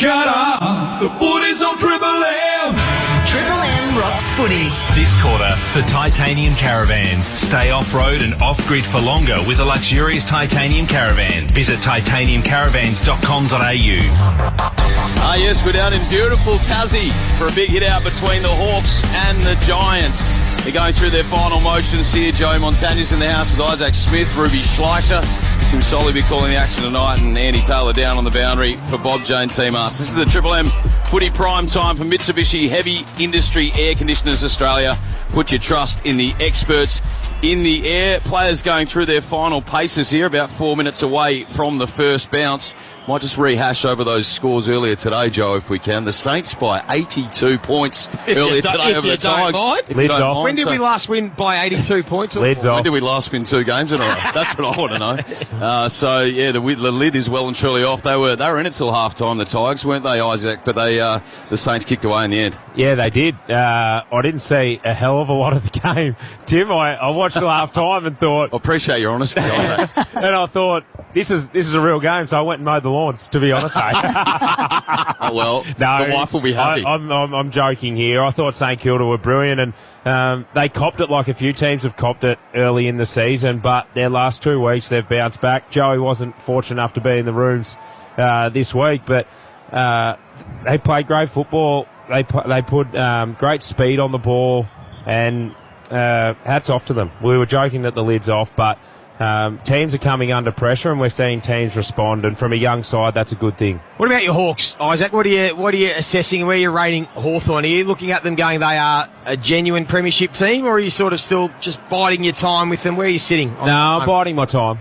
Shut up. The footy's on Triple M. Triple M rocks footy. This quarter for Titanium Caravans. Stay off-road and off-grid for longer with a luxurious Titanium Caravan. Visit titaniumcaravans.com.au. Yes, we're down in beautiful Tassie for a big hit out between the Hawks and the Giants. They're going through their final motions here. Joe Montagna's in the house with Isaac Smith, Ruby Schleicher. Tim Solly be calling the action tonight, and Andy Taylor down on the boundary for Bob Jones Seamas. This is the Triple M footy prime time for Mitsubishi Heavy Industry Air Conditioners Australia. Put your trust in the experts in the air. Players going through their final paces here, about 4 minutes away from the first bounce. Might just rehash over those scores earlier today, Joe, if we can. The Saints by 82 points earlier today over the Tigers. When did we last win by 82 points? When did we last win 2 games in a row? That's what I want to know. The lid is well and truly off. They were in it till half time, the Tigers, weren't they, Isaac? But the Saints kicked away in the end. Yeah, they did. I didn't see a hell of a lot of the game. Tim, I watched till half time and thought... I appreciate your honesty, Isaac. And I thought, this is a real game, so I went and mowed the lawns, to be honest, mate. Oh, well, no, the wife will be happy. I'm joking here. I thought St Kilda were brilliant, and they copped it like a few teams have copped it early in the season, but their last 2 weeks they've bounced back. Joey wasn't fortunate enough to be in the rooms this week, but they played great football. They put great speed on the ball, and hats off to them. We were joking that the lid's off, but teams are coming under pressure, and we're seeing teams respond, and from a young side, that's a good thing. What about your Hawks, Isaac? What are you assessing? Where are you rating Hawthorn? Are you looking at them going, they are a genuine premiership team, or are you sort of still just biding your time with them? Where are you sitting? I'm biding my time.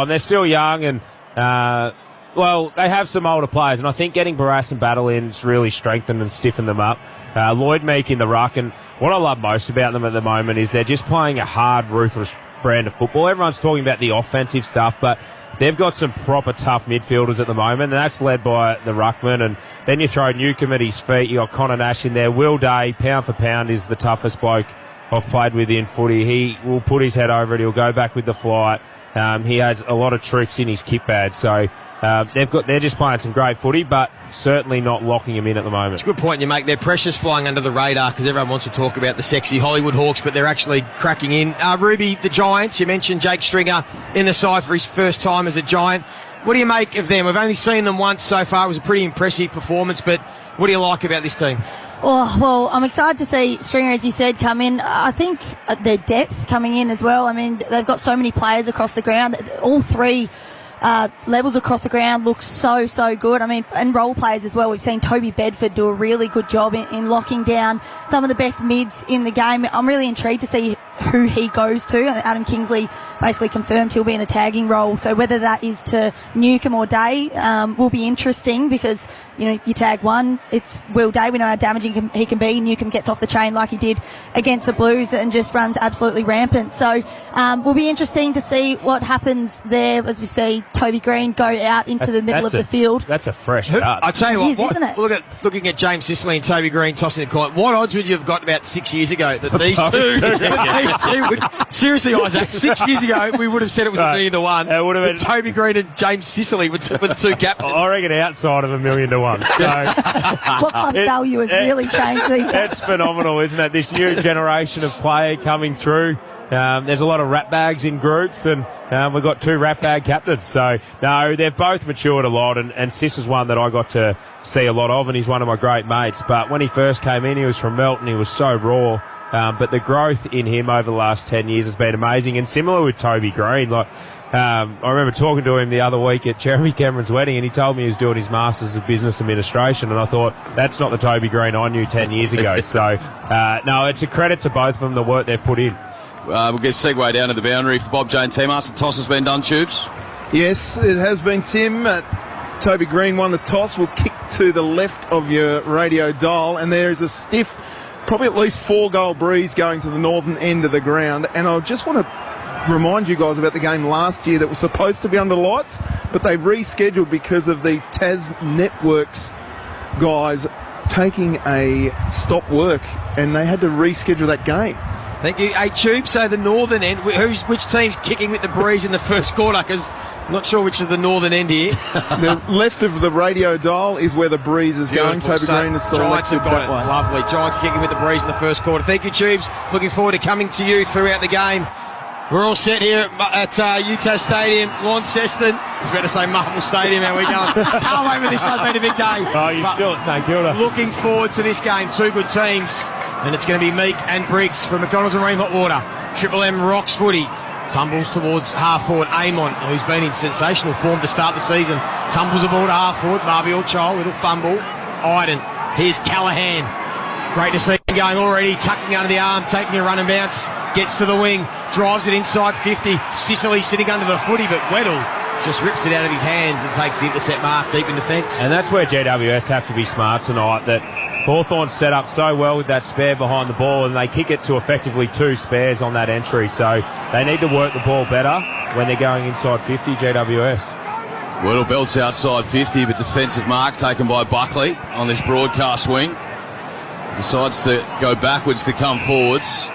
They're still young, and they have some older players, and I think getting Barras and Battle in's really strengthened and stiffened them up. Lloyd Meek in the ruck, and what I love most about them at the moment is they're just playing a hard, ruthless brand of football. Everyone's talking about the offensive stuff, but they've got some proper tough midfielders at the moment, and that's led by the ruckman. And then you throw Newcombe at his feet. You got Connor Nash in there. Will Day, pound for pound, is the toughest bloke I've played with in footy. He will put his head over it. He'll go back with the flight. He has a lot of tricks in his kit bag, so they're just playing some great footy, but certainly not locking him in at the moment. It's a good point you make. They're precious flying under the radar because everyone wants to talk about the sexy Hollywood Hawks, but they're actually cracking in. Ruby, the Giants, you mentioned Jake Stringer in the side for his first time as a Giant. What do you make of them? We've only seen them once so far. It was a pretty impressive performance, but what do you like about this team? Oh, well, I'm excited to see Stringer, as you said, come in. I think their depth coming in as well. I mean, they've got so many players across the ground. All three levels across the ground look so good. I mean, and role players as well. We've seen Toby Bedford do a really good job in locking down some of the best mids in the game. I'm really intrigued to see who he goes to. Adam Kingsley basically confirmed he'll be in a tagging role. So whether that is to Newcombe or Day will be interesting because, you tag one, it's Will Day. We know how damaging he can be. Newcombe gets off the chain like he did against the Blues and just runs absolutely rampant. So will be interesting to see what happens there as we see Toby Green go out into the middle of the field. That's a fresh start. I tell you what, isn't it? Looking at James Sicily and Toby Green tossing the coin, what odds would you have got about 6 years ago that these two would, seriously, Isaac, 6 years ago we would have said it was $1 million to 1. It would have been Toby Green and James Sicily with the two captains. I reckon outside of $1 million to 1. So what kind of value has really changed these days? It's phenomenal, isn't it? This new generation of player coming through. There's a lot of rat bags in groups, and we've got 2 rat bag captains. So, no, they've both matured a lot, and Sis is one that I got to see a lot of, and he's one of my great mates. But when he first came in, he was from Melton. He was so raw. But the growth in him over the last 10 years has been amazing, and similar with Toby Green. I remember talking to him the other week at Jeremy Cameron's wedding, and he told me he was doing his Masters of Business Administration, and I thought, that's not the Toby Green I knew 10 years ago. So, no, it's a credit to both of them, the work they've put in. We'll get a segue down to the boundary for Bob Jones Seamas. The toss has been done, Tubes. Yes, it has been, Tim. Toby Green won the toss. Will kick to the left of your radio dial, and there is a stiff, probably at least 4-goal breeze going to the northern end of the ground. And I just want to remind you guys about the game last year that was supposed to be under lights, but they rescheduled because of the Tas Networks guys taking a stop work, and they had to reschedule that game. Thank you. Hey, Tube, so the northern end, which team's kicking with the breeze in the first quarter? Because Not sure which is the northern end here. The left of the radio dial is where the breeze is going. Beautiful. Toby Green is Giants selected have got that it. way. Lovely. Giants are kicking with the breeze in the first quarter. Thank you, Tubes. Looking forward to coming to you throughout the game. We're all set here at Utah Stadium, Launceston. I was about to say Marvel Stadium. How we going? Can't wait for this one. It's been a big day. Oh, you're still at St Kilda. Looking forward to this game. Two good teams. And it's going to be Meek and Briggs from McDonald's and Marine Hot Water. Triple M rocks footy. Tumbles towards half forward. Amon, who's been in sensational form to start the season, tumbles aboard half forward. Marbial Child, little fumble. Iden. Here's Callahan. Great to see him going already, tucking under the arm, taking a run and bounce. Gets to the wing, drives it inside 50. Sicily sitting under the footy, but Weddle just rips it out of his hands and takes the intercept mark deep in defence. And that's where GWS have to be smart tonight, that Hawthorn set up so well with that spare behind the ball, and they kick it to effectively two spares on that entry. So they need to work the ball better when they're going inside 50, GWS. Weddle belts outside 50, but defensive mark taken by Buckley on this broadcast wing. Decides to go backwards to come forwards.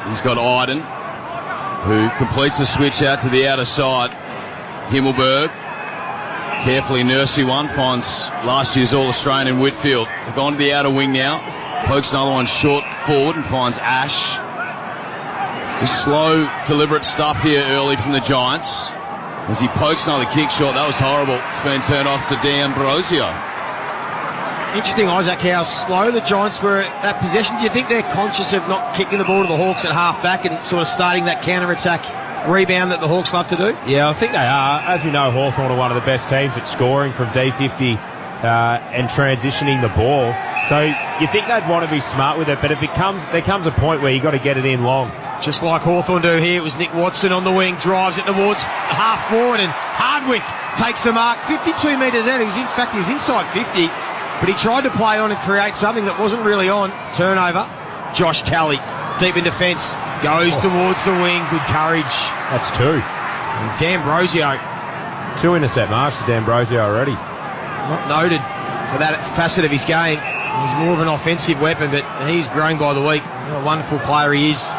He's got Iden, who completes the switch out to the outer side. Himmelberg, carefully nursey one, finds last year's All-Australian in Whitfield. They've gone to the outer wing now. Pokes another one short forward and finds Ash. Just slow, deliberate stuff here early from the Giants. As he pokes another kick shot, that was horrible. It's been turned off to D'Ambrosio. Interesting, Isaac, how slow the Giants were at that possession. Do you think they're conscious of not kicking the ball to the Hawks at half back and sort of starting that counter-attack rebound that the Hawks love to do? Yeah, I think they are. As we know, Hawthorn are one of the best teams at scoring from D50 and transitioning the ball. So you think they'd want to be smart with it, but there comes a point where you've got to get it in long. Just like Hawthorn do here, it was Nick Watson on the wing, drives it towards half forward, and Hardwick takes the mark 52 metres out. He was inside 50. But he tried to play on and create something that wasn't really on. Turnover. Josh Kelly, deep in defence, goes towards the wing. Good courage. That's two. And D'Ambrosio. Two intercept marks to D'Ambrosio already. Not noted for that facet of his game. He's more of an offensive weapon, but he's growing by the week. What a wonderful player he is.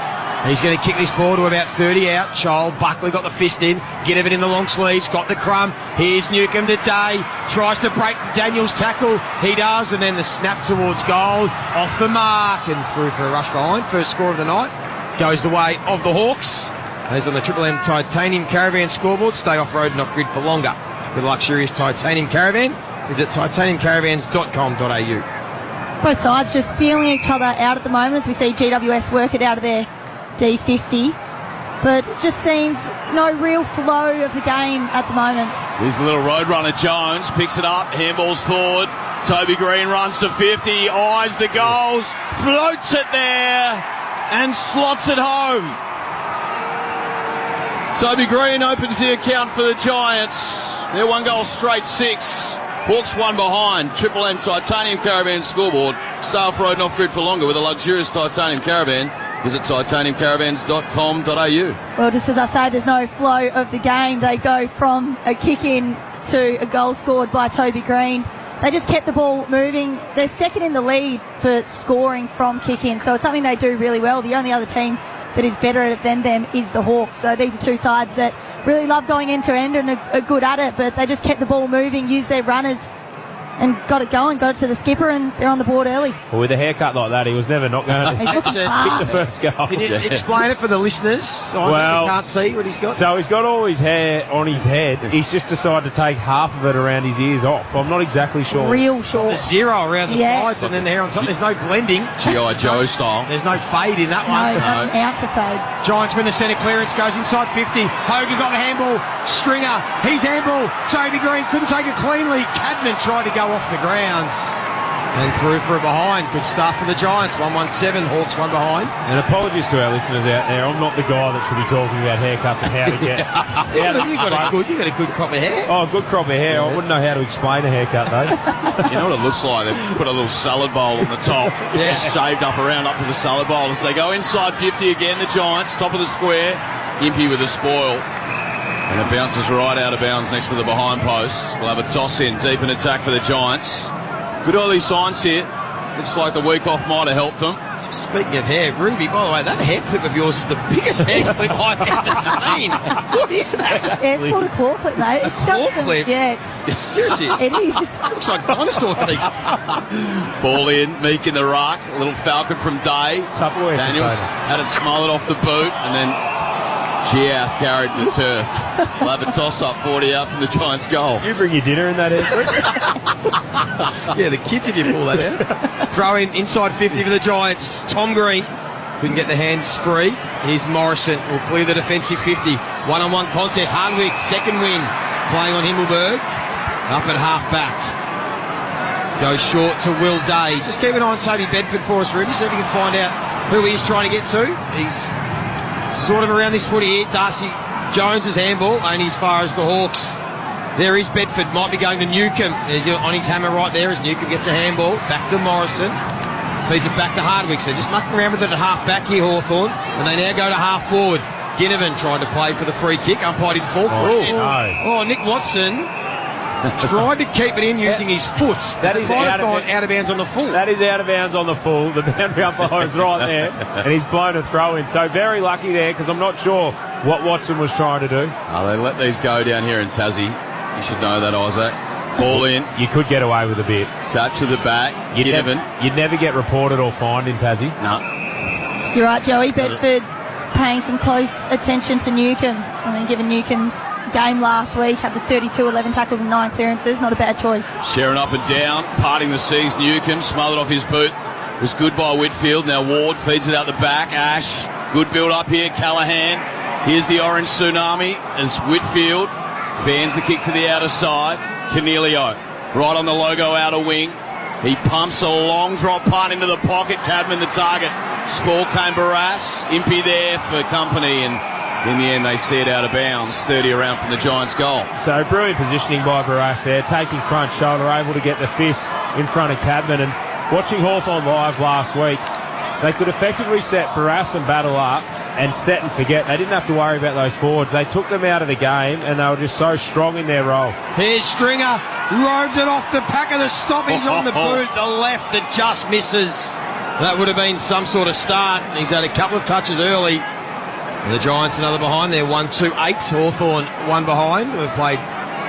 He's going to kick this ball to about 30 out. Child, Buckley got the fist in. Get it in the long sleeves. Got the crumb. Here's Newcomb today. Tries to break Daniel's tackle. He does. And then the snap towards goal. Off the mark. And through for a rush behind. First score of the night. Goes the way of the Hawks. Those on the Triple M Titanium Caravan scoreboard. Stay off-road and off-grid for longer with luxurious Titanium Caravan. Visit titaniumcaravans.com.au. Both sides just feeling each other out at the moment as we see GWS work it out of their D50, but it just seems no real flow of the game at the moment. Here's the little roadrunner Jones, picks it up, handballs forward. Toby Green runs to 50, eyes the goals, floats it there, and slots it home. Toby Green opens the account for the Giants. They're 1 goal straight, 6. Hawks 1 behind. Triple M Titanium Caravan scoreboard. Stay off road and off grid for longer with a luxurious Titanium Caravan. Visit titaniumcaravans.com.au. Well, just as I say, there's no flow of the game. They go from a kick-in to a goal scored by Toby Green. They just kept the ball moving. They're second in the lead for scoring from kick-in, so it's something they do really well. The only other team that is better at it than them is the Hawks. So these are two sides that really love going end-to-end and are good at it, but they just kept the ball moving, used their runners, and got it going, got it to the skipper, and they're on the board early. Well, with a haircut like that, he was never not going to kick the first goal. Can you explain it for the listeners? Well, can't see what he's got. So he's got all his hair on his head. He's just decided to take half of it around his ears off. I'm not exactly sure. Real short. There's zero around the sides and then the hair on top. There's no blending. G.I. Joe style. There's no fade in that one. No, not an ounce of fade. Giants win the centre clearance, goes inside 50. Hogan got the handball. Stringer, he's handball. Toby Green couldn't take it cleanly. Cadman tried to go off the grounds and through for a behind. Good start for the Giants. 1-1-7. Hawks 1 behind. And apologies to our listeners out there. I'm not the guy that should be talking about haircuts and how to get. You got a good crop of hair. Oh, good crop of hair. I wouldn't know how to explain a haircut though. You know what it looks like? They've put a little salad bowl on the top. Yeah. Shaved up around up to the salad bowl as they go inside 50 again. The Giants, top of the square. Impey with a spoil. And it bounces right out of bounds next to the behind post. We'll have a toss in, deep in attack for the Giants. Good early signs here. Looks like the week off might have helped them. Speaking of hair, Ruby, by the way, that hair clip of yours is the biggest hair clip I've ever seen. What is that? Yeah, it's called a claw clip, mate. It's got Claw some, clip? yeah, it's Seriously, it is. it looks like dinosaur teeth. Ball in, Meek in the ruck. A little falcon from Day. Tupperware Daniels had it smothered off the boot, and then Giath carried the turf. We'll have a toss-up 40 out from the Giants' goal. You bring your dinner in that hair. Yeah, the kids if you pull that out. Throw in inside 50 for the Giants. Tom Green couldn't get the hands free. Here's Morrison will clear the defensive 50. One-on-one contest. Hardwick, second win. Playing on Himmelberg. Up at half-back. Goes short to Will Day. Just keep an eye on Toby Bedford for us, Ruby, see if you can find out who he's trying to get to. He's sort of around this footy here. Darcy Jones's handball, only as far as the Hawks. There is Bedford, might be going to Newcomb. There's on his hammer right there as Newcomb gets a handball. Back to Morrison. Feeds it back to Hardwick. So just mucking around with it at half back here, Hawthorn. And they now go to half forward. Ginnivan trying to play for the free kick. Umpired in full. Oh, Nick Watson tried to keep it in using his foot. That is out of bounds on the full. That is out of bounds on the full. The boundary umpire is right there, and he's blown a throw in. So very lucky there, because I'm not sure what Watson was trying to do. Oh, they let these go down here in Tassie. You should know that, Isaac. Ball in. You could get away with a bit. Touch to the back. You'd never get reported or fined in Tassie. No. You're right, Joey. Bedford paying some close attention to Newcomb. I mean, given Newcomb's game last week, had the 32, 11 tackles and 9 clearances. Not a bad choice. Sharing up and down, parting the seas. Newcomb smothered off his boot. Was good by Whitfield. Now Ward feeds it out the back. Ash, good build up here. Callahan. Here's the orange tsunami as Whitfield fans the kick to the outer side. Cornelio, right on the logo outer wing. He pumps a long drop punt into the pocket. Cadman the target. Spall came Barras. Impey there for company, and in the end they see it out of bounds. 30 around from the Giants' goal. So brilliant positioning by Barras there, taking front shoulder, able to get the fist in front of Cadman. And watching Hawthorn live last week, they could effectively set Barras and Battle up and set and forget. They didn't have to worry about those forwards. They took them out of the game, and they were just so strong in their role. Here's Stringer, roves it off the pack of the stoppings on the boot. The left, it just misses. That would have been some sort of start. He's had a couple of touches early. And the Giants another behind. They're 1-2-8. Hawthorn one behind. We've played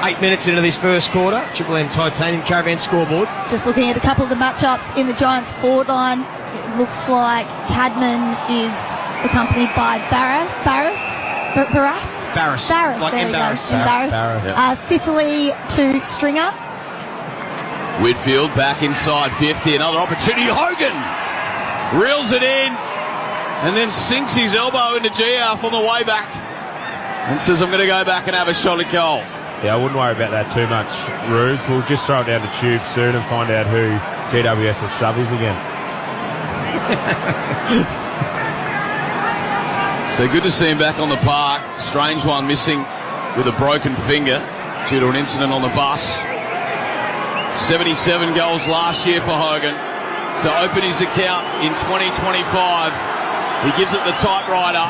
8 minutes into this first quarter. Triple M Titanium Caravan scoreboard. Just looking at a couple of the matchups in the Giants forward line, it looks like Cadman is accompanied by Barras. Like there embarrass. we go. Embarrass. Sicily to Stringer. Whitfield back inside 50. Another opportunity. Hogan reels it in and then sinks his elbow into GF on the way back and says, I'm going to go back and have a shot at goal. Yeah, I wouldn't worry about that too much, Rubes. We'll just throw it down the tube soon and find out who GWS's sub is again. So good to see him back on the park. Strange one missing with a broken finger due to an incident on the bus. 77 goals last year for Hogan. To open his account in 2025, he gives it the typewriter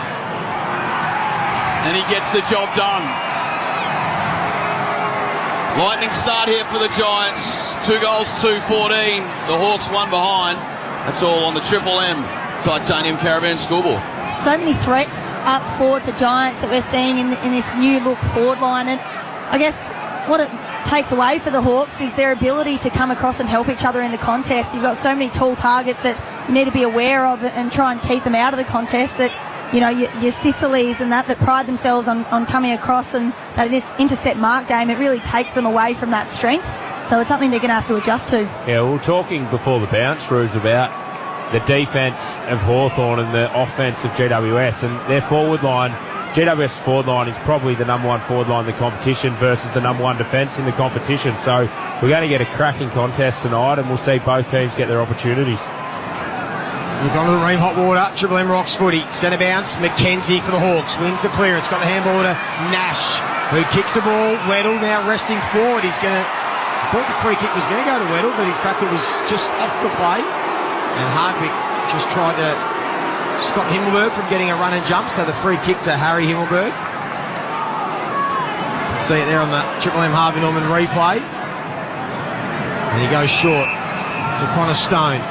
and he gets the job done. Lightning start here for the Giants. 2 goals, 2-14. The Hawks one behind. That's all on the Triple M Titanium Caravan scoreboard. So many threats up forward for Giants that we're seeing in this new look forward line. And I guess what it takes away for the Hawks is their ability to come across and help each other in the contest. You've got so many tall targets that you need to be aware of and try and keep them out of the contest, that, you know, your Sicilies and that pride themselves on coming across, and that intercept mark game, it really takes them away from that strength. So it's something they're going to have to adjust to. Yeah, we were talking before the bounce, Rubes, about the defence of Hawthorn and the offence of GWS, and their forward line, GWS forward line is probably the number one forward line in the competition versus the number one defence in the competition. So we're going to get a cracking contest tonight, and we'll see both teams get their opportunities. We've gone to the Ream Hot Water. Triple M Rocks footy. Centre bounce. McKenzie for the Hawks. Wins the clearance. Got the handball to Nash, who kicks the ball. Weddle now resting forward. He's going to... I thought the free kick was going to go to Weddle, but in fact it was just off the play. And Hardwick just tried to stop Himmelberg from getting a run and jump, so the free kick to Harry Himmelberg. You can see it there on the Triple M Harvey Norman replay. And he goes short to Connor Stone.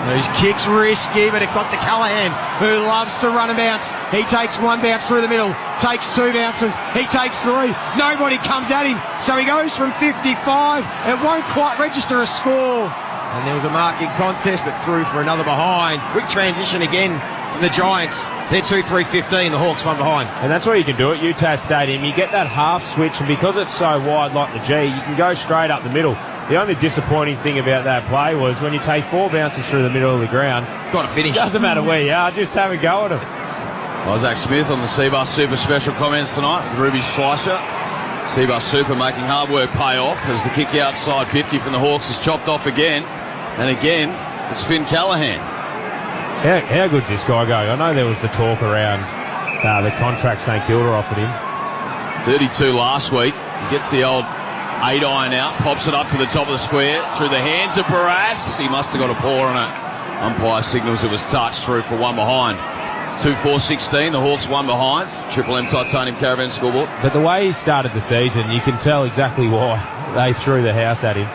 These kicks risky, but it got to Callahan, who loves to run and bounce. He takes one bounce through the middle, takes two bounces, he takes three. Nobody comes at him, so he goes from 55. It won't quite register a score. And there was a marking contest, but through for another behind. Quick transition again from the Giants. They're 2-3-15, the Hawks one behind. And that's what you can do at UTAS Stadium. You get that half switch, and because it's so wide like the G, you can go straight up the middle. The only disappointing thing about that play was when you take four bounces through the middle of the ground, got to finish. Doesn't matter where you are, just have a go at them. Isaac Smith on the Seabus Super special comments tonight with Ruby Schleicher. Seabus Super making hard work pay off as the kick outside 50 from the Hawks is chopped off again. And again, it's Finn Callahan. How good's this guy going? I know there was the talk around the contract St Kilda offered him. 32 last week. He gets the old 8-iron out, pops it up to the top of the square through the hands of Barras. He must have got a paw on it. Umpire signals it was touched through for one behind. 2-4-16, the Hawks one behind. Triple M Titanium Caravan scoreboard. But the way he started the season, you can tell exactly why they threw the house at him.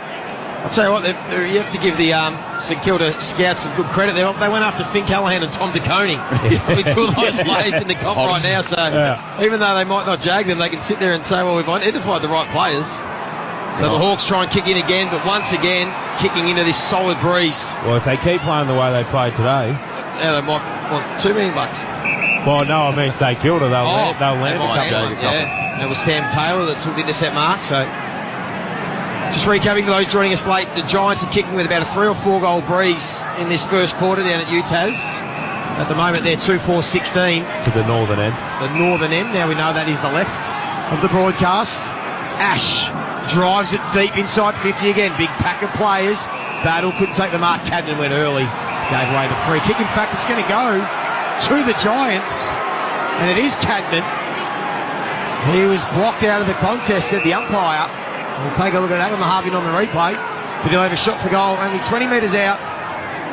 I'll tell you what, you have to give the St Kilda scouts some good credit. They went after Finn Callahan and Tom DeConing. Probably two of those players in the comp right now. So even though they might not jag them, they can sit there and say, well, we've identified the right players. So the Hawks try and kick in again, but once again, kicking into this solid breeze. Well, if they keep playing the way they played today... Yeah, they might want $2 million. Well, no, I mean St Kilda, they'll land a couple. Yeah, and it was Sam Taylor that took the intercept mark, so... Just recapping for those joining us late, the Giants are kicking with about a 3 or 4 goal breeze in this first quarter down at UTAS. At the moment, they're 2-4-16. To the northern end. The northern end. Now we know that is the left of the broadcast. Ash drives it deep inside 50 again. Big pack of players. Battle couldn't take the mark. Cadman went early. Gave away the free kick. In fact, it's going to go to the Giants. And it is Cadman. He was blocked out of the contest, said the umpire. We'll take a look at that on the Harvey Norman replay. But he'll have a shot for goal, only 20 metres out.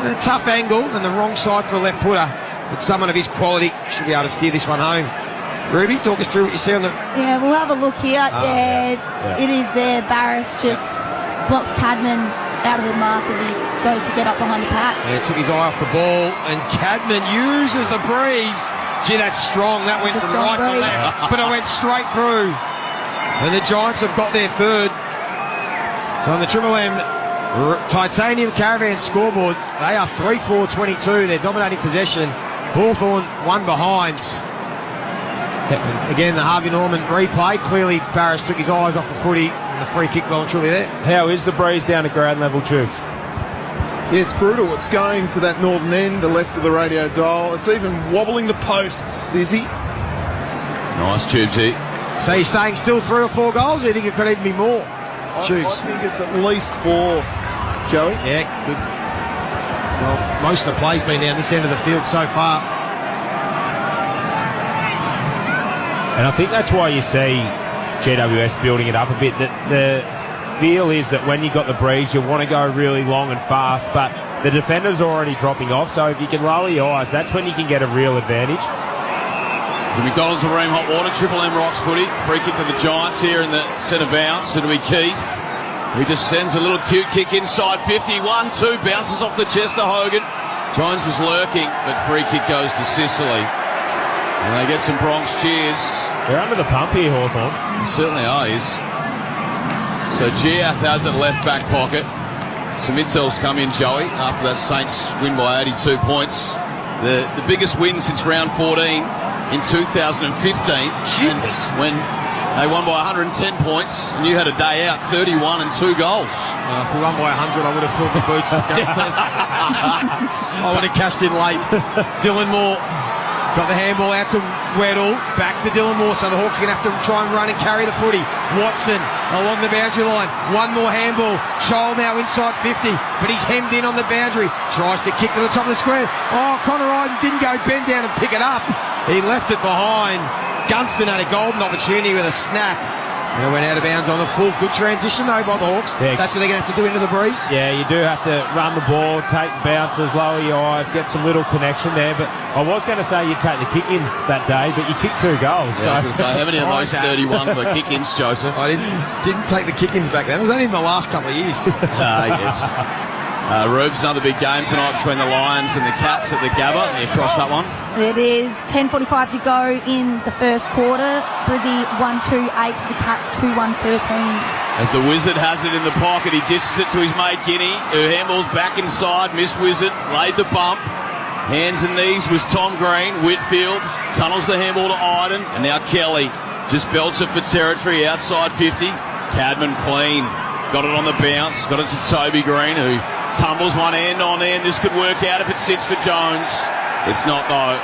A tough angle and the wrong side for a left footer. But someone of his quality should be able to steer this one home. Ruby, talk us through what you see on the... Yeah, we'll have a look here. It is there. Barras just blocks Cadman out of the mark as he goes to get up behind the pack. And it took his eye off the ball, and Cadman uses the breeze. Gee, that's strong. That went from right to left, but it went straight through. And the Giants have got their third. So on the Triple M Titanium Caravan scoreboard, they are 3-4-22. They're dominating possession. Hawthorn one behind. Again, the Harvey Norman replay. Clearly, Barras took his eyes off the footy. And the free kick well and truly there. How is the breeze down at ground level, Tubes? Yeah, it's brutal. It's going to that northern end, the left of the radio dial. It's even wobbling the posts, Izzy. Nice, Tubesy. So you're staying still 3 or 4 goals, or do you think it could even be more? I think it's at least 4, Joey. Yeah, good. Well, most of the play's been down this end of the field so far. And I think that's why you see GWS building it up a bit. That the feel is that when you got the breeze, you want to go really long and fast, but the defender's already dropping off, so if you can lower your eyes, that's when you can get a real advantage. The McDonald's of Ream Hot Water, Triple M Rocks footy. Free kick to the Giants here in the centre bounce. It'll be Keith. He just sends a little cute kick inside 50. 1-2, bounces off the chest of Hogan. Jones was lurking, but free kick goes to Sicily. And they get some Bronx cheers. They're under the pump here, Hawthorn. They certainly are. So Giath has it left back pocket. Some intels come in, Joey, after that Saints win by 82 points. The biggest win since round 14. In 2015, when they won by 110 points, and you had a day out, 31 and 2 goals. If we won by 100, I would have filled the boots. I would have cashed in late. Dylan Moore got the handball out to Weddle, back to Dylan Moore, so the Hawks are going to have to try and run and carry the footy. Watson along the boundary line, one more handball. Child now inside 50, but he's hemmed in on the boundary. Tries to kick to the top of the square. Oh, Connor Iden didn't go bend down and pick it up. He left it behind. Gunston had a golden opportunity with a snap. And it went out of bounds on the full. Good transition, though, by the Hawks. Yeah. That's what they're going to have to do into the breeze. Yeah, you do have to run the ball, take bounces, lower your eyes, get some little connection there. But I was going to say you'd take the kick-ins that day, but you kicked 2 goals. Yeah, so. How many of those 31 were kick-ins, Joseph? I didn't take the kick-ins back then. It was only in my last couple of years. Yes. Rubes, another big game tonight between the Lions and the Cats at the Gabba. You cross that one? It is 10:45 to go in the first quarter. Brizzy 1-2-8 to the Cats 2-1-13. As the Wizard has it in the pocket, he dishes it to his mate Guinea, who handballs back inside. Miss Wizard laid the bump. Hands and knees was Tom Green. Whitfield tunnels the handball to Iden, and now Kelly just belts it for territory outside 50. Cadman clean. Got it on the bounce. Got it to Toby Green, who tumbles one end on end. This could work out if it sits for Jones. It's not, though.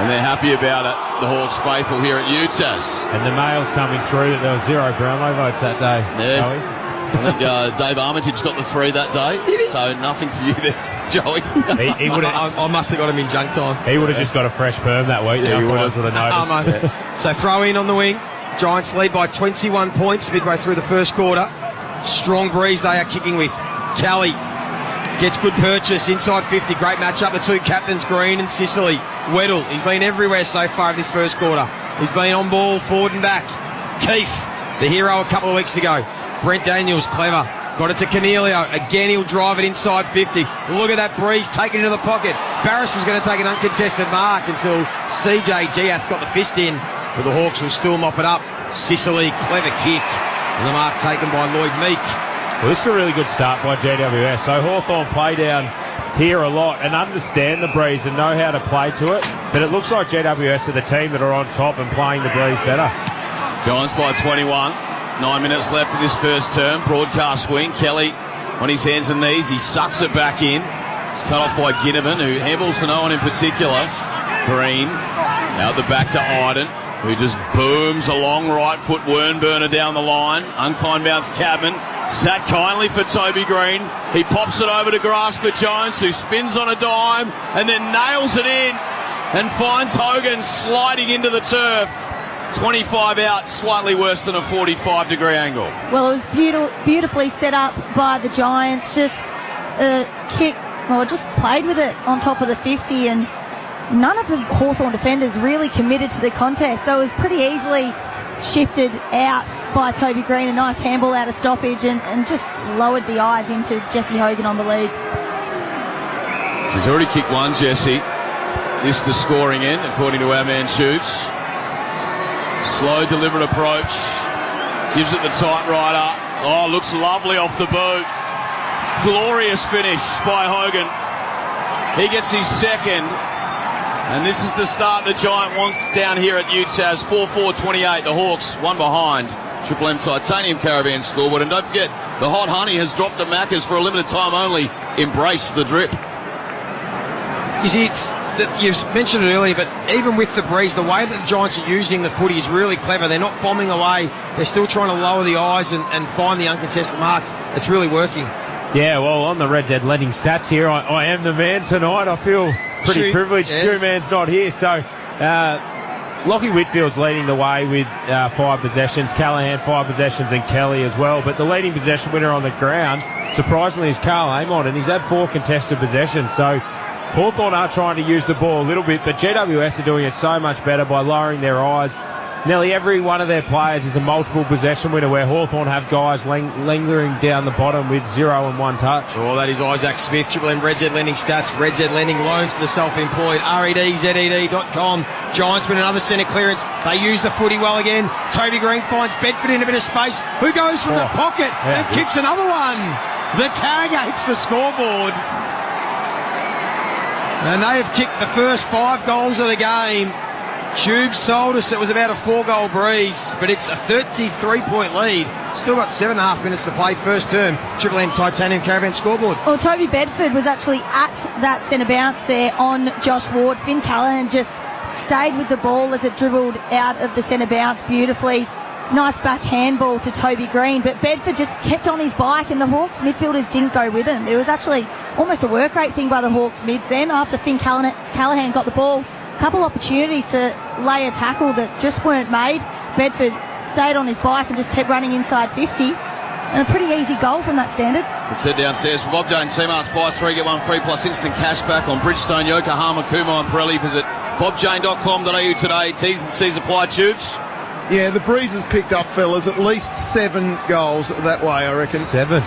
And they're happy about it, the Hawks faithful here at UTAS. And the mail's coming through that there were 0 Brownlow votes that day. Yes. I think Dave Armitage got the 3 that day. So nothing for you there, Joey. He would have. I must have got him in junk time. He would have just got a fresh perm that week. Yeah, he would have. Yeah. So throw in on the wing. Giants lead by 21 points midway through the first quarter. Strong breeze they are kicking with. Kelly gets good purchase inside 50. Great matchup, the two captains, Green and Sicily. Weddle, he's been everywhere so far in this first quarter. He's been on ball, forward and back. Keith, the hero a couple of weeks ago. Brent Daniels, clever. Got it to Cornelio. Again, he'll drive it inside 50. Look at that breeze, taking it into the pocket. Barris was going to take an uncontested mark until CJ Giath got the fist in. But the Hawks will still mop it up. Sicily, clever kick. And the mark taken by Lloyd Meek. Well, this is a really good start by GWS. So Hawthorn play down here a lot and understand the breeze and know how to play to it. But it looks like GWS are the team that are on top and playing the breeze better. Giants by 21. 9 minutes left in this first term. Broadcast wing. Kelly on his hands and knees. He sucks it back in. It's cut off by Ginnivan, who handballs to no one in particular. Green out the back to Iden, who just booms a long right foot worm burner down the line. Unkind bounce Cadman. Sat kindly for Toby Green. He pops it over to grass for Jones, who spins on a dime and then nails it in and finds Hogan sliding into the turf. 25 out, slightly worse than a 45-degree angle. Well, it was beautifully set up by the Giants. Just just played with it on top of the 50, and none of the Hawthorn defenders really committed to the contest, so it was pretty easily shifted out by Toby Green. A nice handball out of stoppage and just lowered the eyes into Jesse Hogan on the lead. So he's already kicked one, Jesse. This the scoring end, according to our man Shoots. Slow, deliberate approach. Gives it the tight rider. Oh, looks lovely off the boot. Glorious finish by Hogan. He gets his second. And this is the start the Giant wants down here at UTAS. 4-4-28. The Hawks, one behind. Triple M Titanium Caravan scoreboard. And don't forget, the Hot Honey has dropped at Macca's for a limited time only. Embrace the drip. You see, you've mentioned it earlier, but even with the breeze, the way that the Giants are using the footy is really clever. They're not bombing away. They're still trying to lower the eyes and find the uncontested marks. It's really working. Yeah, well, on the Red Z Lending stats here, I am the man tonight. I feel pretty privileged. Yes. Drew Man's not here, so Lockie Whitfield's leading the way with 5 possessions. Callahan 5 possessions, and Kelly as well. But the leading possession winner on the ground, surprisingly, is Carl Amon, and he's had 4 contested possessions. So Hawthorn are trying to use the ball a little bit, but GWS are doing it so much better by lowering their eyes. Nearly every one of their players is a multiple possession winner, where Hawthorn have guys lingering down the bottom with 0 and 1 touch. Oh, that is Isaac Smith. Triple M Red Z Lending stats. Red Z Lending loans for the self-employed. REDZED.com. Giants win another centre clearance. They use the footy well again. Toby Green finds Bedford in a bit of space, who goes from the pocket and kicks another one. The tag hits the scoreboard. And they have kicked the first 5 goals of the game. Tubes told us it was about a 4-goal breeze, but it's a 33-point lead. Still got 7.5 minutes to play first term. Triple M Titanium Caravan scoreboard. Well, Toby Bedford was actually at that centre bounce there on Josh Ward. Finn Callahan just stayed with the ball as it dribbled out of the centre bounce beautifully. Nice back handball to Toby Green, but Bedford just kept on his bike and the Hawks midfielders didn't go with him. It was actually almost a work rate thing by the Hawks mids then after Finn Callahan got the ball. Couple opportunities to lay a tackle that just weren't made. Bedford stayed on his bike and just kept running inside 50. And a pretty easy goal from that standard. Let's head downstairs for Bob Jane Seamarks. Buy 3, get 1 free plus instant cash back on Bridgestone, Yokohama, Kumho and Pirelli. Visit bobjane.com.au today. T's and C's apply. Tubes. Yeah, the breeze has picked up, fellas. At least 7 goals that way, I reckon. Seven.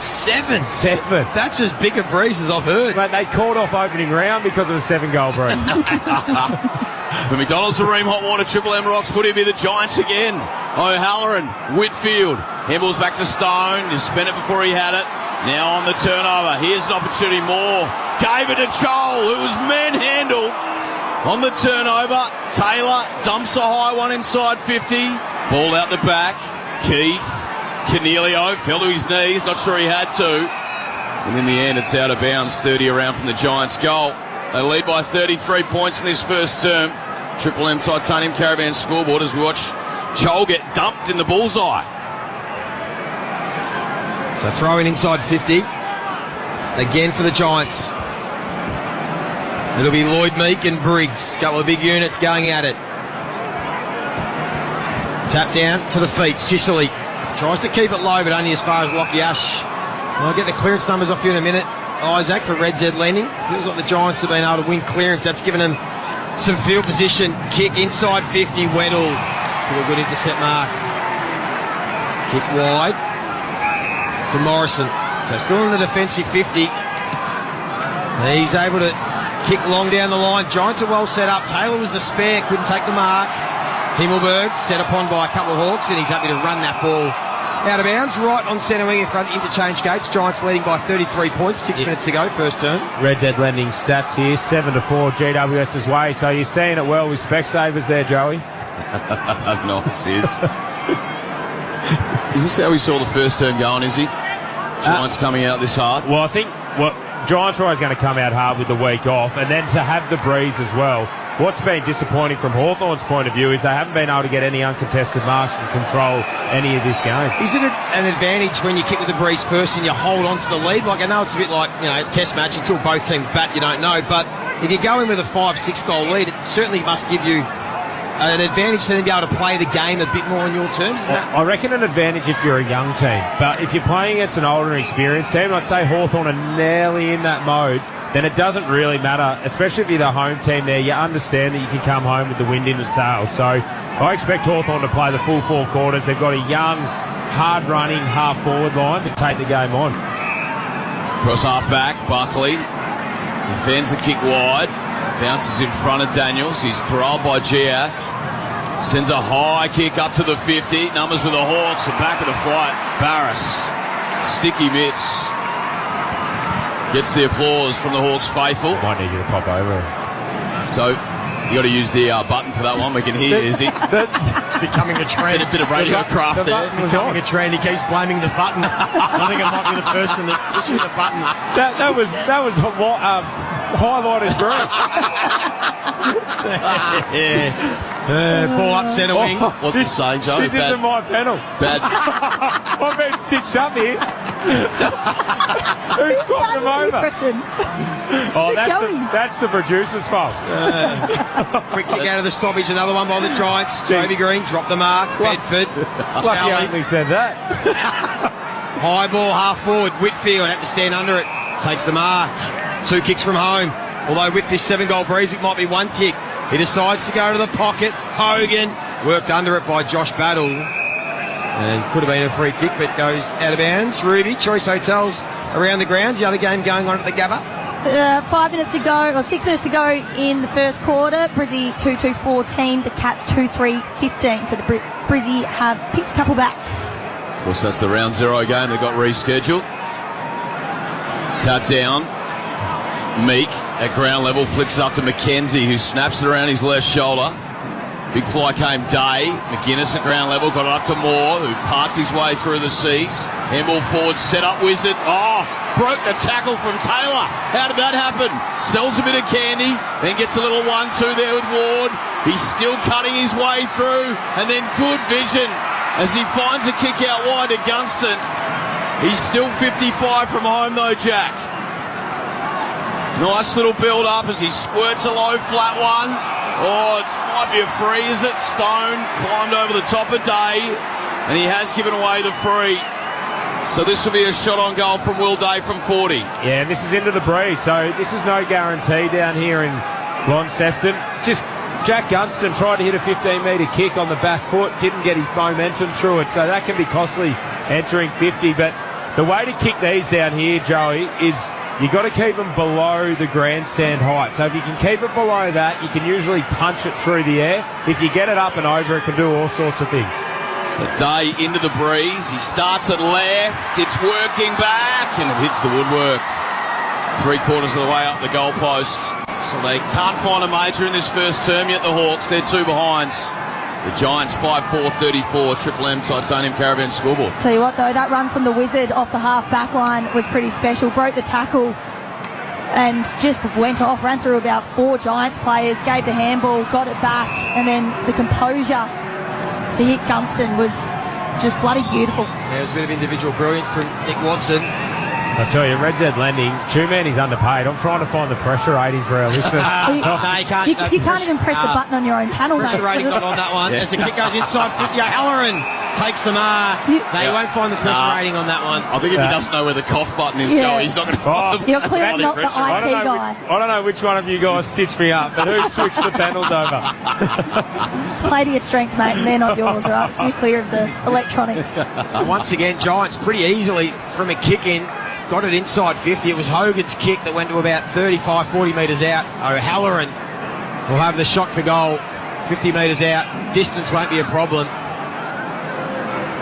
That's as big a breeze as I've heard. Mate, they called off opening round because of a 7-goal breeze. The McDonald's Areem Hot Water Triple M Rocks footy be the Giants again. O'Halloran, Whitfield, Hembles back to Stone. He spent it before he had it. Now on the turnover. Here's an opportunity more. Gave it to Chol, who was manhandled. On the turnover, Taylor dumps a high one inside 50. Ball out the back. Keith, Cornelio fell to his knees. Not sure he had to. And in the end, it's out of bounds. 30 around from the Giants' goal. They lead by 33 points in this first term. Triple M Titanium Caravan scoreboard as we watch Chol get dumped in the bullseye. So throwing inside 50. Again for the Giants. It'll be Lloyd Meek and Briggs. Couple of big units going at it. Tap down to the feet. Sicily tries to keep it low, but only as far as Lockie Ash. I'll get the clearance numbers off you in a minute. Isaac for Red Z Lending. Feels like the Giants have been able to win clearance. That's given them some field position. Kick inside 50. Weddle to a good intercept mark. Kick wide to Morrison. So still in the defensive 50. He's able to kick long down the line. Giants are well set up. Taylor was the spare, couldn't take the mark. Himmelberg set upon by a couple of Hawks, and he's happy to run that ball out of bounds. Right on centre wing in front of the interchange gates. Giants leading by 33 points. 6 minutes to go, first turn. Red Z Lending stats here, 7-4 GWS's way. So you're seeing it well with Specsavers there, Joey. Nice, is this how we saw the first term going, is he? Giants coming out this hard? Well, I think Giants are always going to come out hard with the week off, and then to have the breeze as well. What's been disappointing from Hawthorn's point of view is they haven't been able to get any uncontested marks and control any of this game. Is it an advantage when you kick with the breeze first and you hold on to the lead? Like, I know it's a bit like, test match until both teams bat, you don't know. But if you go in with a 5-6 goal lead, it certainly must give you an advantage to then be able to play the game a bit more on your terms. I reckon an advantage if you're a young team. But if you're playing against an older and experienced team, I'd say Hawthorn are nearly in that mode, then it doesn't really matter, especially if you're the home team there. You understand that you can come home with the wind in the sails. So I expect Hawthorn to play the full 4 quarters. They've got a young, hard-running half-forward line to take the game on. Cross half-back, Buckley defends the kick wide. Bounces in front of Daniels. He's corralled by Giath. Sends a high kick up to the 50. Numbers with the Hawks. The back of the fight. Barris. Sticky mitts. Gets the applause from the Hawks faithful. Might need you to pop over. So you got to use the button for that one. We can hear Izzy. It's becoming a trend. A bit of radio craft there. It's becoming a trend. He keeps blaming the button. I think it might be the person that's pushing the button. That was highlighted green. Ball up centre wing. What's the saying, Joe? This isn't my panel. Bad. I've been stitched up here. Who's swapped them over? Oh, that's the producer's fault. Quick kick out of the stoppage. Another one by the Giants. Toby Green dropped the mark. Bedford. Lucky I only said that. High ball, half forward. Whitfield had to stand under it. Takes the mark. 2 kicks from home. Although with this 7-goal breeze, it might be 1 kick. He decides to go to the pocket. Hogan worked under it by Josh Battle. And could have been a free kick, but goes out of bounds. Ruby, Choice Hotels around the grounds. The other game going on at the Gabba. 5 minutes to go, or 6 minutes to go in the first quarter. Brizzy 2-2-14, the Cats 2-3-15. So the Brizzy have picked a couple back. Of course, that's the round 0 game that got rescheduled. Tap down. Meek at ground level flicks it up to McKenzie, who snaps it around his left shoulder. Big fly came Day. McGuinness at ground level got it up to Moore, who parts his way through the seas. Handball forward, set up Wizard. Oh, broke the tackle from Taylor. How did that happen? Sells a bit of candy, then gets a little 1-2 there with Ward. He's still cutting his way through, and then good vision as he finds a kick out wide to Gunston. He's still 55 from home though, Jack. Nice little build up as he squirts a low flat one. Oh, it might be a free, is it? Stone climbed over the top of Day, and he has given away the free. So this will be a shot on goal from Will Day from 40. Yeah, and this is into the breeze, so this is no guarantee down here in Launceston. Just Jack Gunston tried to hit a 15-metre kick on the back foot, didn't get his momentum through it, so that can be costly entering 50. But the way to kick these down here, Joey, is you've got to keep them below the grandstand height. So if you can keep it below that, you can usually punch it through the air. If you get it up and over, it can do all sorts of things. So Day into the breeze. He starts at left. It's working back, and it hits the woodwork. 3/4 of the way up the goalpost. So they can't find a major in this first term yet, the Hawks. They're 2 behinds. The Giants 5-4-34, Triple M Titanium Caravan scoreboard. Tell you what, though, that run from the Wizard off the half-back line was pretty special. Broke the tackle and just went off, ran through about 4 Giants players, gave the handball, got it back, and then the composure to hit Gunston was just bloody beautiful. Yeah, it was a bit of individual brilliance from Nick Watson. I tell you, Red Z Lending, Two-Man is underpaid. I'm trying to find the pressure rating for our listeners. No, you can't. You can't even press the button on your own panel, mate. Pressure rating not on that one. As the kick goes inside 50, Halloran takes the mark. They won't find the pressure rating on that one. I think if he doesn't know where the cough button is, no, he's not going to find the You're clearly not the IP guy. I don't know which one of you guys stitched me up, but who switched the panels over? Play to your strengths, mate, and they're not yours, all right? So you're clear of the electronics. Once again, Giants pretty easily from a kick in. Got it inside 50. It was Hogan's kick that went to about 35, 40 metres out. O'Halloran will have the shot for goal. 50 metres out. Distance won't be a problem.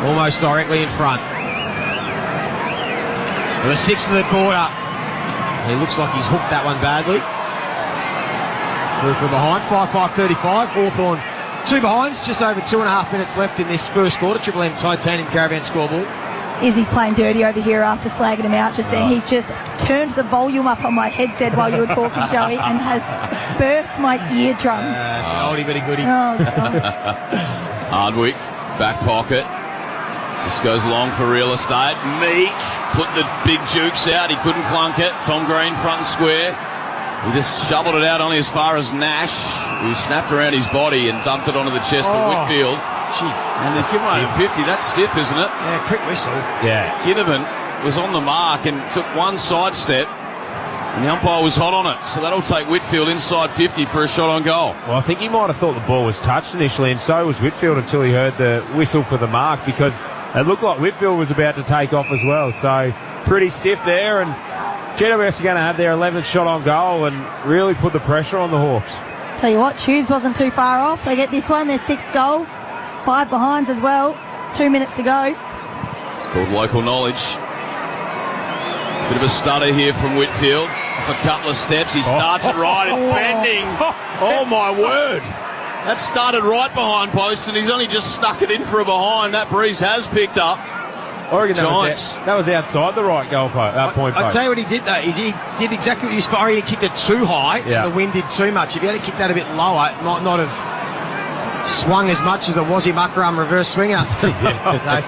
Almost directly in front. For the 6th of the quarter. He looks like he's hooked that one badly. Through from behind. 5-5-35. Hawthorn 2 behinds. Just over 2.5 minutes left in this first quarter. Triple M Titanium Caravan scoreboard. Izzy's playing dirty over here after slagging him out just then. He's just turned the volume up on my headset while you were talking, Joey, and has burst my eardrums. Oldie bitty goodie. Oh, God. Hardwick, back pocket. Just goes long for real estate. Meek put the big jukes out. He couldn't clunk it. Tom Green front and square. He just shoveled it out only as far as Nash, who snapped around his body and dumped it onto the chest of Whitfield. And they've given away 50. That's stiff, isn't it? Yeah, quick whistle. Yeah. Ginnivan was on the mark and took one sidestep, and the umpire was hot on it. So that'll take Whitfield inside 50 for a shot on goal. Well, I think he might have thought the ball was touched initially, and so was Whitfield until he heard the whistle for the mark, because it looked like Whitfield was about to take off as well. So pretty stiff there, and GWS are going to have their 11th shot on goal and really put the pressure on the Hawks. Tell you what, Tubes wasn't too far off. They get this one, their 6th goal. 5 behinds as well. 2 minutes to go. It's called local knowledge. Bit of a stutter here from Whitfield. Off a couple of steps. He starts it right and bending. Oh, my word. That started right behind post, and he's only just snuck it in for a behind. That breeze has picked up. Oregon, Giants. that was outside the right goal point post. I'll tell you what he did, though, is he did exactly what you supposed. He kicked it too high, Yeah. and the wind did too much. If he had to kick that a bit lower, it might not have swung as much as a Wazzy Muckarum reverse swinger.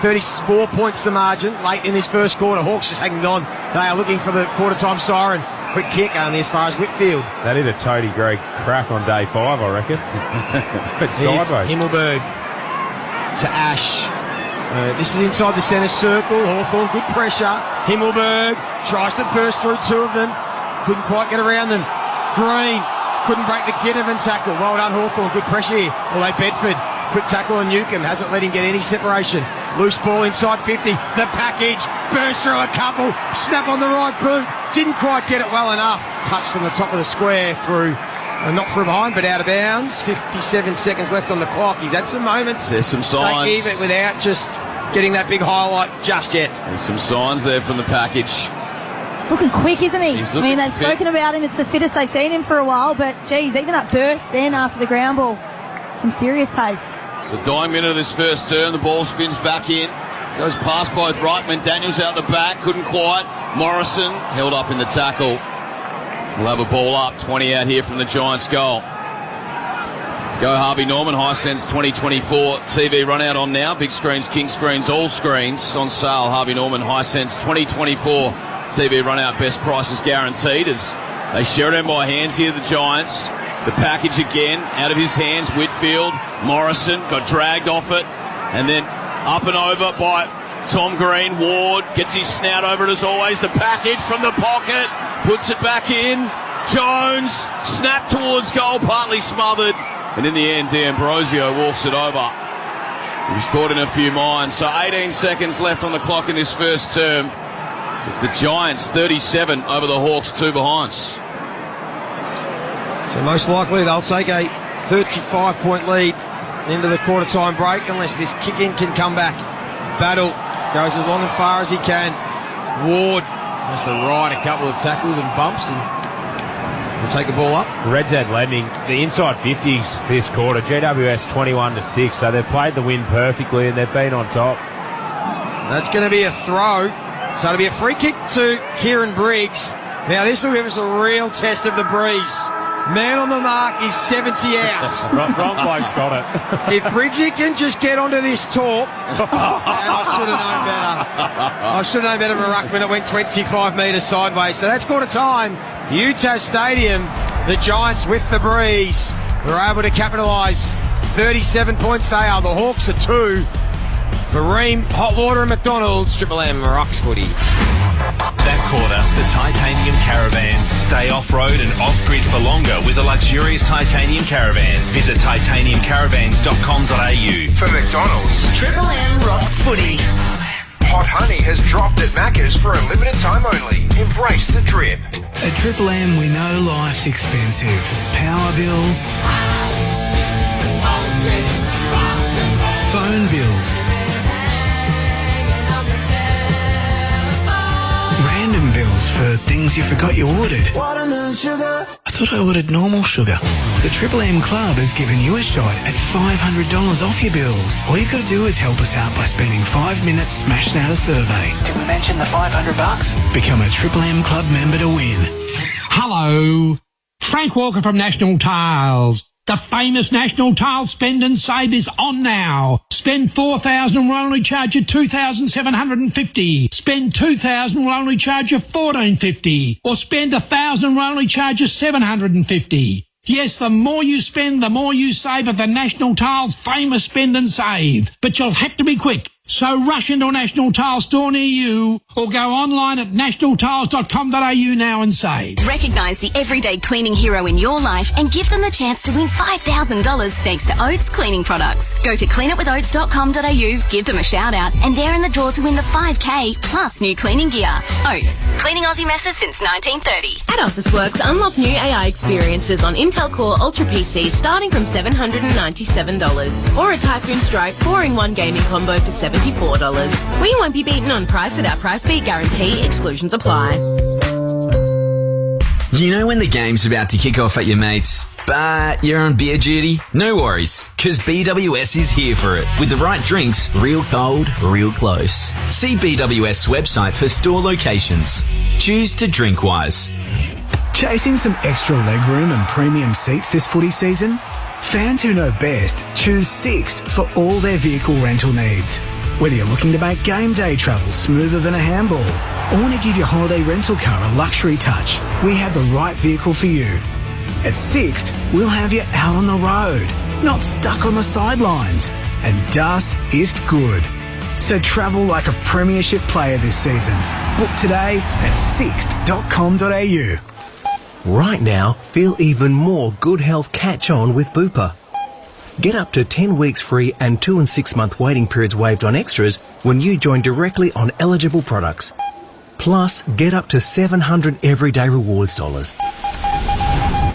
34 points the margin late in this first quarter. Hawks just hanging on. They are looking for the quarter-time siren. Quick kick only as far as Whitfield. That hit a Toady Greg crack on day 5, I reckon. But Here's sideways. Himmelberg to Ash. This is inside the centre circle. Hawthorn, good pressure. Himmelberg tries to burst through 2 of them. Couldn't quite get around them. Green couldn't break the Ginnivan tackle. Well done, Hawthorn. Good pressure here. Although Bedford, quick tackle on Newcomb. Hasn't let him get any separation. Loose ball inside 50. The package. Burst through a couple. Snap on the right boot. Didn't quite get it well enough. Touched from the top of the square through, not from behind, but out of bounds. 57 seconds left on the clock. He's had some moments. There's some signs. Take even without just getting that big highlight just yet. There's some signs there from the package. He's looking quick, isn't he? He's I mean, looking they've fit. spoken about him. It's the fittest they've seen him for a while, but, geez, even that burst then after the ground ball, some serious pace. It's the dying minute of this first turn. The ball spins back in. Goes past both Reitman. Daniels out the back. Couldn't quite. Morrison held up in the tackle. We'll have a ball up. 20 out here from the Giants' goal. Go Harvey Norman. Hisense 2024 TV run out on now. Big screens, king screens, all screens on sale. Harvey Norman Hisense 2024 TV run out. Best prices guaranteed as they share it in by hands here, the Giants. The package again out of his hands. Whitfield, Morrison got dragged off it, and then up and over by Tom Green. Ward gets his snout over it as always. The package from the pocket, puts it back in. Jones snapped towards goal, partly smothered. And in the end, D'Ambrosio walks it over. He was caught in a few minds. So 18 seconds left on the clock in this first term. It's the Giants 37 over the Hawks 2 behinds. So most likely they'll take a 35-point lead into the quarter-time break unless this kick-in can come back. Battle goes as long and far as he can. Ward has to ride a couple of tackles and bumps and will take the ball up. Reds had leading the inside 50s this quarter. GWS 21-6, so they've played the win perfectly and they've been on top. That's going to be a throw. So it'll be a free kick to Kieran Briggs. Now this will give us a real test of the breeze. Man on the mark is 70 out. Wrong bloke's got it. If Bridgie can just get onto this talk, I should have known better. I should have known better, Ruckman. It went 25 metres sideways. So that's quarter time. Utah Stadium, the Giants with the breeze were able to capitalise. 37 points they are. The Hawks are 2. For Ream, Hot Water and McDonald's, Triple M rocks footy. That quarter, the titanium caravans stay off-road and off-grid for longer with a luxurious titanium caravan. Visit titaniumcaravans.com.au. For McDonald's, Triple M rocks footy. hot honey has dropped at Macca's for a limited time only. Embrace the drip. At Triple M, we know life's expensive. Power bills, phone bills, random bills for things you forgot you ordered. I thought I ordered normal sugar. The Triple M Club has given you a shot at $500 off your bills. All you've got to do is help us out by spending 5 minutes smashing out a survey. Did we mention the $500? Become a Triple M Club member to win. Hello. Frank Walker from National Tiles. The famous National Tiles Spend and Save is on now. Spend $4,000 and we'll only charge you $2,750. Spend $2,000 and we'll only charge you $1,450. Or spend $1,000 and we'll only charge you $750. Yes, the more you spend, the more you save at the National Tiles famous Spend and Save. But you'll have to be quick. So rush into a National Tiles store near you or go online at nationaltiles.com.au now and save. Recognise the everyday cleaning hero in your life and give them the chance to win $5,000 thanks to Oates Cleaning Products. Go to cleanitwithoates.com.au, give them a shout out, and they're in the draw to win the 5K plus new cleaning gear. Oates, cleaning Aussie messes since 1930. At Officeworks, unlock new AI experiences on Intel Core Ultra PCs starting from $797. Or a Typhoon Strike 4-in-1 gaming combo for $74. We won't be beaten on price with our price beat guarantee. Exclusions apply. You know when the game's about to kick off at your mates, but you're on beer duty? No worries, because BWS is here for it. With the right drinks, real cold, real close. See BWS website for store locations. Choose to drink wise. Chasing some extra legroom and premium seats this footy season? Fans who know best choose Sixt for all their vehicle rental needs. Whether you're looking to make game day travel smoother than a handball or want to give your holiday rental car a luxury touch, we have the right vehicle for you. At Sixt, we'll have you out on the road, not stuck on the sidelines. And das ist good. So travel like a premiership player this season. Book today at sixt.com.au. Right now, feel even more good health catch-on with Bupa. Get up to 10 weeks free and 2 and 6 month waiting periods waived on extras when you join directly on eligible products. Plus, get up to 700 everyday rewards dollars.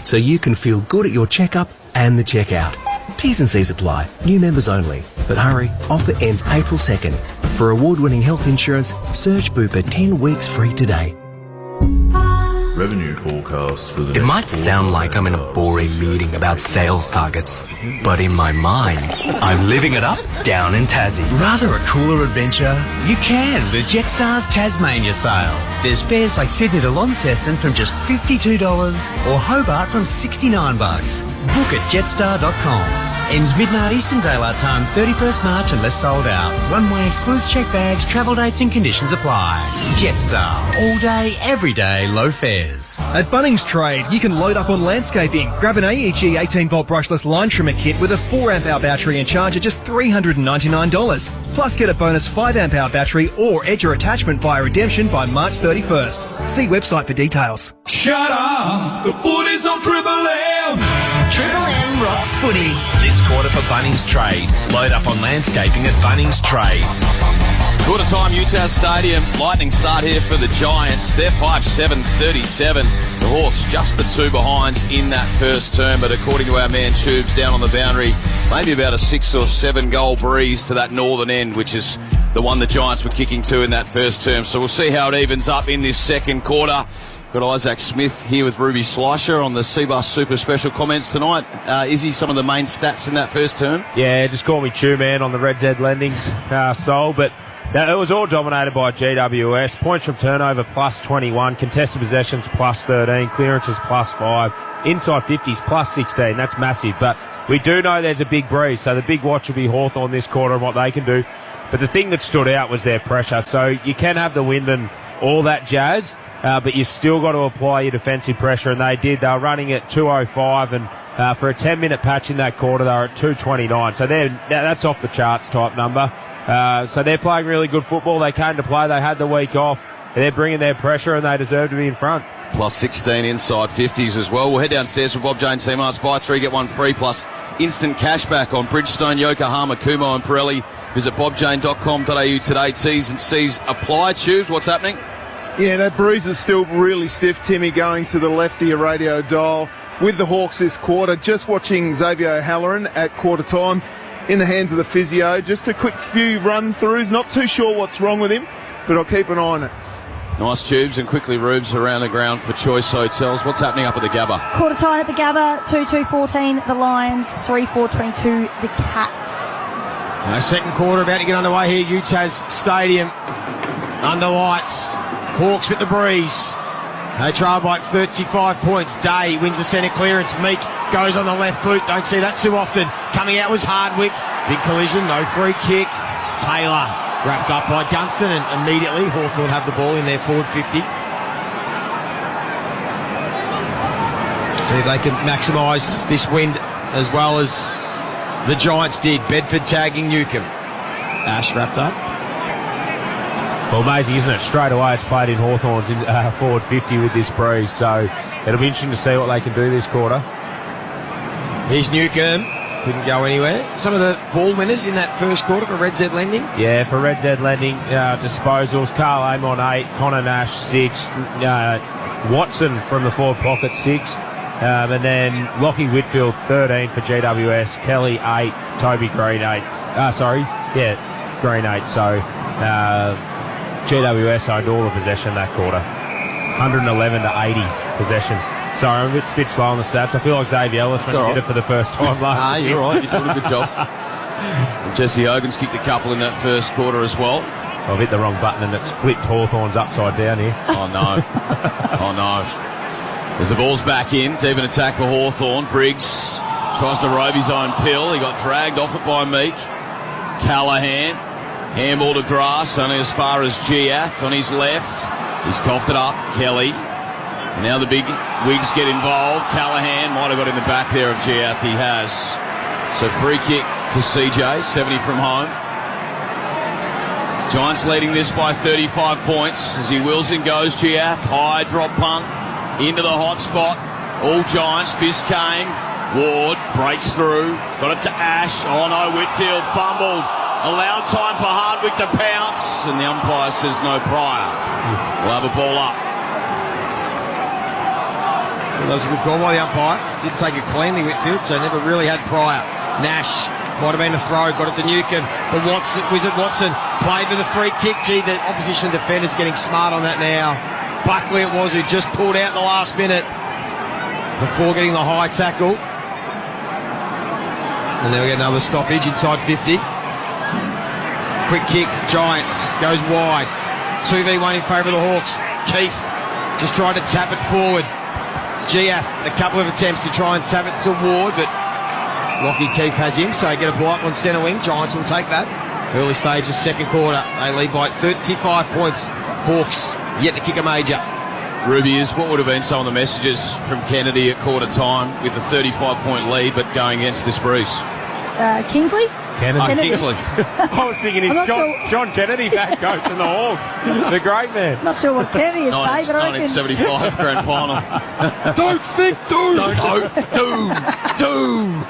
So you can feel good at your checkup and the checkout. T's and C's apply. New members only. But hurry, offer ends April 2nd. For award-winning health insurance, search Bupa 10 weeks free today. Revenue forecast for the It might sound like I'm in a boring meeting about sales targets, but in my mind, I'm living it up down in Tassie. Rather a cooler adventure? You can with Jetstar's Tasmania sale. There's fares like Sydney to Launceston from just $52 or Hobart from $69. Book at jetstar.com. Ends midnight Eastern Daylight Time, 31st March unless sold out. One-way excludes check bags, travel dates and conditions apply. Jetstar. All day, every day, low fares. At Bunnings Trade, you can load up on landscaping. Grab an AEG 18-volt brushless line trimmer kit with a 4-amp-hour battery and charge at just $399. Plus get a bonus 5-amp-hour battery or edger attachment via redemption by March 31st. See website for details. Shut up! The footy's on Triple M! Triple M rocks Footy. This quarter for Bunnings Trade. Load up on landscaping at Bunnings Trade. Quarter time, Utah Stadium. Lightning start here for the Giants. They're 5-7-37. The Hawks just the two behinds in that first term, but according to our man Tubes down on the boundary, maybe about a 6 or 7 goal breeze to that northern end, which is the one the Giants were kicking to in that first term. So we'll see how it evens up in this second quarter. Got Isaac Smith here with Ruby Schleicher on the Seabus Super Special comments tonight. Izzy, some of the main stats in that first term? Yeah, just call me Chew Man on the Red Z Lendings soul, but it was all dominated by GWS. Points from turnover plus 21, contested possessions plus 13, clearances plus 5, inside 50s plus 16. That's massive, but we do know there's a big breeze, so the big watch will be Hawthorn this quarter and what they can do. But the thing that stood out was their pressure. So you can have the wind and all that jazz, but you still got to apply your defensive pressure, and they did. They were running at 205, and for a 10-minute patch in that quarter, they were at 229. So that's off the charts type number. So they're playing really good football. They came to play. They had the week off. They're bringing their pressure, and they deserve to be in front. Plus 16 inside 50s as well. We'll head downstairs with Bob Jane T-Marts. Buy 3, get 1 free, plus instant cashback on Bridgestone, Yokohama, Kumo and Pirelli. Visit bobjane.com.au today. T's and C's apply. Tubes, what's happening? Yeah, that breeze is still really stiff, Timmy, going to the left of your radio dial with the Hawks this quarter. Just watching Xavier O'Halloran at quarter time in the hands of the physio. Just a quick few run-throughs. Not too sure what's wrong with him, but I'll keep an eye on it. Nice, Tubes, and quickly Rubes around the ground for Choice Hotels. What's happening up at the Gabba? Quarter time at the Gabba, 2-2-14 the Lions, 3-4-22 the Cats. Second quarter about to get underway here. Utah's Stadium under lights. Hawks with the breeze. They trail by 35 points. Day wins the centre clearance. Meek goes on the left boot. Don't see that too often. Coming out was Hardwick. Big collision, no free kick. Taylor wrapped up by Gunston, and immediately Hawthorn have the ball in their forward 50. See if they can maximise this wind as well as the Giants did. Bedford tagging Newcomb. Ash wrapped up. Well, amazing, isn't it? Straight away it's played in Hawthorn's in forward 50 with this breeze, so it'll be interesting to see what they can do this quarter. Here's Newcomb. Couldn't go anywhere. Some of the ball winners in that first quarter for Red Z Lending? Yeah, for Red Z Lending, disposals, Carl Amon 8, Connor Nash 6, Watson from the forward pocket 6, and then Lockie Whitfield 13 for GWS, Kelly 8, Toby Green 8. Green 8, so GWS owned all the possession that quarter. 111 to 80 possessions. Sorry, I'm a bit slow on the stats. I feel like Xavier Ellis when he did it for the first time last year. You're right. You're doing a good job. And Jesse Hogan's kicked a couple in that first quarter as well. I've hit the wrong button and it's flipped Hawthorn's upside down here. Oh, no. Oh, no. As the ball's back in, deep in attack for Hawthorn. Briggs tries to robe his own pill. He got dragged off it by Meek. Callahan. Handball to grass, only as far as Giath on his left. He's coughed it up. Kelly. And now the big wigs get involved. Callahan might have got in the back there of Giath. He has. So free kick to CJ, 70 from home. Giants leading this by 35 points as he wills and goes. Giath, high drop punt into the hot spot. All Giants. Fist came. Ward breaks through. Got it to Ash. Oh no, Whitfield fumbled. Allowed time for Hardwick to pounce, and the umpire says no prior. We'll have a ball up. Well, that was a good call by the umpire. Didn't take it cleanly, Whitfield, so never really had prior. Nash might have been a throw, got it to Newcomb. But Wizard Watson played for the free kick. Gee, the opposition defender's getting smart on that now. Buckley it was who just pulled out the last minute before getting the high tackle. And then we get another stoppage inside 50. Quick kick, Giants, goes wide. 2v1 in favour of the Hawks. Keefe just trying to tap it forward. Giath, a couple of attempts to try and tap it to Ward, but Lockie Keefe has him, so get a ball up on centre wing. Giants will take that. Early stage of second quarter. They lead by 35 points. Hawks yet to kick a major. Ruby, what would have been some of the messages from Kennedy at quarter time with the 35-point lead, but going against this breeze? Kingsley, Kennedy. Kingsley. I was thinking it's John Kennedy back coaching the Hawks. The great man. Not sure what Kennedy would say, but I reckon... 1975 grand final. Don't think doom. Doom.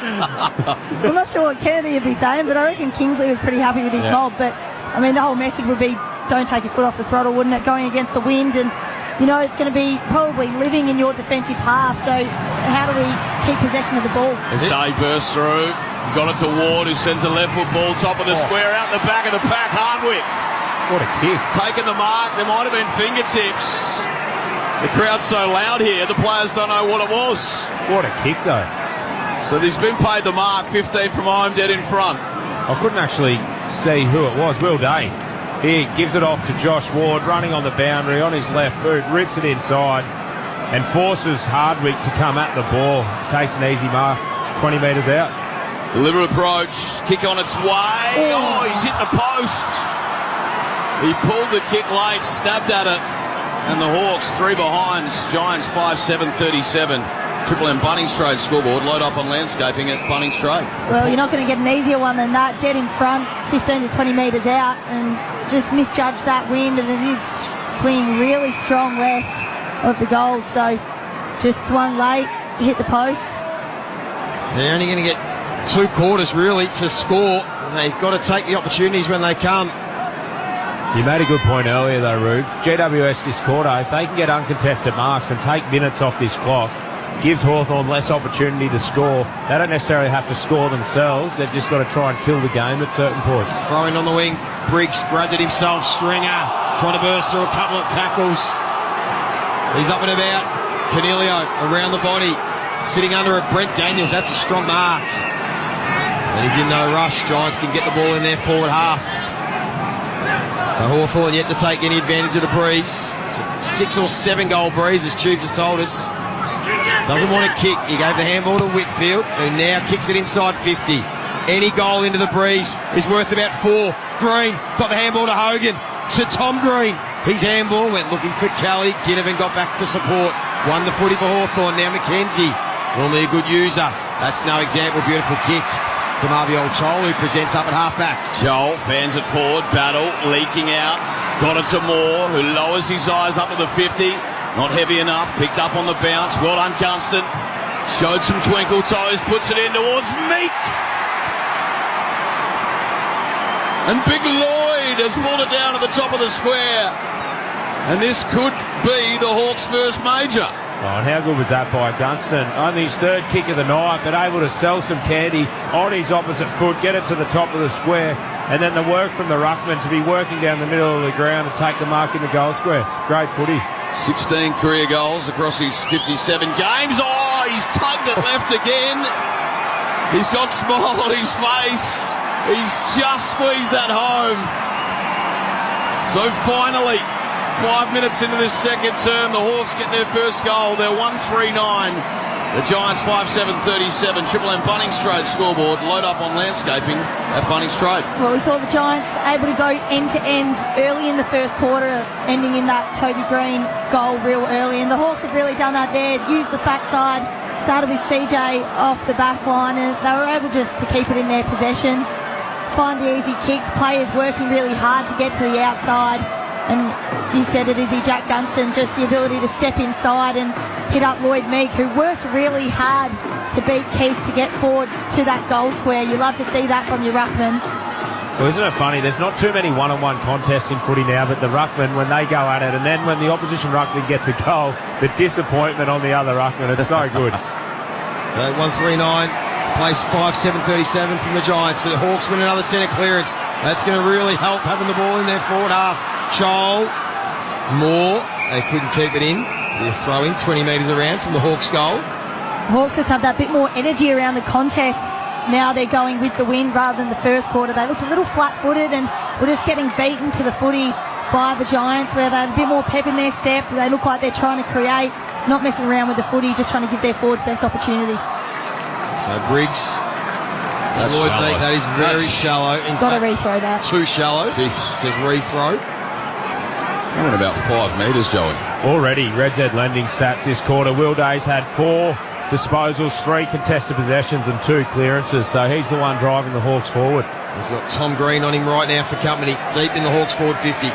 I'm not sure what Kennedy would be saying, but I reckon Kingsley was pretty happy with his mob. But, I mean, the whole message would be don't take your foot off the throttle, wouldn't it, going against the wind? And, you know, it's going to be probably living in your defensive half. So how do we keep possession of the ball? As Day bursts through. Got it to Ward, who sends a left foot ball, top of the square, out the back of the pack. Hardwick. What a kick. He's taken the mark. There might have been fingertips. The crowd's so loud here, the players don't know what it was. What a kick, though. So he's been paid the mark, 15 from home, dead in front. I couldn't actually see who it was. Will Day. He gives it off to Josh Ward, running on the boundary on his left boot, rips it inside and forces Hardwick to come at the ball. Takes an easy mark, 20 metres out. Deliberate approach, kick on its way. Oh, he's hit the post. He pulled the kick late, snapped at it. And the Hawks, 3 behind. Giants 5-7-37. Triple M Bunnings Trade scoreboard. Load up on landscaping at Bunnings Trade. Well, you're not going to get an easier one than that. Dead in front, 15 to 20 metres out, and just misjudged that wind, and it is swinging really strong left of the goal. So just swung late, hit the post. They're only going to get 2 quarters really to score. They've got to take the opportunities when they come. You made a good point earlier though, Rubes. GWS this quarter, if they can get uncontested marks and take minutes off this clock, gives Hawthorn less opportunity to score. They don't necessarily have to score themselves. They've just got to try and kill the game at certain points. Throwing on the wing, Briggs grabbed it himself. Stringer trying to burst through a couple of tackles. He's up and about. Canelio around the body, sitting under it. Brent Daniels, that's a strong mark. And he's in no rush. Giants can get the ball in their forward half. So Hawthorn yet to take any advantage of the breeze. It's a 6 or 7 goal breeze, as Tubes has told us. Doesn't want to kick. He gave the handball to Whitfield, and now kicks it inside 50. Any goal into the breeze is worth about 4. Green got the handball to Hogan, to Tom Green. His handball went looking for Kelly. Ginnivan got back to support. Won the footy for Hawthorn. Now McKenzie. Normally a good user. That's no example. Beautiful kick from Abiol Chol, who presents up at half-back. Chol fans it forward. Battle leaking out. Got it to Moore, who lowers his eyes up to the 50. Not heavy enough. Picked up on the bounce. Well done, Gunston. Showed some twinkle toes. Puts it in towards Meek. And Big Lloyd has pulled it down at the top of the square. And this could be the Hawks' first major. Oh, and how good was that by Gunston? Only his 3rd kick of the night, but able to sell some candy on his opposite foot, get it to the top of the square, and then the work from the ruckman to be working down the middle of the ground and take the mark in the goal square. Great footy. 16 career goals across his 57 games. Oh, he's tugged it left again. He's got smile on his face. He's just squeezed that home. So finally, 5 minutes into this second term, the Hawks get their first goal. They're 1-3-9. The Giants 5-7-37. Triple M Bunnings Trade scoreboard. Load up on landscaping at Bunnings Trade. Well, we saw the Giants able to go end to end early in the first quarter, ending in that Toby Green goal real early. And the Hawks have really done that there. Used the fat side. Started with CJ off the back line, and they were able just to keep it in their possession. Find the easy kicks. Players working really hard to get to the outside. And you said it, Izzy, Jack Gunston, just the ability to step inside and hit up Lloyd Meek, who worked really hard to beat Keith to get forward to that goal square. You love to see that from your ruckman. Well, isn't it funny? There's not too many one-on-one contests in footy now, but the ruckman, when they go at it, and then when the opposition ruckman gets a goal, the disappointment on the other ruckman, it's so good. 1-3-9, place 5-7-37 from the Giants. The Hawks win another centre clearance. That's going to really help having the ball in their forward half. Chol, Moore, they couldn't keep it in. They're throwing 20 metres around from the Hawks' goal. The Hawks just have that bit more energy around the contests. Now they're going with the wind rather than the first quarter. They looked a little flat-footed and were just getting beaten to the footy by the Giants, where they have a bit more pep in their step. They look like they're trying to create, not messing around with the footy, just trying to give their forwards best opportunity. So Briggs, that's shallow. That is very shallow. Got to rethrow that. Too shallow. It says rethrow. I went about 5 metres, Joey. Already, Red Z lending stats this quarter. Will Day's had 4 disposals, 3 contested possessions and 2 clearances. So he's the one driving the Hawks forward. He's got Tom Green on him right now for company, deep in the Hawks forward 50.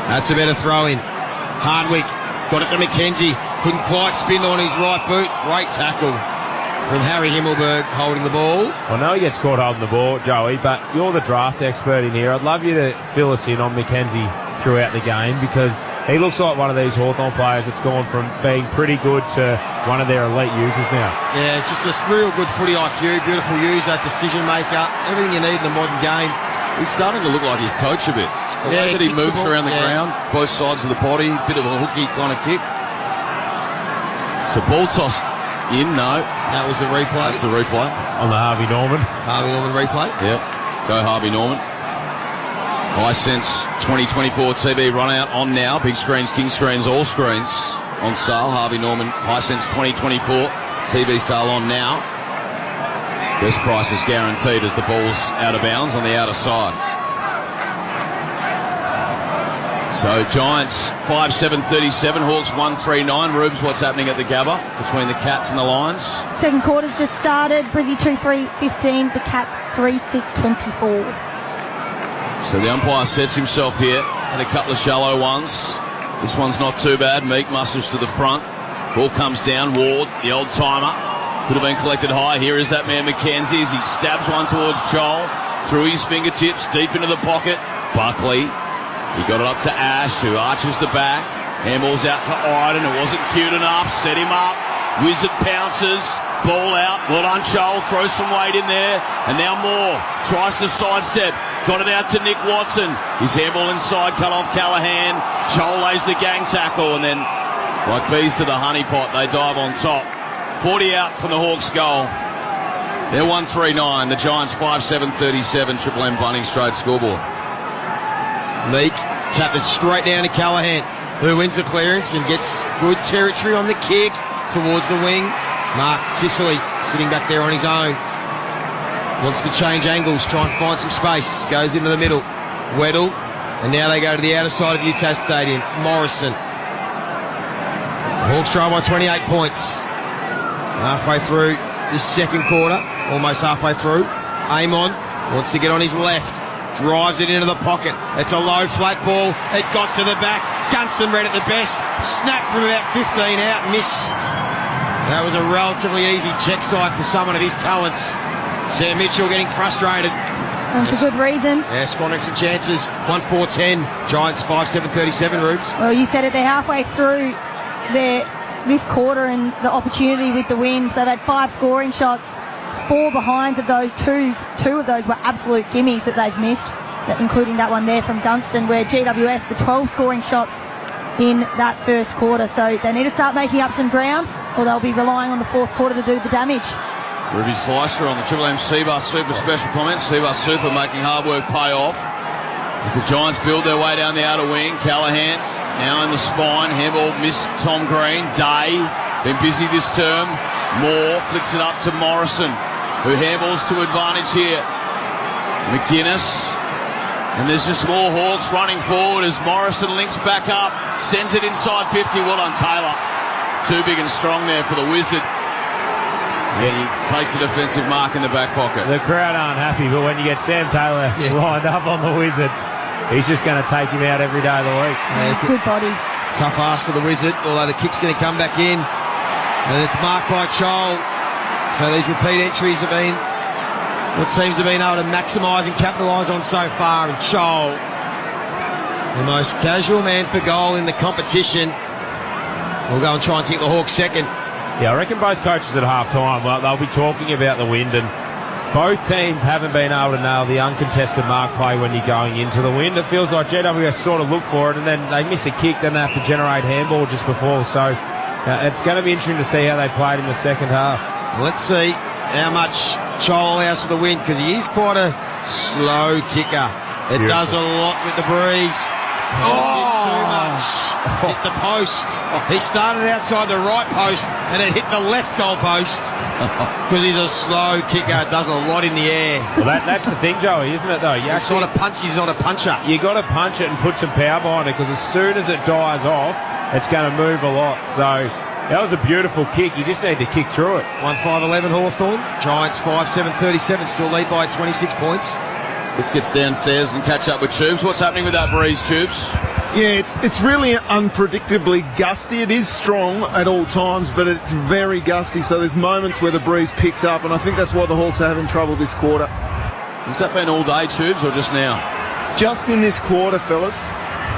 That's a better throw in. Hardwick got it to McKenzie. Couldn't quite spin on his right boot. Great tackle from Harry Himmelberg holding the ball. I know he gets caught holding the ball, Joey, but you're the draft expert in here. I'd love you to fill us in on McKenzie throughout the game, because he looks like one of these Hawthorn players that's gone from being pretty good to one of their elite users now. Yeah, just a real good footy IQ, beautiful user, decision maker, everything you need in a modern game. He's starting to look like his coach a bit. The way that he moves around the ground, both sides of the body, bit of a hooky kind of kick. So ball toss in, no. That was the replay. That's the replay. On the Harvey Norman. Harvey Norman replay. Yep. Go Harvey Norman. iSense 2024 TV run out on now. Big screens, king screens, all screens on sale. Harvey Norman iSense 2024 TV sale on now. Best price is guaranteed as the ball's out of bounds on the outer side. So Giants 5-7-37, Hawks 1-3-9. Rubes, what's happening at the Gabba between the Cats and the Lions? Second quarter's just started. Brizzy 2-3-15. The Cats 3-6-24. So the umpire sets himself here at a couple of shallow ones. This one's not too bad. Meek muscles to the front. Ball comes down. Ward, the old timer. Could have been collected high. Here is that man McKenzie as he stabs one towards Joel. Through his fingertips, deep into the pocket. Buckley. He got it up to Ash, who arches the back. Handball's out to Iden. It wasn't cute enough. Set him up. Wizard pounces. Ball out. Well done, Joel. Throws some weight in there. And now Moore tries to sidestep. Got it out to Nick Watson. His handball inside, cut off Callahan. Joel lays the gang tackle, and then, like bees to the honeypot, they dive on top. 40 out from the Hawks' goal. They're 1-3-9. The Giants 5-7-37. Triple M Bunnings straight scoreboard. Meek tapped it straight down to Callahan, who wins the clearance and gets good territory on the kick towards the wing. Mark Sicily sitting back there on his own. Wants to change angles, try and find some space. Goes into the middle. Weddle. And now they go to the outer side of UTAS Stadium. Morrison. Hawks trail by 28 points. Halfway through this second quarter. Almost halfway through. Amon wants to get on his left. Drives it into the pocket. It's a low flat ball. It got to the back. Gunston read it the best. Snapped from about 15 out. Missed. That was a relatively easy check side for someone of his talents. Sam Mitchell getting frustrated. And for good reason. Yeah, squandering some chances. 1-4-10. Giants 5-7-37, Rubes. Well, you said it. They're halfway through this quarter and the opportunity with the wind. They've had 5 scoring shots. 4 behinds of those twos. 2 of those were absolute gimmies that they've missed, including that one there from Gunston, where GWS, the 12 scoring shots in that first quarter. So they need to start making up some ground, or they'll be relying on the fourth quarter to do the damage. Ruby Slicer on the Triple M Seabus Super special comments. Seabus Super making hard work pay off as the Giants build their way down the outer wing. Callahan now in the spine. Handball missed Tom Green. Day been busy this term. Moore flicks it up to Morrison, who handballs to advantage here. McGuinness. And there's just more Hawks running forward as Morrison links back up. Sends it inside 50. Well done, Taylor. Too big and strong there for the Wizard. And he takes a defensive mark in the back pocket. The crowd aren't happy, but when you get Sam Taylor lined up on the Wizard, he's just going to take him out every day of the week. Yeah, it's a good body. Tough ask for the Wizard, although the kick's going to come back in. And it's marked by Chol. So these repeat entries have been what teams have been able to maximise and capitalise on so far. And Chol, the most casual man for goal in the competition, will go and try and kick the Hawks second. Yeah, I reckon both coaches at half-time, well, they'll be talking about the wind, and both teams haven't been able to nail the uncontested mark play when you're going into the wind. It feels like GWS sort of look for it, and then they miss a kick, then they have to generate handball just before. So it's going to be interesting to see how they played in the second half. Let's see how much Chol allows for the wind, because he is quite a slow kicker. It does a lot with the breeze. Too much. Hit the post. He started outside the right post and it hit the left goal post because he's a slow kicker. It does a lot in the air. Well, that's the thing, Joey, isn't it, though? He's not a puncher. You got to punch it and put some power behind it, because as soon as it dies off, it's going to move a lot. So That was a beautiful kick. You just need to kick through it. 1-5-11 Hawthorn. Giants 5-7-37, still lead by 26 points. Let's get downstairs and catch up with Tubes. What's happening with that breeze, Tubes? Yeah, it's really unpredictably gusty. It is strong at all times, but it's very gusty, so there's moments where the breeze picks up, and I think that's why the Hawks are having trouble this quarter. Has that been all day, Tubes, or just now? Just in this quarter, fellas.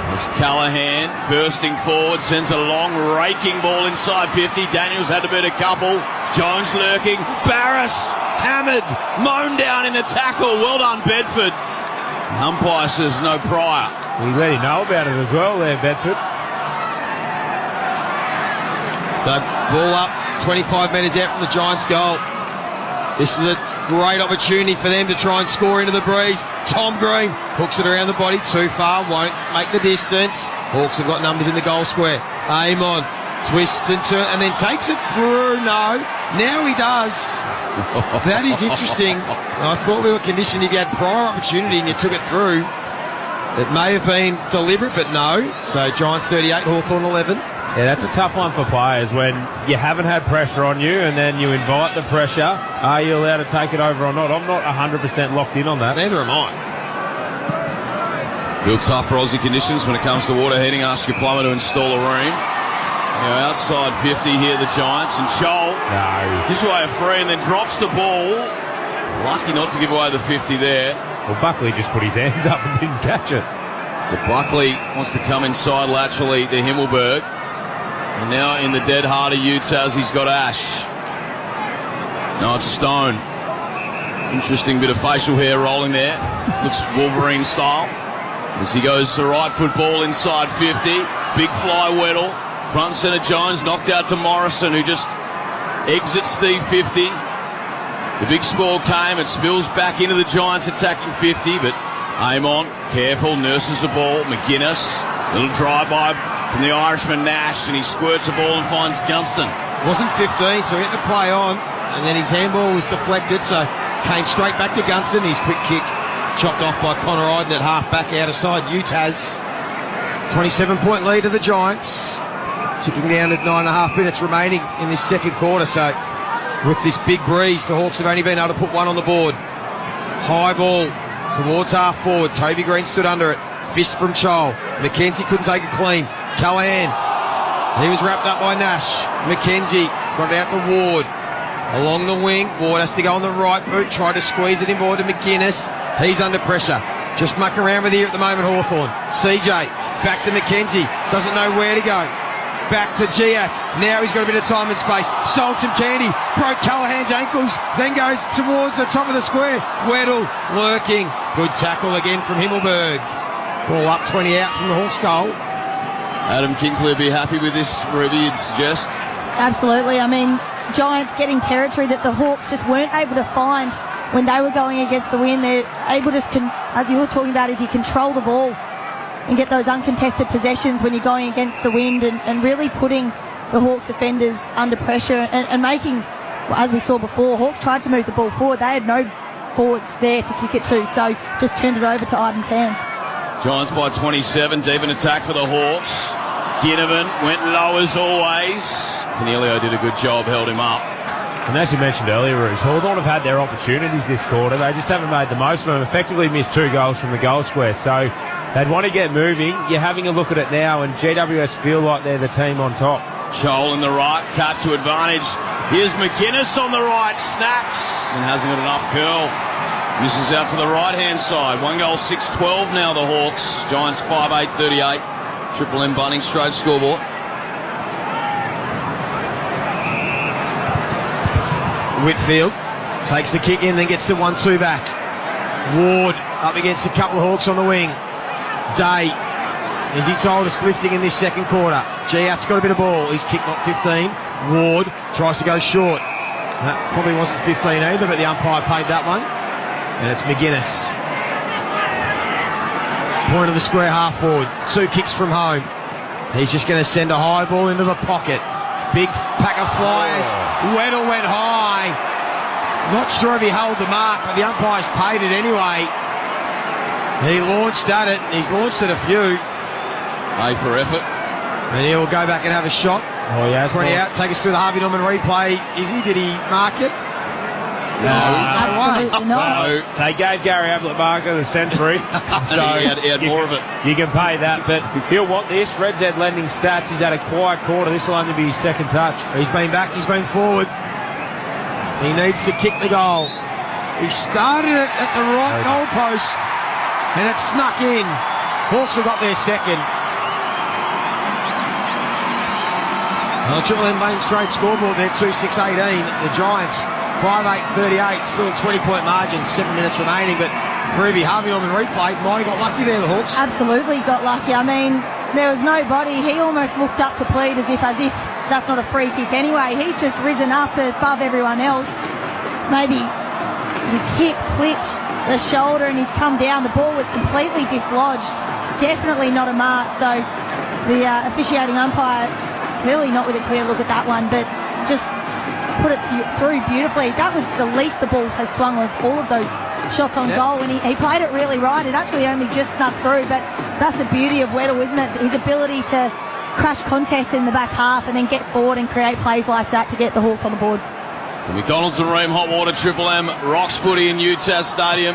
There's Callahan bursting forward, sends a long raking ball inside 50. Daniels had to beat a couple. Jones lurking. Barris hammered, mown down in the tackle. Well done, Bedford. Umpire says no prior. He's let him know about it as well there, Bedford. So, ball up, 25 metres out from the Giants' goal. This is a great opportunity for them to try and score into the breeze. Tom Green hooks it around the body too far, won't make the distance. Hawks have got numbers in the goal square. Amon twists into it and then takes it through. No, now he does. That is interesting. I thought we were conditioned if you had prior opportunity and you took it through. It may have been deliberate, but no. So Giants 38, Hawthorn 11. Yeah, that's a tough one for players when you haven't had pressure on you and then you invite the pressure. Are you allowed to take it over or not? I'm not 100% locked in on that. Neither am I. Real tough for Aussie conditions when it comes to water heating. Ask your plumber to install a room. Outside 50 here, the Giants, and Joel gives away a free and then drops the ball. Lucky not to give away the 50 there. Well, Buckley just put his hands up and didn't catch it. So Buckley wants to come inside laterally to Himmelberg. And now in the dead heart of Utah's, he's got Ash. No, it's Stone. Interesting bit of facial hair rolling there. Looks Wolverine style. As he goes to right foot ball inside 50. Big fly Weddle. Front centre Jones knocked out to Morrison, who just exits Steve 50. The big spore came. It spills back into the Giants attacking 50, but Amon, careful, nurses the ball. McGuinness, little drive-by from the Irishman Nash, and he squirts the ball and finds Gunston. Wasn't 15, so he had to play on, and then his handball was deflected, so came straight back to Gunston. His quick kick chopped off by Connor Iden at half-back out of side Utah's. 27-point lead of the Giants. Ticking down at 9.5 minutes remaining in this second quarter, so with this big breeze, the Hawks have only been able to put one on the board. High ball towards half forward. Toby Green stood under it. Fist from Chol. McKenzie couldn't take it clean. Callahan, he was wrapped up by Nash. McKenzie got it out to Ward. Along the wing, Ward has to go on the right boot, try to squeeze it inboard to McGuinness. He's under pressure. Just mucking around with here at the moment, Hawthorn. CJ, back to McKenzie. Doesn't know where to go. Back to GF. Now he's got a bit of time and space. Sold some candy. Broke Callahan's ankles. Then goes towards the top of the square. Weddle lurking. Good tackle again from Himmelberg. Ball up 20 out from the Hawks goal. Adam Kingsley would be happy with this, Ruby, you'd suggest? Absolutely. I mean, Giants getting territory that the Hawks just weren't able to find when they were going against the wind. They're able to, as you were talking about, is he control the ball and get those uncontested possessions when you're going against the wind, and really putting the Hawks defenders under pressure and making, well, as we saw before, Hawks tried to move the ball forward. They had no forwards there to kick it to, so just turned it over to Arden's hands. Giants by 27, deep in attack for the Hawks. Ginnivan went low as always. Canelio did a good job, held him up. And as you mentioned earlier, Roos, Hawthorn have had their opportunities this quarter. They just haven't made the most of them. Effectively missed 2 goals from the goal square. So they'd want to get moving. You're having a look at it now, and GWS feel like they're the team on top. Chol in the right, tap to advantage. Here's McGuinness on the right, snaps, and hasn't got enough curl. Misses out to the right-hand side. 1 goal, 6-12 now, the Hawks. Giants 5-8-38. Triple M Bunnings straight scoreboard. Whitfield takes the kick in, then gets the 1-2 back. Ward up against a couple of Hawks on the wing. Day, is he told us lifting in this second quarter? GF's got a bit of ball. He's kicked not 15. Ward tries to go short. That probably wasn't 15 either, but the umpire paid that one. And it's McGuinness. Point of the square half forward. 2 kicks from home. He's just going to send a high ball into the pocket. Big pack of flyers. Weddle went high. Not sure if he held the mark, but the umpire's paid it anyway. He launched at it. He's launched at a few. A for effort. And he'll go back and have a shot. Oh, yeah. 20 out. Take us through the Harvey Norman replay. Did he mark it? No. Absolutely not. No. They gave Gary Ablett Marker the century. So he had more of it. You can pay that, but he'll want this. Red Z lending stats. He's had a quiet quarter. This will only be his second touch. He's been back. He's been forward. He needs to kick the goal. He started it at the right goal post, and it snuck in. Hawks have got their second. Well, Triple M Bank straight scoreboard there, 2-6-18. The Giants 5-8-38, still a 20-point margin, 7 minutes remaining, but Ruby Harvey Norman replay, might have got lucky there, the Hawks. Absolutely got lucky. I mean, there was nobody. He almost looked up to plead as if that's not a free kick anyway. He's just risen up above everyone else. Maybe his hip clipped the shoulder and he's come down. The ball was completely dislodged. Definitely not a mark. So the officiating umpire, clearly not with a clear look at that one, but just put it through beautifully. That was the least the ball has swung with all of those shots on goal, and he played it really right. It actually only just snuck through, but that's the beauty of Weddle, isn't it? His ability to crush contests in the back half and then get forward and create plays like that to get the Hawks on the board. The McDonald's and Ream Hot Water Triple M rocks footy in Utah Stadium.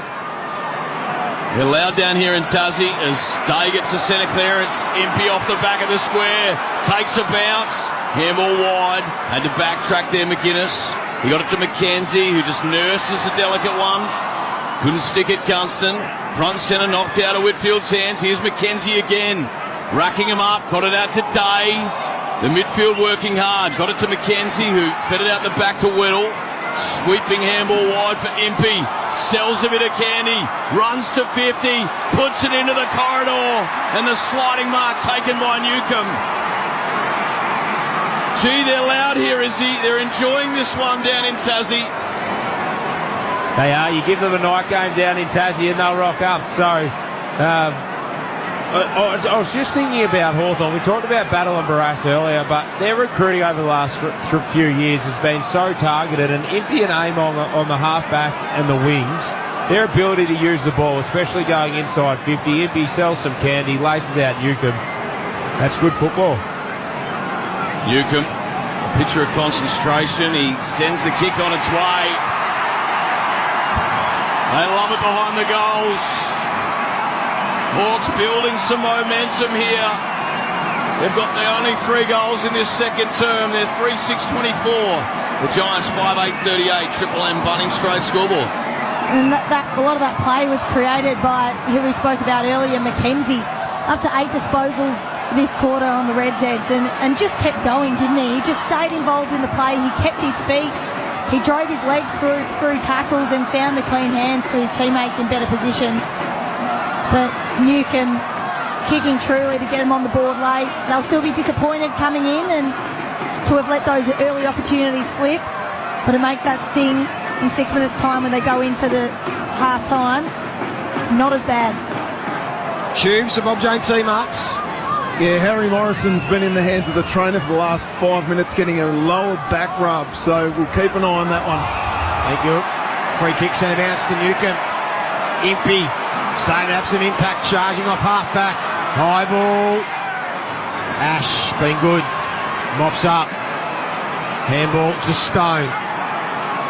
They're loud down here in Tassie as Day gets a centre clearance. Impey off the back of the square. Takes a bounce. Handball wide. Had to backtrack there, McInnes. He got it to McKenzie, who just nurses a delicate one. Couldn't stick it, Gunston. Front centre knocked out of Whitfield's hands. Here's McKenzie again. Racking him up. Got it out to Day. The midfield working hard. Got it to McKenzie, who fed it out the back to Weddle. Sweeping handball wide for Impey. Sells a bit of candy. Runs to 50. Puts it into the corridor. And the sliding mark taken by Newcomb. Gee, they're loud here, they're enjoying this one down in Tassie. They are. You give them a night game down in Tassie and they'll rock up. So, I was just thinking about Hawthorn. We talked about Battle and Barras earlier, but their recruiting over the last few years has been so targeted, and Impey and Aim on the halfback and the wings, their ability to use the ball, especially going inside 50. Impey sells some candy, laces out Newcomb. That's good football. Newcomb, a picture of concentration. He sends the kick on its way. They love it behind the goals. Hawks building some momentum here. They've got the only 3 goals in this second term. They're 3-6-24. The Giants 5-8-38. Triple M Bunnings straight scoreboard. And a lot of that play was created by who we spoke about earlier, McKenzie. Up to 8 disposals this quarter on the Red Zeds and just kept going, didn't he? He just stayed involved in the play. He kept his feet. He drove his legs through tackles and found the clean hands to his teammates in better positions. But Newcomb kicking truly to get him on the board late. They'll still be disappointed coming in and to have let those early opportunities slip. But it makes that sting in 6 minutes' time when they go in for the half-time not as bad. Tubes of Bob Jane teammates. Yeah, Harry Morrison's been in the hands of the trainer for the last 5 minutes, getting a lower back rub, so we'll keep an eye on that one. Thank you. Free kick centre bounce to Newcomb. Impey starting to have some impact, charging off half-back. High ball. Ash, been good. Mops up. Handball to Stone,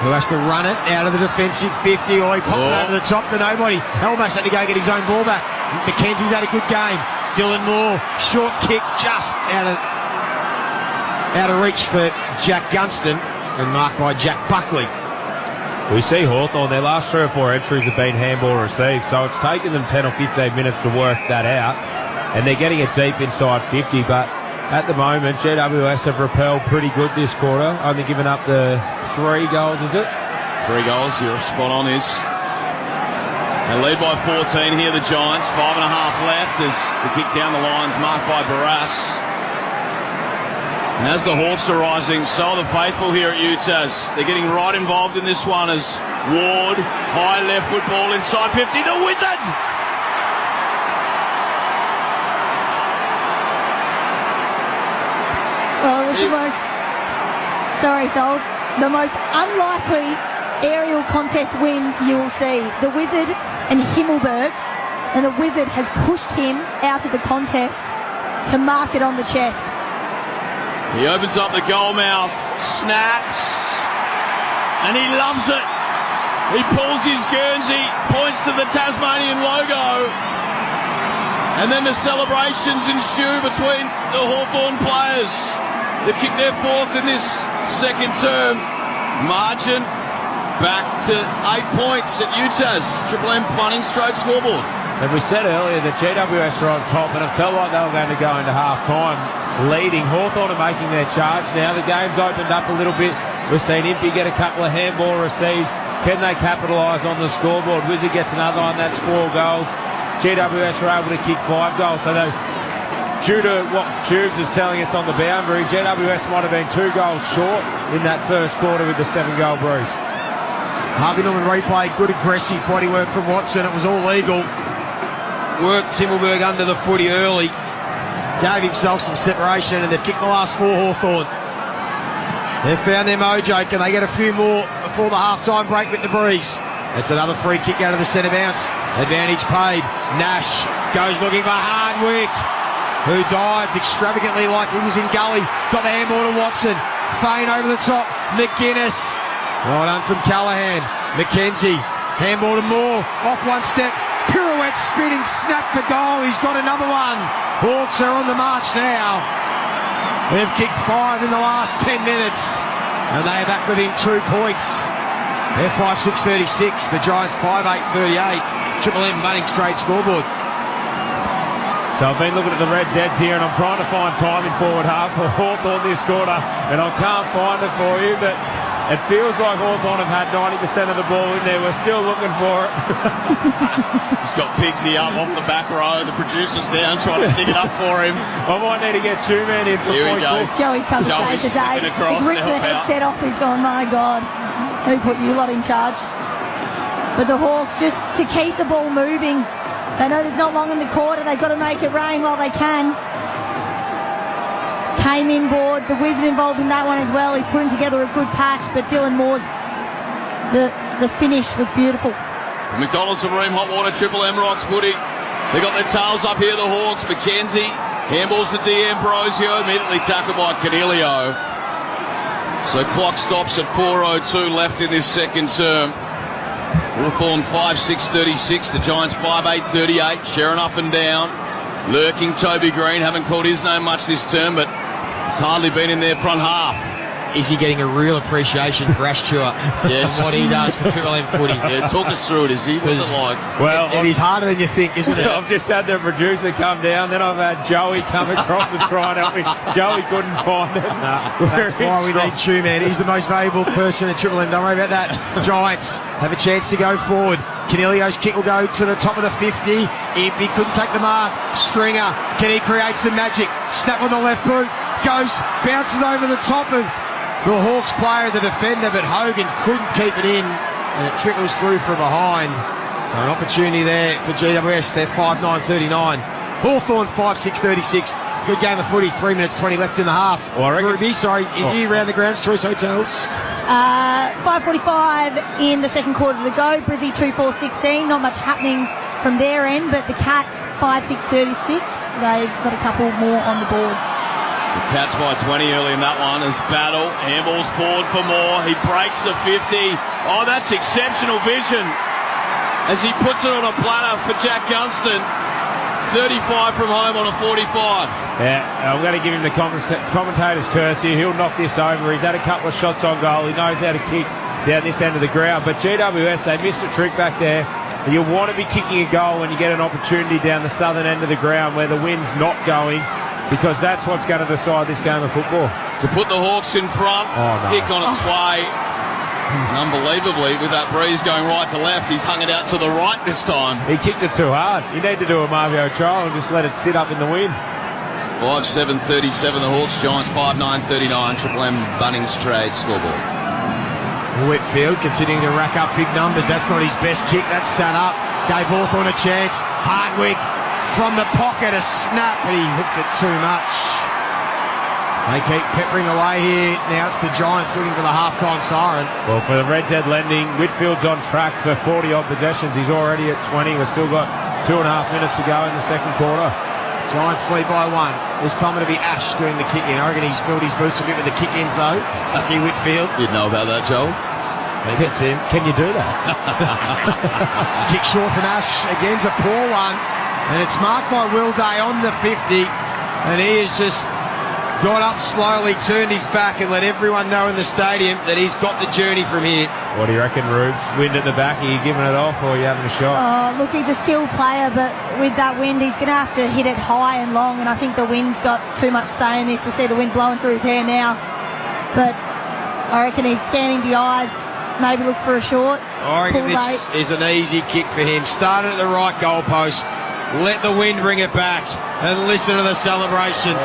who has to run it out of the defensive 50, or he popped it over the top to nobody. Almost had to go get his own ball back. McKenzie's had a good game. Dylan Moore, short kick just out of reach for Jack Gunston and marked by Jack Buckley. We see Hawthorn, their last 3 or 4 entries have been handball received, so it's taken them 10 or 15 minutes to work that out, and they're getting it deep inside 50, but at the moment, GWS have repelled pretty good this quarter, only given up the 3 goals, is it? 3 goals, you're spot on, is. They lead by 14 here, the Giants. 5.5 left as the kick down the line's marked by Barras. And as the Hawks are rising, so are the faithful here at Utahs. They're getting right involved in this one as Ward, high left football inside 50, the Wizard! Well, it was the most unlikely aerial contest win you will see. The Wizard and Himmelberg, and the Wizard has pushed him out of the contest to mark it on the chest. He opens up the goal mouth, snaps, and he loves it. He pulls his Guernsey, points to the Tasmanian logo, and then the celebrations ensue between the Hawthorn players. They kick their fourth in this second term. Margin back to 8 points at Utah's Triple M Bunnings straight scoreboard. And we said earlier that GWS were on top, and it felt like they were going to go into half-time leading. Hawthorn are making their charge now. The game's opened up a little bit. We've seen Impey get a couple of handball receives. Can they capitalise on the scoreboard? Wizard gets another one. That's 4 goals. GWS were able to kick 5 goals. So due to what Tubes is telling us on the boundary, GWS might have been 2 goals short in that first quarter with the 7-goal breeze. Harvey Norman replay, good aggressive body work from Watson. It was all legal. Worked Timmelberg under the footy early. Gave himself some separation, and they've kicked the last 4 Hawthorn. They've found their mojo. Can they get a few more before the half-time break with the breeze? It's another free kick out of the centre bounce. Advantage paid. Nash goes looking for Hardwick, who dived extravagantly like he was in gully. Got the handball to Watson. Fane over the top. McGuinness. Well done from Callaghan. McKenzie. Handball to Moore. Off one step. Pirouette spinning. Snap for goal. He's got another one. Hawks are on the march now. They've kicked 5 in the last 10 minutes. And they are back within 2 points. They're 5-6-36. The Giants 5-8-38. Triple M Bunnings straight scoreboard. So I've been looking at the Red Zeds here, and I'm trying to find time in forward half for Hawthorn this quarter, and I can't find it for you, but it feels like Hawthorn have had 90% of the ball in there. We're still looking for it. He's got Pigsy up off the back row. The producer's down trying to dig it up for him. I might need to get 2 men in for Here we go. Joey's come to save the day. He's ripped the headset off. He's going, my God, who put you lot in charge? But the Hawks, just to keep the ball moving. They know there's not long in the quarter. They've got to make it rain while they can. Came in board. The Wizard involved in that one as well. He's putting together a good patch, but Dylan Moore's the finish was beautiful. McDonald's and Ream Hot Water Triple M Rocks footy. They got their tails up here, the Hawks. McKenzie handballs to D. Ambrosio, immediately tackled by Canelio. So clock stops at 4:02 left in this second term. Hawthorn 5-6-36, the Giants 5-8-38, Sharon up and down. Lurking Toby Green, haven't called his name much this term, but it's hardly been in their front half. Is he getting a real appreciation for Ash Stewart? Yes. And what he does for Triple M footy? Yeah, talk us through it, Izzy. What's it like? Well, it is harder than you think, isn't it? I've just had the producer come down, then I've had Joey come across and try and help me. Joey couldn't find it. That's why we need Chew, man. He's the most valuable person at Triple M. Don't worry about that. Giants have a chance to go forward. Canelio's kick will go to the top of the 50. Impey couldn't take the mark. Stringer, can he create some magic? Snap on the left boot. Goes, bounces over the top of the Hawks player, the defender, but Hogan couldn't keep it in, and it trickles through from behind. So an opportunity there for GWS. They're 5-9-39. Hawthorn 5-6-36. Good game of footy. 3 minutes 20 left in the half. Well, Ruby, sorry, is he around the grounds? Choice Hotels. 5:45 in the second quarter to go. Brizzy 2-4-16. Not much happening from their end, but the Cats 5-6-36. They've got a couple more on the board. The Cats by 20 early in that one as Battle. Handballs forward for Moore. He breaks the 50. Oh, that's exceptional vision as he puts it on a platter for Jack Gunston. 35 from home on a 45. Yeah, I'm going to give him the commentator's curse here. He'll knock this over. He's had a couple of shots on goal. He knows how to kick down this end of the ground. But GWS, they missed a trick back there. You want to be kicking a goal when you get an opportunity down the southern end of the ground where the wind's not going, because that's what's going to decide this game of football. To put the Hawks in front, kick on its way. Unbelievably, with that breeze going right to left, he's hung it out to the right this time. He kicked it too hard. You need to do a Marvio trial and just let it sit up in the wind. 5-7-37, the Hawks, Giants 5-9-39, Triple M Bunnings trade scoreboard. Whitfield continuing to rack up big numbers. That's not his best kick. That's set up. Gave Hawthorn a chance. Hardwick from the pocket, a snap, but he hooked it too much. They keep peppering away here. Now it's the Giants looking for the halftime siren. Well, for the Reds Head Lending, Whitfield's on track for 40-odd possessions. He's already at 20. We've still got 2.5 minutes to go in the second quarter. Giants lead by 1. This time it'll be Ash doing the kick in. I reckon he's filled his boots a bit with the kick ins though. Lucky Whitfield. Didn't know about that, Joel. Leave it to him. Can you do that? Kick short from Ash. Again's a poor one. And it's marked by Will Day on the 50. And he has just got up slowly, turned his back and let everyone know in the stadium that he's got the journey from here. What do you reckon, Rubes? Wind at the back, are you giving it off or are you having a shot? Oh, look, he's a skilled player, but with that wind, he's going to have to hit it high and long, and I think the wind's got too much say in this. We see the wind blowing through his hair now, but I reckon he's scanning the eyes, maybe look for a short. I reckon this is an easy kick for him. Started at the right goalpost, let the wind bring it back, and listen to the celebration.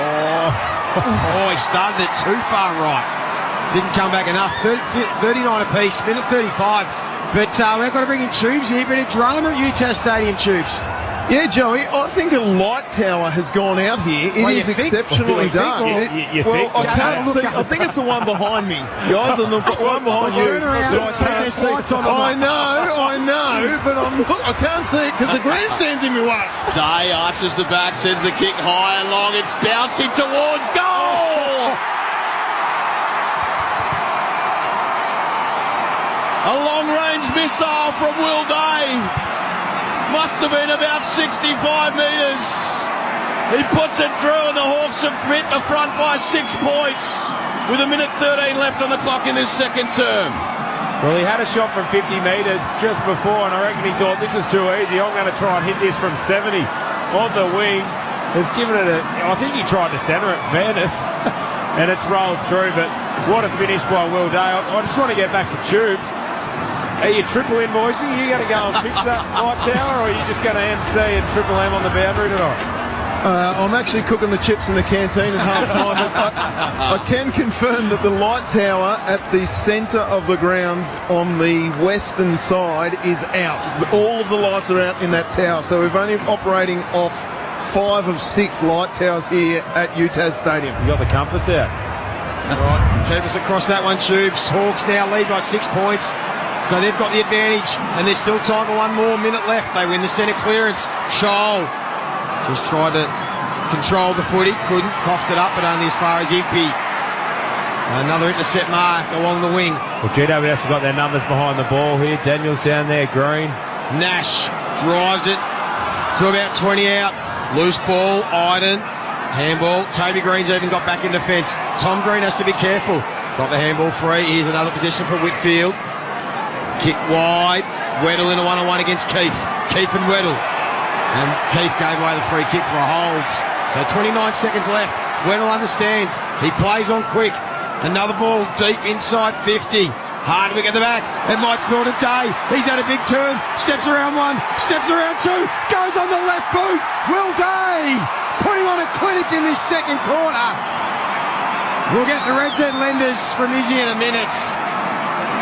Oh, he started it too far right. Didn't come back enough. 39 apiece, minute 35. But we've got to bring in Tubes here. Bit of drama at Utah Stadium, Tubes. Yeah, Joey, I think a light tower has gone out here. It is exceptionally dark. I can't see. I think it's the one behind me. Guys, the one behind you. I can't see. I know, but I can't see it because the grandstand's in my way. Day arches the back, sends the kick high and long. It's bouncing towards goal. A long-range missile from Will Day. Must have been about 65 metres. He puts it through and the Hawks have hit the front by 6 points with a minute 13 left on the clock in this second term. Well, he had a shot from 50 metres just before and I reckon he thought this is too easy. I'm going to try and hit this from 70 on the wing. Has given it I think he tried to centre it, fairness, and it's rolled through. But what a finish by Will Day. I just want to get back to Tubes. Are you triple invoicing? Are you going to go and fix that light tower, or are you just going to MC and triple M on the boundary tonight? I'm actually cooking the chips in the canteen at half time. I can confirm that the light tower at the centre of the ground on the western side is out. All of the lights are out in that tower, so we're only operating off 5 of 6 light towers here at Utah Stadium. You got the compass out. Right, keep us across that one, Tubes. Hawks now lead by 6 points. So they've got the advantage, and there's still time for 1 more minute left. They win the centre clearance. Scholl just tried to control the footy, couldn't, coughed it up, but only as far as Impey. Another intercept mark along the wing. Well, GWS have got their numbers behind the ball here. Daniels down there, Green. Nash drives it to about 20 out. Loose ball, Iden. Handball. Toby Green's even got back in defence. Tom Green has to be careful. Got the handball free. Here's another position for Whitfield. Kick wide. Weddle in a one-on-one against Keefe. Keefe and Weddle. And Keefe gave away the free kick for a hold. So 29 seconds left. Weddle understands. He plays on quick. Another ball deep inside 50. Hardwick at the back. It might spell to Day. He's had a big turn. Steps around 1. Steps around 2. Goes on the left boot. Will Day putting on a clinic in this second quarter. We'll get the Red Z lenders from Izzy in a minute.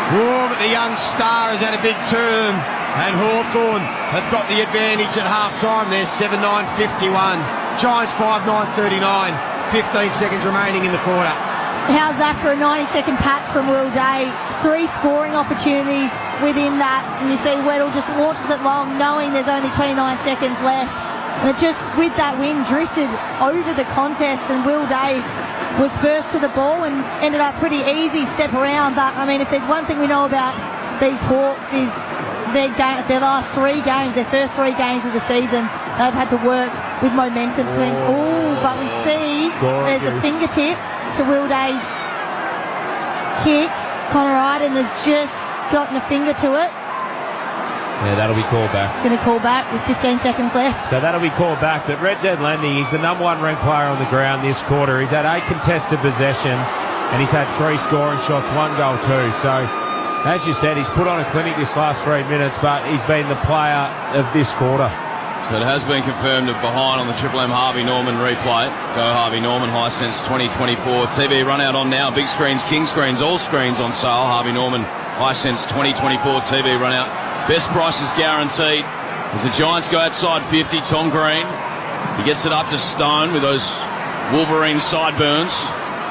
Oh, but the young star has had a big term, and Hawthorn have got the advantage at half-time there, 7-9-51. Giants 5-9-39, 15 seconds remaining in the quarter. How's that for a 90-second patch from Will Day? 3 scoring opportunities within that, and you see Weddle just launches it long, knowing there's only 29 seconds left. And it just, with that wind, drifted over the contest, and Will Day was first to the ball and ended up pretty easy step around. But, I mean, if there's one thing we know about these Hawks is their last 3 games, their first 3 games of the season, they've had to work with momentum swings. Oh, but we see there's a fingertip to Will Day's kick. Connor Iden has just gotten a finger to it. Yeah, that'll be called back. It's going to call back with 15 seconds left. So that'll be called back. But Red Z Landy, he's the number 1 ranked player on the ground this quarter. He's had 8 contested possessions and he's had 3 scoring shots, 1 goal too. So, as you said, he's put on a clinic this last 3 minutes, but he's been the player of this quarter. So it has been confirmed of behind on the Triple M Harvey Norman replay. Go Harvey Norman, Hisense 2024. TV run out on now. Big screens, king screens, all screens on sale. Harvey Norman, Hisense 2024 TV run out. Best price is guaranteed. As the Giants go outside 50, Tom Green, he gets it up to Stone with those Wolverine sideburns.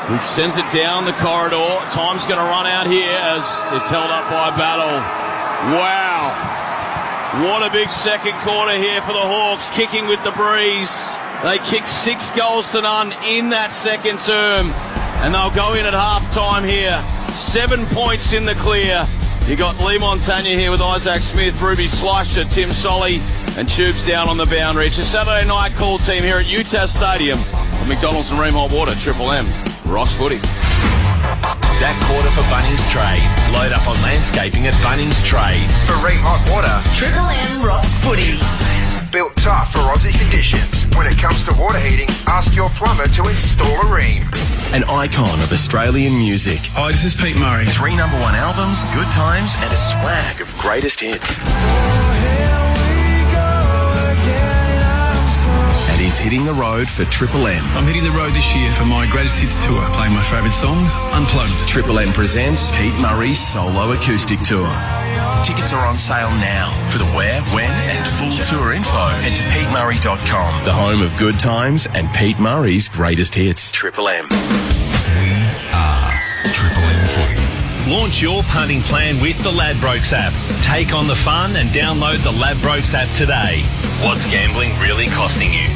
He sends it down the corridor. Time's going to run out here as it's held up by Battle. Wow. What a big second quarter here for the Hawks, kicking with the breeze. They kicked 6 goals to none in that second term, and they'll go in at half-time here. 7 points in the clear. You got Lee Montagna here with Isaac Smith, Ruby Schleicher, Tim Solly, and Tubes down on the boundary. It's a Saturday night call team here at Utah Stadium. For McDonald's and Ream Hot Water, Triple M, rocks footy. That quarter for Bunnings Trade. Load up on landscaping at Bunnings Trade. For Ream Hot Water, Triple M rocks footy. built tough for Aussie conditions. When it comes to water heating, ask your plumber to install a Ream. An icon of Australian music. Hi, this is Pete Murray. 3 number 1 albums, good times, and a swag of greatest hits. And he's hitting the road for Triple M. I'm hitting the road this year for my greatest hits tour, playing my favourite songs, unplugged. Triple M presents Pete Murray's solo acoustic tour. Tickets are on sale now. For the where, when, and full tour info, head to PeteMurray.com, the home of good times and Pete Murray's greatest hits. Triple M. Triple M Footy. Launch your punting plan with the Ladbrokes app. Take on the fun and download the Ladbrokes app today. What's gambling really costing you?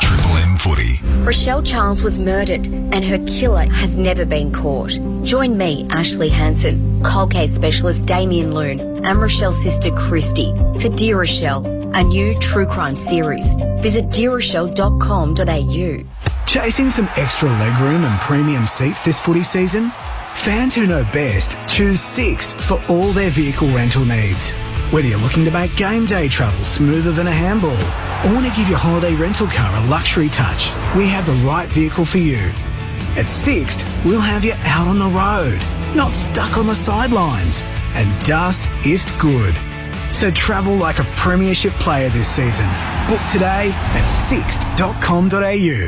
Triple M Footy. Rochelle Charles was murdered and her killer has never been caught. Join me, Ashley Hansen, cold case specialist Damien Loon, and Rochelle's sister Christy for Dear Rochelle, a new true crime series. Visit dearrochelle.com.au. Chasing some extra legroom and premium seats this footy season? Fans who know best choose Sixt for all their vehicle rental needs. Whether you're looking to make game day travel smoother than a handball or want to give your holiday rental car a luxury touch, we have the right vehicle for you. At Sixt, we'll have you out on the road, not stuck on the sidelines. And das ist good. So travel like a premiership player this season. Book today at sixt.com.au.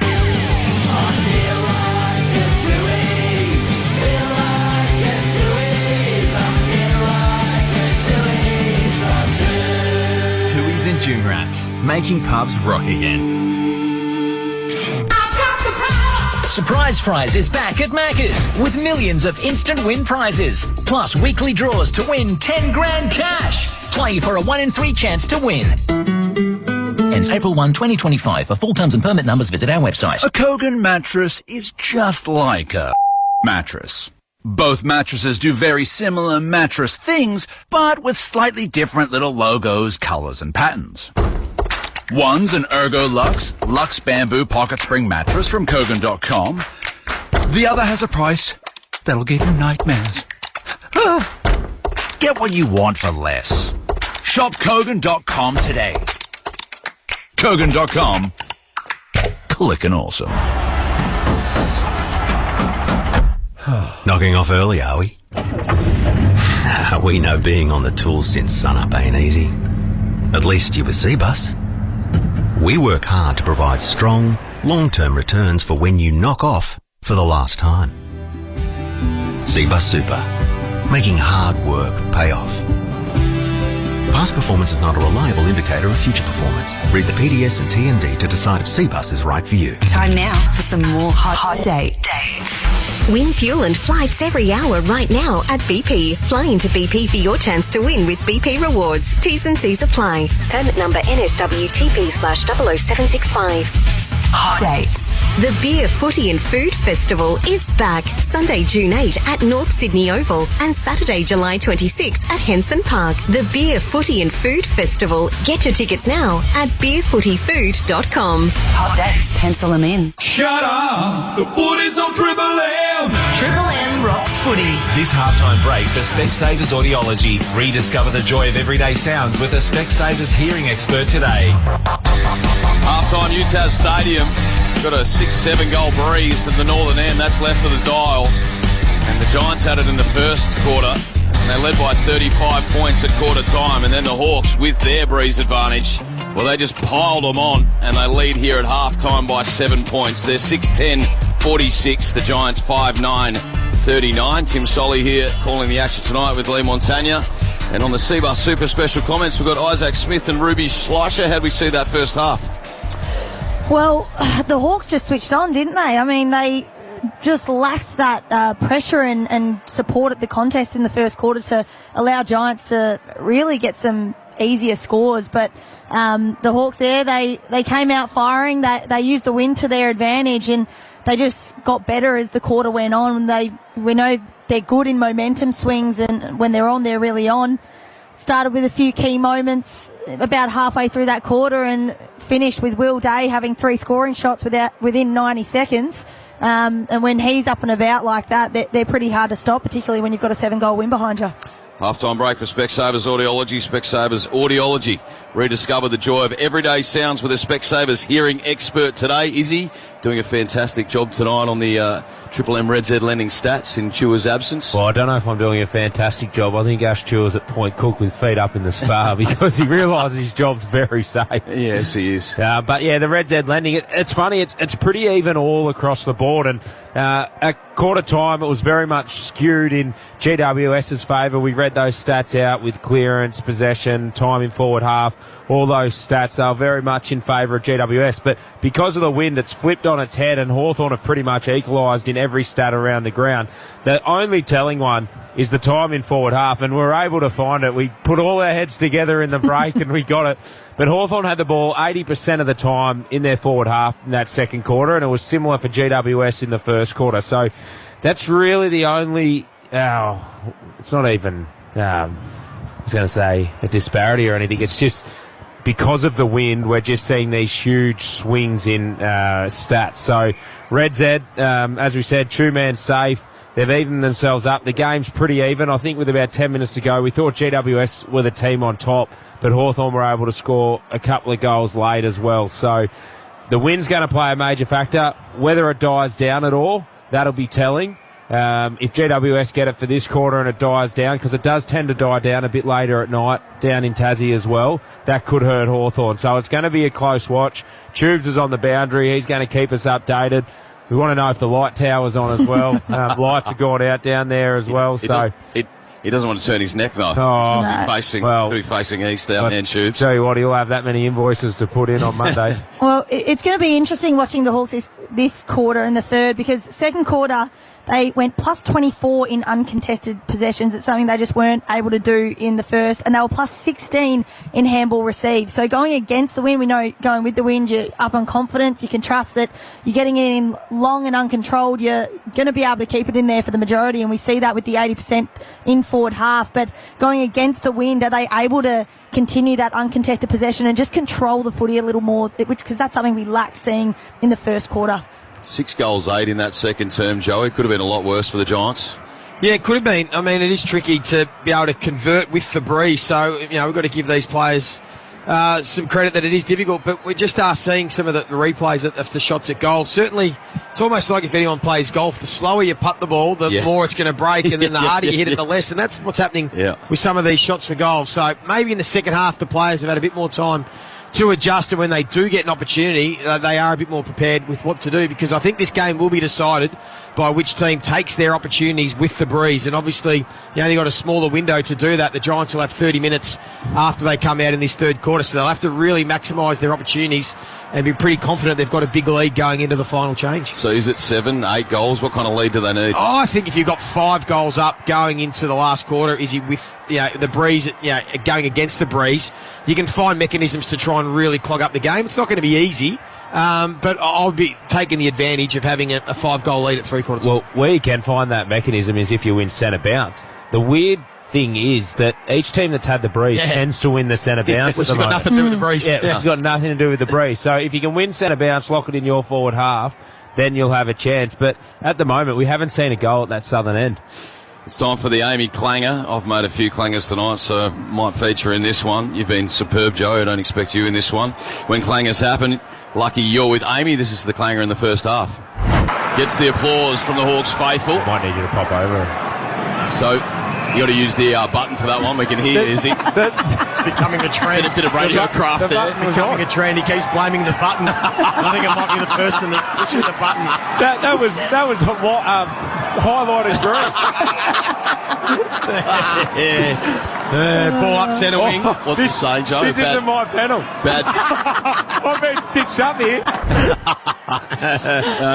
And June Rats, making pubs rock again. Surprise Prize is back at Macca's with millions of instant win prizes, plus weekly draws to win 10 grand cash. Play for a 1 in 3 chance to win. Ends April 1, 2025. For full terms and permit numbers, visit our website. A Kogan mattress is just like a mattress. Both mattresses do very similar mattress things, but with slightly different little logos, colours and patterns. One's an Ergo Luxe Bamboo Pocket Spring mattress from Kogan.com. The other has a price that'll give you nightmares. Get what you want for less. Shop Kogan.com today. Kogan.com. Clickin' awesome. Knocking off early, are we? We know being on the tools since sunup ain't easy. At least you with Cbus. We work hard to provide strong, long-term returns for when you knock off for the last time. Cbus Super. Making hard work pay off. Past performance is not a reliable indicator of future performance. Read the PDS and TND to decide if Cbus is right for you. Time now for some more hot dates. Win fuel and flights every hour right now at BP. Fly into BP for your chance to win with BP Rewards. T's and C's apply. Permit number NSWTP/00765. Hot dates. The Beer, Footy and Food Festival is back Sunday, June 8 at North Sydney Oval and Saturday, July 26 at Henson Park. The Beer, Footy and Food Festival. Get your tickets now at beerfootyfood.com. Hot dates. Pencil them in. Shut up! The footy's on Triple M! Triple M rocks footy. This halftime break for Specsavers Audiology. Rediscover the joy of everyday sounds with a Specsavers hearing expert today. Halftime Utah Stadium. Got a 6-7 goal breeze to the northern end. That's left of the dial. And the Giants had it in the first quarter. And they led by 35 points at quarter time. And then the Hawks, with their breeze advantage, well, they just piled them on. And they lead here at halftime by 7 points. They're 6-10-46. The Giants 5-9-39. Tim Solly here calling the action tonight with Lee Montagna. And on the Cbus Super Special Comments, we've got Isaac Smith and Ruby Schleicher. How do we see that first half? Well, the Hawks just switched on, didn't they? I mean, they just lacked that pressure and support at the contest in the first quarter to allow Giants to really get some easier scores. But the Hawks there, they came out firing. They used the wind to their advantage, and they just got better as the quarter went on. We know they're good in momentum swings, and when they're on, they're really on. Started with a few key moments about halfway through that quarter and finished with Will Day having 3 scoring shots within 90 seconds. And when he's up and about like that, they're pretty hard to stop, particularly when you've got a 7-goal win behind you. Half-time break for Specsavers Audiology. Specsavers Audiology. Rediscover the joy of everyday sounds with a Specsavers hearing expert today. Izzy doing a fantastic job tonight on the Triple M Red Z lending stats in Chewer's absence. Well, I don't know if I'm doing a fantastic job. I think Ash Chewer's at Point Cook with feet up in the spa because he realises his job's very safe. Yes, he is. But yeah, the Red Z lending, it's funny. It's pretty even all across the board. And at quarter time, it was very much skewed in GWS's favour. We read those stats out with clearance, possession, time in forward half, all those stats. They were very much in favour of GWS. But because of the wind, it's flipped on its head, and Hawthorn have pretty much equalised in every stat around the ground. The only telling one is the time in forward half, and we were able to find it. We put all our heads together in the break and we got it. But Hawthorn had the ball 80% of the time in their forward half in that second quarter, and it was similar for GWS in the first quarter. So that's really the only... it's not even... I was going to say a disparity or anything. It's just... because of the wind, we're just seeing these huge swings in stats. So, Red Z, as we said, 2-man safe. They've evened themselves up. The game's pretty even. I think with about 10 minutes to go, we thought GWS were the team on top, but Hawthorn were able to score a couple of goals late as well. So, the wind's going to play a major factor. Whether it dies down at all, that'll be telling. If GWS get it for this quarter and it dies down, because it does tend to die down a bit later at night down in Tassie as well, that could hurt Hawthorn. So it's going to be a close watch. Tubes is on the boundary. He's going to keep us updated. We want to know if the light tower's on as well. Lights have gone out down there as well. He doesn't want to turn his neck though. He'll be facing east down there in Tubes. Tell you what, he'll have that many invoices to put in on Monday. Well, it's going to be interesting watching the Hawks this quarter and the third, because second quarter they went plus 24 in uncontested possessions. It's something they just weren't able to do in the first. And they were plus 16 in handball received. So going against the wind, we know going with the wind, you're up on confidence. You can trust that you're getting it in long and uncontrolled. You're going to be able to keep it in there for the majority. And we see that with the 80% in forward half. But going against the wind, are they able to continue that uncontested possession and just control the footy a little more? Because that's something we lacked seeing in the first quarter. 6 goals, 8 in that second term, Joey. Could have been a lot worse for the Giants. Yeah, it could have been. I mean, it is tricky to be able to convert with the breeze. So, we've got to give these players some credit that it is difficult. But we just are seeing some of the replays of the shots at goal. Certainly, it's almost like if anyone plays golf, the slower you putt the ball, the more it's going to break. And then the harder you hit it, the less. And that's what's happening with some of these shots for goal. So maybe in the second half, the players have had a bit more time to adjust, and when they do get an opportunity, they are a bit more prepared with what to do, because I think this game will be decided by which team takes their opportunities with the breeze. And obviously, you only got a smaller window to do that. The Giants will have 30 minutes after they come out in this third quarter, so they'll have to really maximise their opportunities and be pretty confident they've got a big lead going into the final change. So is it 7, 8 goals? What kind of lead do they need? I think if you've got 5 goals up going into the last quarter, with the breeze, going against the breeze, you can find mechanisms to try and really clog up the game. It's not going to be easy, but I'll be taking the advantage of having a 5-goal lead at 3/4 time. Well, where you can find that mechanism is if you win centre bounce. The weird thing is that each team that's had the breeze tends to win the centre bounce. Which has got nothing to do with the breeze. It's got nothing to do with the breeze. So if you can win centre bounce, lock it in your forward half, then you'll have a chance. But at the moment, we haven't seen a goal at that southern end. It's time for the Amy Clanger. I've made a few clangers tonight, so might feature in this one. You've been superb, Joe. I don't expect you in this one. When clangers happen, lucky you're with Amy. This is the clanger in the first half. Gets the applause from the Hawks faithful. Might need you to pop over. So you got to use the button for that one. We can hear you, Izzy. It's becoming a trend. A bit of radio craft there. It's becoming a trend. He keeps blaming the button. I think it might be the person that's pushing the button. That was highlighted group. Ball up centre wing. What's the saying, Joe? This isn't my penal. Bad. I've been stitched up here.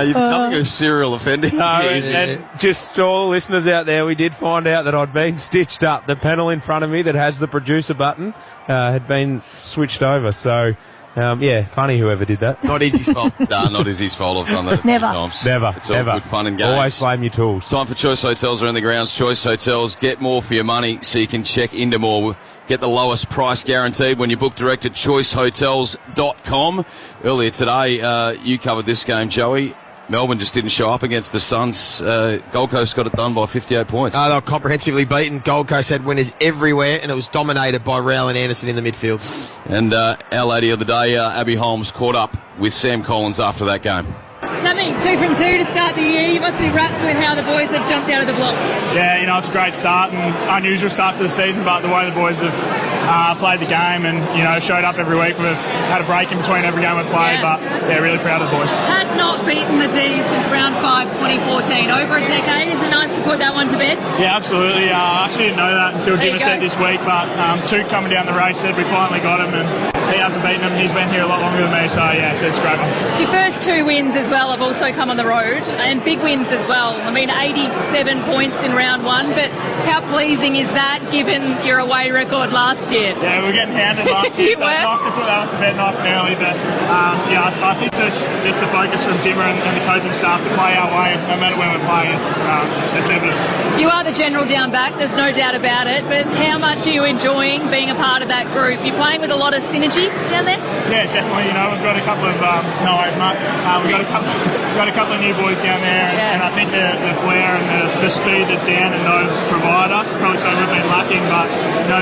You're becoming a serial offender. And just all listeners out there, we did find out that I'd been stitched up. The panel in front of me that has the producer button had been switched over. So, funny whoever did that. Not Izzy's fault. No, not Izzy's fault. I've done that a Never. few times. Never. It's all Never. good fun and games. Always blame your tools. Time for Choice Hotels around the grounds. Choice Hotels, get more for your money so you can check into more. Get the lowest price guaranteed when you book direct at choicehotels.com. Earlier today, you covered this game, Joey. Melbourne just didn't show up against the Suns. Gold Coast got it done by 58 points. They were comprehensively beaten. Gold Coast had winners everywhere, and it was dominated by Rowell and Anderson in the midfield. And our lady of the day, Abby Holmes, caught up with Sam Collins after that game. Sammy, 2 from 2 to start the year. You must be wrapped with how the boys have jumped out of the blocks. Yeah, it's a great start and unusual start to the season, but the way the boys have played the game and, showed up every week. We've had a break in between every game we've played, but, really proud of the boys. Had not beaten the D's since round 5, 2014. Over a decade. Is it nice to put that one to bed? Yeah, absolutely. I actually didn't know that until Jimmer said this week, but Toot coming down the race said we finally got him, and he hasn't beaten him. He's been here a lot longer than me, so, it's great. Your first 2 wins as well have also come on the road, and big wins as well. 87 points in round 1, but how pleasing is that given your away record last year? Yeah, we were getting handed last year, so it's nice to put that one to bed nice and early, but I think there's just the focus from Jimmer and the coaching staff to play our way, no matter when we're playing, it's evident. You are the general down back, there's no doubt about it, but how much are you enjoying being a part of that group? You're playing with a lot of synergy down there? Yeah, definitely. We've got a couple of we've got a couple of new boys down there, and I think the flair and the speed that Dan and Nobes provide us, probably something we've been lacking, but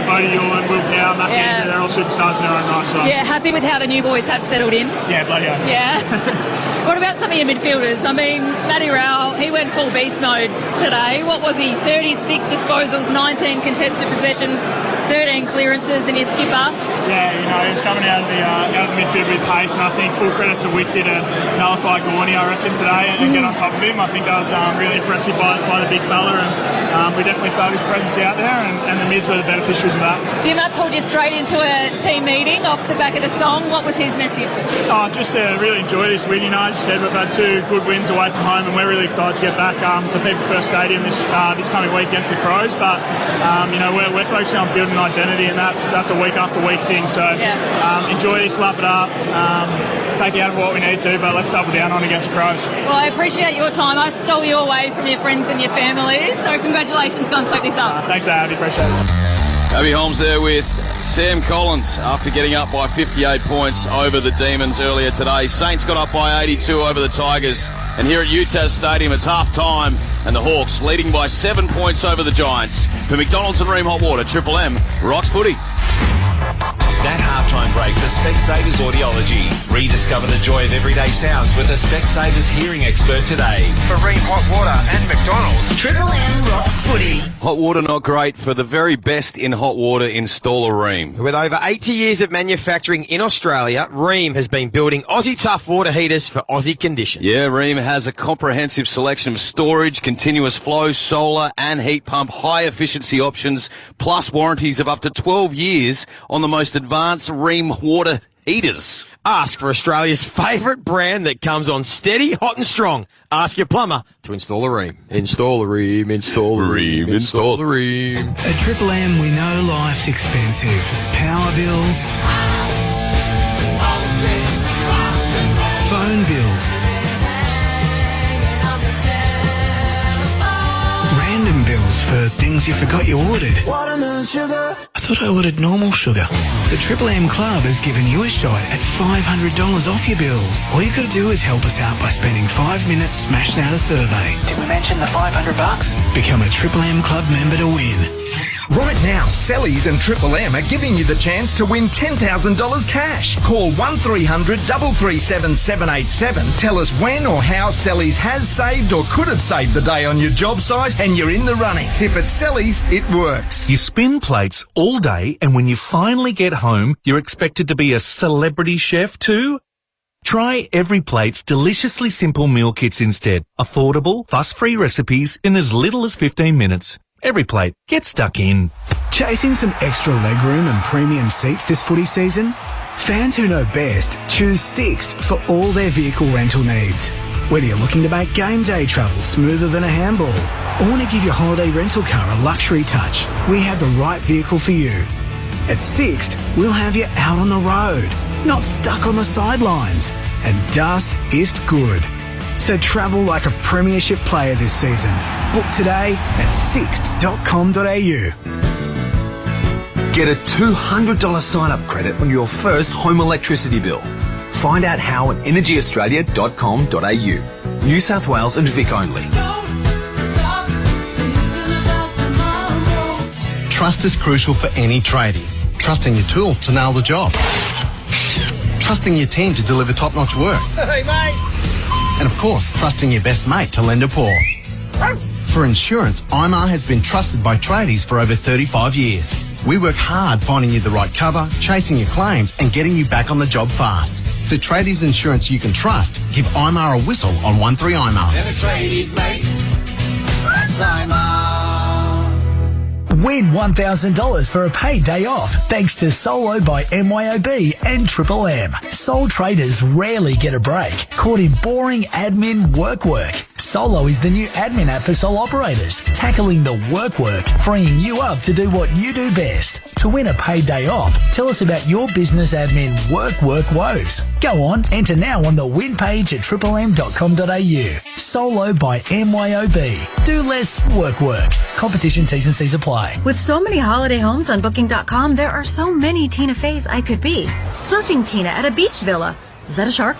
Bodie Ewell and Will Power, Matt Andrew, they're all superstars in their own right. So. Yeah, happy with how the new boys have settled in? Yeah, bloody hell. Yeah. What about some of your midfielders? Matty Rowell, he went full beast mode today. What was he? 36 disposals, 19 contested possessions, 13 clearances, and your skipper. Yeah, he's coming out of the midfield with pace, and I think full credit to Witsy to nullify Gorney, I reckon, today and get on top of him. I think that was really impressive by the big fella, and we definitely felt his presence out there, and the mids were the beneficiaries of that. Dimmer pulled you straight into a team meeting off the back of the song. What was his message? Just to really enjoy this win. As you said, we've had 2 good wins away from home, and we're really excited to get back to People First Stadium this coming week against the Crows. But we're focusing on building an identity, and that's a week after week thing. So enjoy this, lap it up, take it out of what we need to, but let's double down on against the Crows. Well, I appreciate your time. I stole you away from your friends and your family, so congratulations. Go and soak this up. Thanks, Abby. Appreciate it. Abby Holmes there with Sam Collins after getting up by 58 points over the Demons earlier today. Saints got up by 82 over the Tigers. And here at UTAS Stadium, it's half-time, and the Hawks leading by 7 points over the Giants. For McDonald's and Ream Hot Water, Triple M rocks footy. That halftime break for Specsavers Audiology. Rediscover the joy of everyday sounds with a Specsavers hearing expert today. For Ream Hot Water and McDonald's. Triple M rocks footy. Hot water not great. For the very best in hot water, install a Ream. With over 80 years of manufacturing in Australia, Ream has been building Aussie tough water heaters for Aussie conditions. Yeah, Ream has a comprehensive selection of storage, continuous flow, solar and heat pump high efficiency options, plus warranties of up to 12 years on the most advanced Ream water heaters. Ask for Australia's favourite brand that comes on steady, hot and strong. Ask your plumber to install a Ream. Install a Ream, install a Ream, install a Ream. At Triple M, we know life's expensive. Power bills, phone bills, random bills for things you forgot you ordered. Watermelon sugar. I thought I ordered normal sugar. The Triple M Club has given you a shot at $500 off your bills. All you got to do is help us out by spending 5 minutes smashing out a survey. Did we mention the $500? Become a Triple M Club member to win. Right now, Sellies and Triple M are giving you the chance to win $10,000 cash. Call 1300 337 787. Tell us when or how Sellies has saved or could have saved the day on your job site, and you're in the running. If it's Sellies, it works. You spin plates all day, and when you finally get home, you're expected to be a celebrity chef too? Try Every Plate's deliciously simple meal kits instead. Affordable, fuss-free recipes in as little as 15 minutes. Every Plate, get stuck in. Chasing some extra legroom and premium seats this footy season? Fans who know best choose Sixt for all their vehicle rental needs. Whether you're looking to make game day travel smoother than a handball or want to give your holiday rental car a luxury touch, we have the right vehicle for you. At Sixt, we'll have you out on the road, not stuck on the sidelines. And das ist good. So travel like a premiership player this season. Book today at sixt.com.au. Get a $200 sign-up credit on your first home electricity bill. Find out how at energyaustralia.com.au. New South Wales and Vic only. Trust is crucial for any tradie. Trusting your tools to nail the job. Trusting your team to deliver top-notch work. Hey, mate. And of course, trusting your best mate to lend a paw. For insurance, IMAR has been trusted by tradies for over 35 years. We work hard finding you the right cover, chasing your claims and getting you back on the job fast. For tradies insurance you can trust, give IMAR a whistle on 13IMAR. They're the tradies, mate. That's IMAR. Win $1,000 for a paid day off thanks to Solo by MYOB and Triple M. Sole traders rarely get a break, caught in boring admin work. Solo is the new admin app for sole operators, tackling the work, freeing you up to do what you do best. To win a paid day off, tell us about your business admin work woes. Go on, enter now on the win page at triplem.com.au. Solo by MYOB. Do less work. Competition T's and C's apply. With so many holiday homes on Booking.com, there are so many Tina Feys I could be. Surfing Tina at a beach villa. Is that a shark?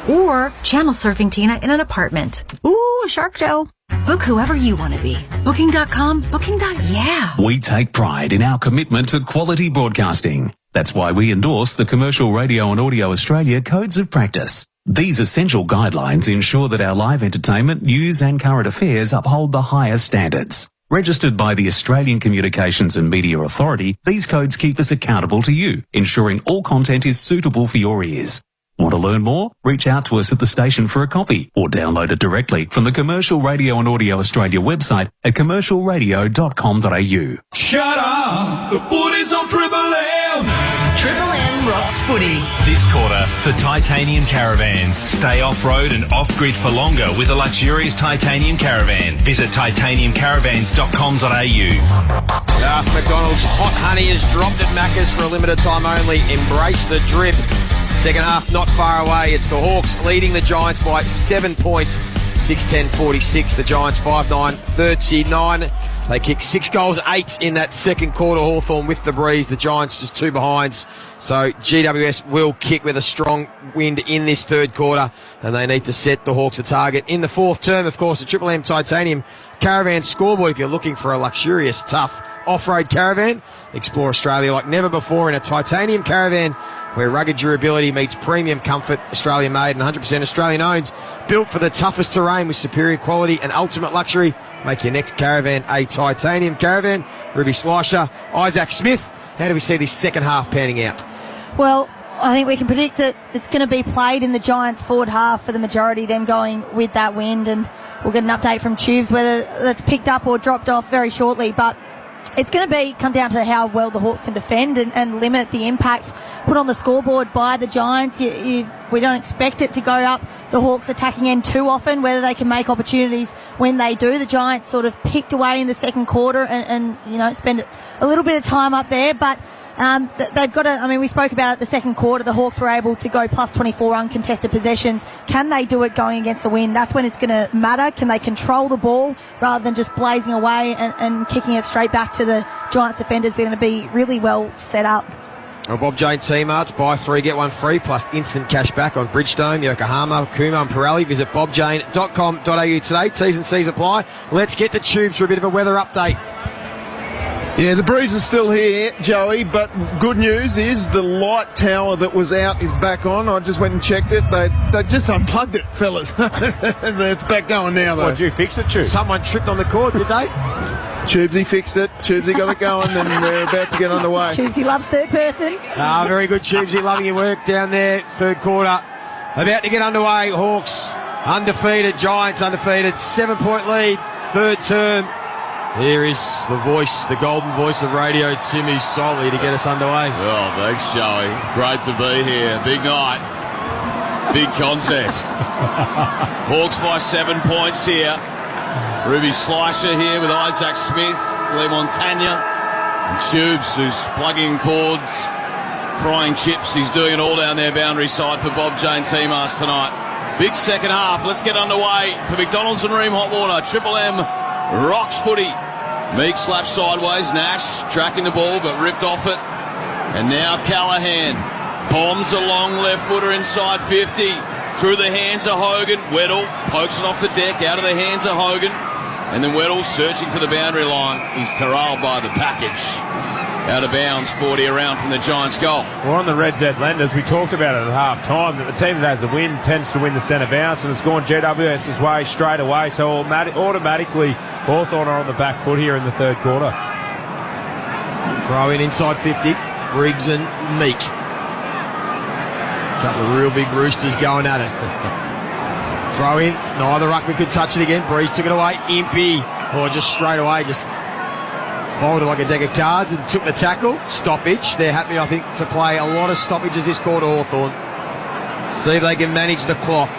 Or channel surfing Tina in an apartment. Ooh, a shark show. Book whoever you want to be. Booking.com, Booking.yeah. We take pride in our commitment to quality broadcasting. That's why we endorse the Commercial Radio and Audio Australia Codes of Practice. These essential guidelines ensure that our live entertainment, news and current affairs uphold the highest standards. Registered by the Australian Communications and Media Authority, these codes keep us accountable to you, ensuring all content is suitable for your ears. Want to learn more? Reach out to us at the station for a copy or download it directly from the Commercial Radio and Audio Australia website at commercialradio.com.au. Shut up! The footy's on Triple M! Triple M rocks footy. This quarter, for titanium caravans. Stay off-road and off-grid for longer with a luxurious titanium caravan. Visit titaniumcaravans.com.au. McDonald's hot honey is dropped at Macca's for a limited time only. Embrace the drip. Second half not far away. It's the Hawks leading the Giants by 7 points. 6-10-46. The Giants 5-9-39. They kicked 6 goals, 8 in that second quarter. Hawthorn with the breeze. The Giants just 2 behinds. So GWS will kick with a strong wind in this third quarter, and they need to set the Hawks a target in the fourth term. Of course, the Triple M Titanium Caravan scoreboard. If you're looking for a luxurious, tough off-road caravan, explore Australia like never before in a titanium caravan where rugged durability meets premium comfort. Australian made and 100% Australian owned. Built for the toughest terrain with superior quality and ultimate luxury. Make your next caravan a titanium caravan. Ruby Slicer, Isaac Smith. How do we see this second half panning out? Well, I think we can predict that it's going to be played in the Giants' forward half for the majority, them going with that wind, and we'll get an update from Tubes whether that's picked up or dropped off very shortly. But it's going to come down to how well the Hawks can defend and limit the impact put on the scoreboard by the Giants. We don't expect it to go up the Hawks attacking end too often, whether they can make opportunities when they do. The Giants sort of picked away in the second quarter and spend a little bit of time up there, but they've got to, we spoke about it the second quarter. The Hawks were able to go plus 24 uncontested possessions. Can they do it going against the wind? That's when it's going to matter. Can they control the ball rather than just blazing away and kicking it straight back to the Giants defenders? They're going to be really well set up. Well, Bob Jane T-Marts, buy 3, get 1 free, plus instant cash back on Bridgestone, Yokohama, Kuma and Pirelli. Visit bobjane.com.au today. T's and C's apply. Let's get the Tubes for a bit of a weather update. Yeah, the breeze is still here, Joey, but good news is the light tower that was out is back on. I just went and checked it. They just unplugged it, fellas. It's back going now, though. Did you fix it, Tubes? Someone tripped on the cord, did they? Tubesy fixed it. Tubesy got it going, and they're about to get underway. Tubesy loves third person. Very good, Tubesy. Loving your work down there. Third quarter. about to get underway. Hawks undefeated, Giants undefeated, 7-point lead, third term. Here is the voice, the golden voice of radio, Timmy Solly, to get us underway. Oh, thanks, Joey. Great to be here. Big night. Big contest. Hawks by 7 points here. Ruby Schleicher here with Isaac Smith, Lee Montagna, and Tubes, who's plugging cords, frying chips. He's doing it all down their boundary side for Bob Jane Teamars tonight. Big second half. Let's get underway for McDonald's and Ream Hot Water. Triple M rocks footy. Meek slaps sideways. Nash tracking the ball but ripped off it. And now Callahan bombs a long left footer inside 50. Through the hands of Hogan. Weddle pokes it off the deck out of the hands of Hogan. And then Weddle searching for the boundary line. He's corralled by the package. Out of bounds, 40 around from the Giants' goal. We're on the Red Z Lenders. We talked about it at half-time, that the team that has the win tends to win the centre bounce, and it's gone GWS's way straight away, so automatically Hawthorn are on the back foot here in the third quarter. Throw in inside 50, Briggs and Meek. Couple of real big roosters going at it. Throw in, neither ruckman could touch it again. Breeze took it away. Impey, just straight away, just folded like a deck of cards and took the tackle. Stoppage. They're happy, I think, to play a lot of stoppages this quarter, Hawthorn. See if they can manage the clock.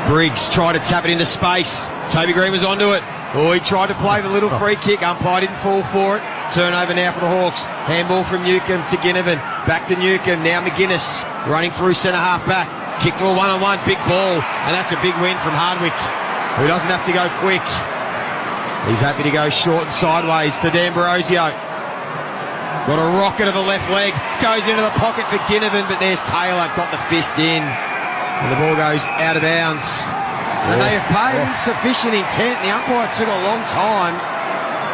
Briggs tried to tap it into space. Toby Green was onto it. He tried to play the little free kick. Umpire didn't fall for it. Turnover now for the Hawks. Handball from Newcomb to Ginnivan. Back to Newcomb. Now McGuinness running through centre half back. Kick to a one-on-one. Big ball. And that's a big win from Hardwick, who doesn't have to go quick. He's happy to go short and sideways to D'Ambrosio. Got a rocket of the left leg. Goes into the pocket for Ginnivan, but there's Taylor. Got the fist in. And the ball goes out of bounds. And they have paid insufficient intent. The umpire took a long time.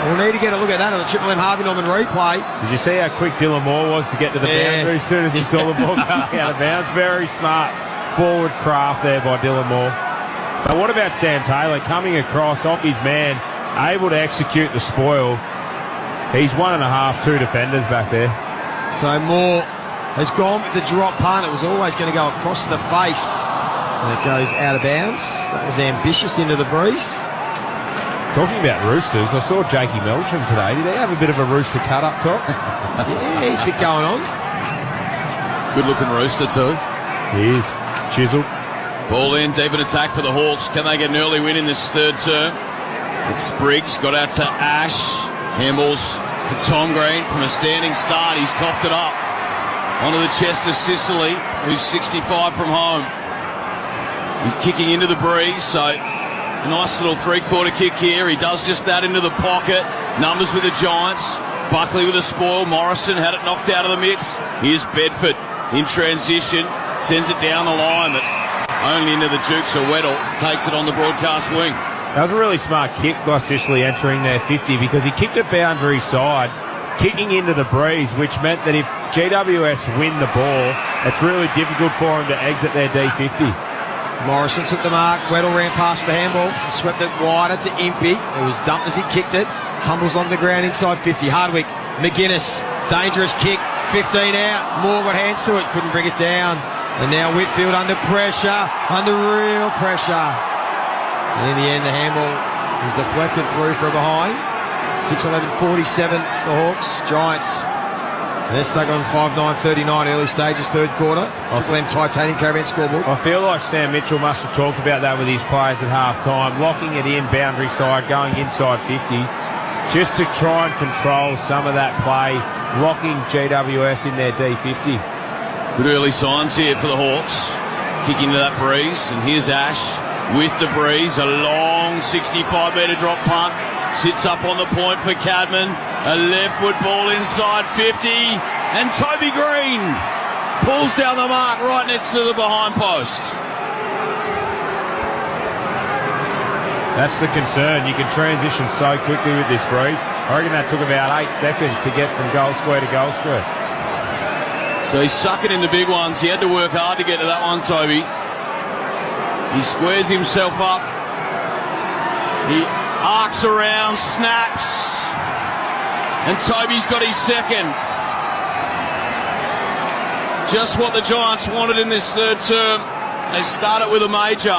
We'll need to get a look at that on the Triple M Harvey Norman replay. Did you see how quick Dylan Moore was to get to the boundary as soon as he saw the ball going out of bounds? Very smart forward craft there by Dylan Moore. But what about Sam Taylor coming across off his man, able to execute the spoil? He's 1.5, 2 defenders back there. So Moore has gone with the drop punt. It was always going to go across the face. And it goes out of bounds. That was ambitious into the breeze. Talking about roosters, I saw Jakey Meldrum today. Did he have a bit of a rooster cut up top? Yeah, a bit going on. Good looking rooster too. He is. Chiseled. Ball in, deep in attack for the Hawks. Can they get an early win in this third term? It's Briggs, got out to Ash. Handballs to Tom Green from a standing start. He's coughed it up. Onto the chest of Sicily, who's 65 from home. He's kicking into the breeze, so a nice little three-quarter kick here. He does just that into the pocket. Numbers with the Giants. Buckley with a spoil. Morrison had it knocked out of the mitts. Here's Bedford in transition. Sends it down the line, but only into the Jukes of Weddle. Takes it on the broadcast wing. That was a really smart kick by Sicily entering their 50 because he kicked it boundary side, kicking into the breeze, which meant that if GWS win the ball, it's really difficult for him to exit their D50. Morrison took the mark. Weddle ran past the handball and swept it wider to Impey. It was dumped as he kicked it. Tumbles along the ground inside 50. Hardwick, McGuinness, dangerous kick, 15 out. Moore got hands to it, couldn't bring it down. And now Whitfield under pressure, under real pressure. And in the end, the handball was deflected through from behind. 6-11-47, the Hawks. Giants. And they're stuck on 5-9-39 early stages, third quarter. Off them Titanium Caravan scoreboard. I feel like Sam Mitchell must have talked about that with his players at half-time, locking it in, boundary side, going inside 50, just to try and control some of that play, locking GWS in their D50. Good early signs here for the Hawks. Kicking to that breeze, and here's Ash with the breeze. A long 65-metre drop punt. Sits up on the point for Cadman. A left foot ball inside 50. And Toby Green pulls down the mark right next to the behind post. That's the concern. You can transition so quickly with this breeze. I reckon that took about 8 seconds to get from goal square to goal square. So he's sucking in the big ones. He had to work hard to get to that one, Toby. He squares himself up. He arcs around, snaps. And Toby's got his second. just what the Giants wanted in this third term. They started with a major.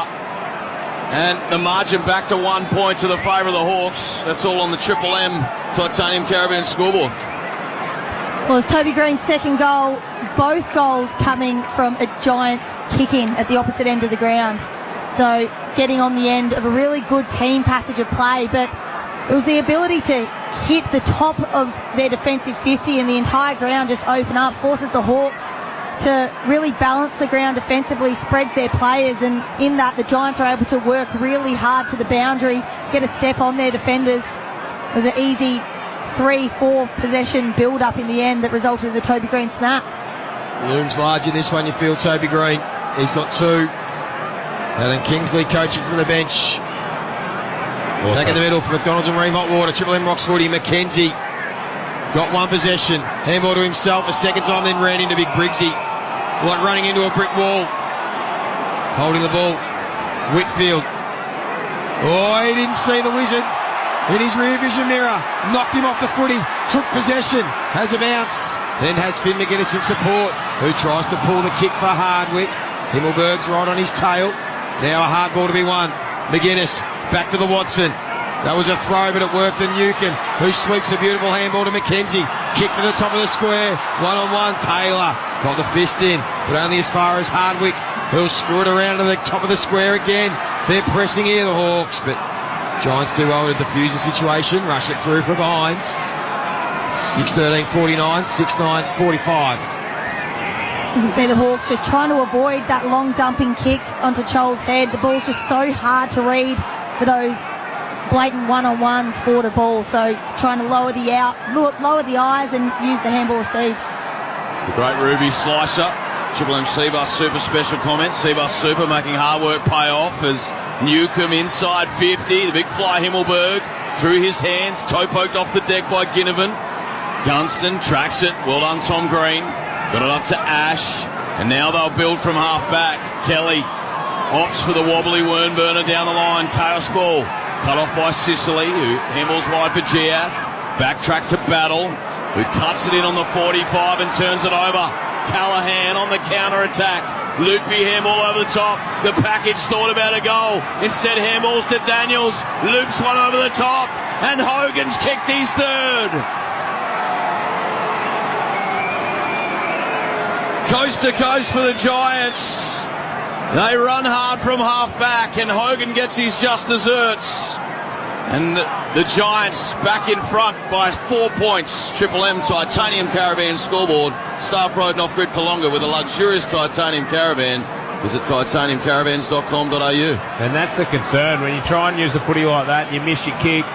And the margin back to 1 point to the favour of the Hawks. That's all on the Triple M Titanium Caribbean scoreboard. Well, it's Toby Green's second goal. Both goals coming from a Giants kick-in at the opposite end of the ground. So getting on the end of a really good team passage of play, but it was the ability to hit the top of their defensive 50 and the entire ground just open up, forces the Hawks to really balance the ground defensively, spreads their players, and in that the Giants are able to work really hard to the boundary, get a step on their defenders. It was an easy 3-4 possession build-up in the end that resulted in the Toby Green snap. Looms large in this one, you feel, Toby Green. He's got two. And then Kingsley coaching from the bench. Back in the middle for McDonald's and Ream Hotwater. Triple M Rocks footy. McKenzie got one possession. Handball to himself a second time, then ran into Big Briggsy. Like running into a brick wall. Holding the ball. Whitfield. Oh, he didn't see the wizard in his rear vision mirror. Knocked him off the footy. Took possession. Has a bounce. Then has Finn McGuinness in support, who tries to pull the kick for Hardwick. Himmelberg's right on his tail. Now a hard ball to be won. McGuinness back to the Watson. That was a throw, but it worked in Newcomb, who sweeps a beautiful handball to McKenzie. Kick to the top of the square. One-on-one. Taylor got the fist in, but only as far as Hardwick, who'll screw it around to the top of the square again. They're pressing here, the Hawks, but Giants do well to defuse the situation. Rush it through from behind. 6-13-49, 6-9-45. You can see the Hawks just trying to avoid that long dumping kick onto Chol's head. The ball's just so hard to read for those blatant one-on-ones for the ball. So trying to lower the eyes and use the handball receives. The great Ruby slicer. Triple M Seabus Super special comments. Seabus Super making hard work pay off as Newcomb inside 50. The big fly Himmelberg through his hands. Toe poked off the deck by Ginnivan. Gunston tracks it. Well done, Tom Green. Got it up to Ash. And now they'll build from half back. Kelly opts for the wobbly Wernburner down the line. Chaos ball. Cut off by Sicily, who handballs wide for Giath. Backtrack to Battle, who cuts it in on the 45 and turns it over. Callahan on the counter-attack. Loopy handball over the top. The package thought about a goal. Instead, handballs to Daniels. Loops one over the top. And Hogan's kicked his third. Coast to coast for the Giants. They run hard from half back, and Hogan gets his just desserts. And the Giants back in front by 4 points. Triple M Titanium Caribbean scoreboard. Staff Road and off-grid for longer with a luxurious Titanium Caravan. Visit titaniumcaravans.com.au. And that's the concern. When you try and use a footy like that and you miss your kick,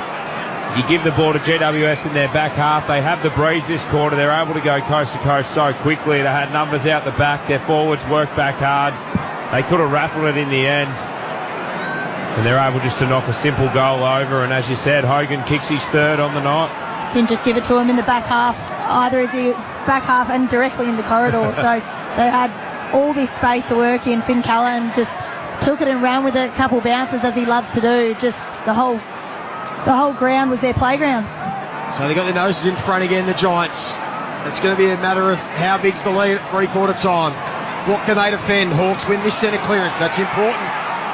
you give the ball to GWS in their back half. They have the breeze this quarter. They're able to go coast to coast so quickly. They had numbers out the back. Their forwards worked back hard. They could have raffled it in the end. And they're able just to knock a simple goal over. And as you said, Hogan kicks his third on the night. Didn't just give it to him in the back half, either as the back half and directly in the corridor. So they had all this space to work in. Finn Callahan just took it and ran with it, a couple bounces as he loves to do. Just the whole ground was their playground. So they got their noses in front again, the Giants. It's going to be a matter of how big's the lead at three-quarter time. What can they defend? Hawks win this centre clearance. That's important.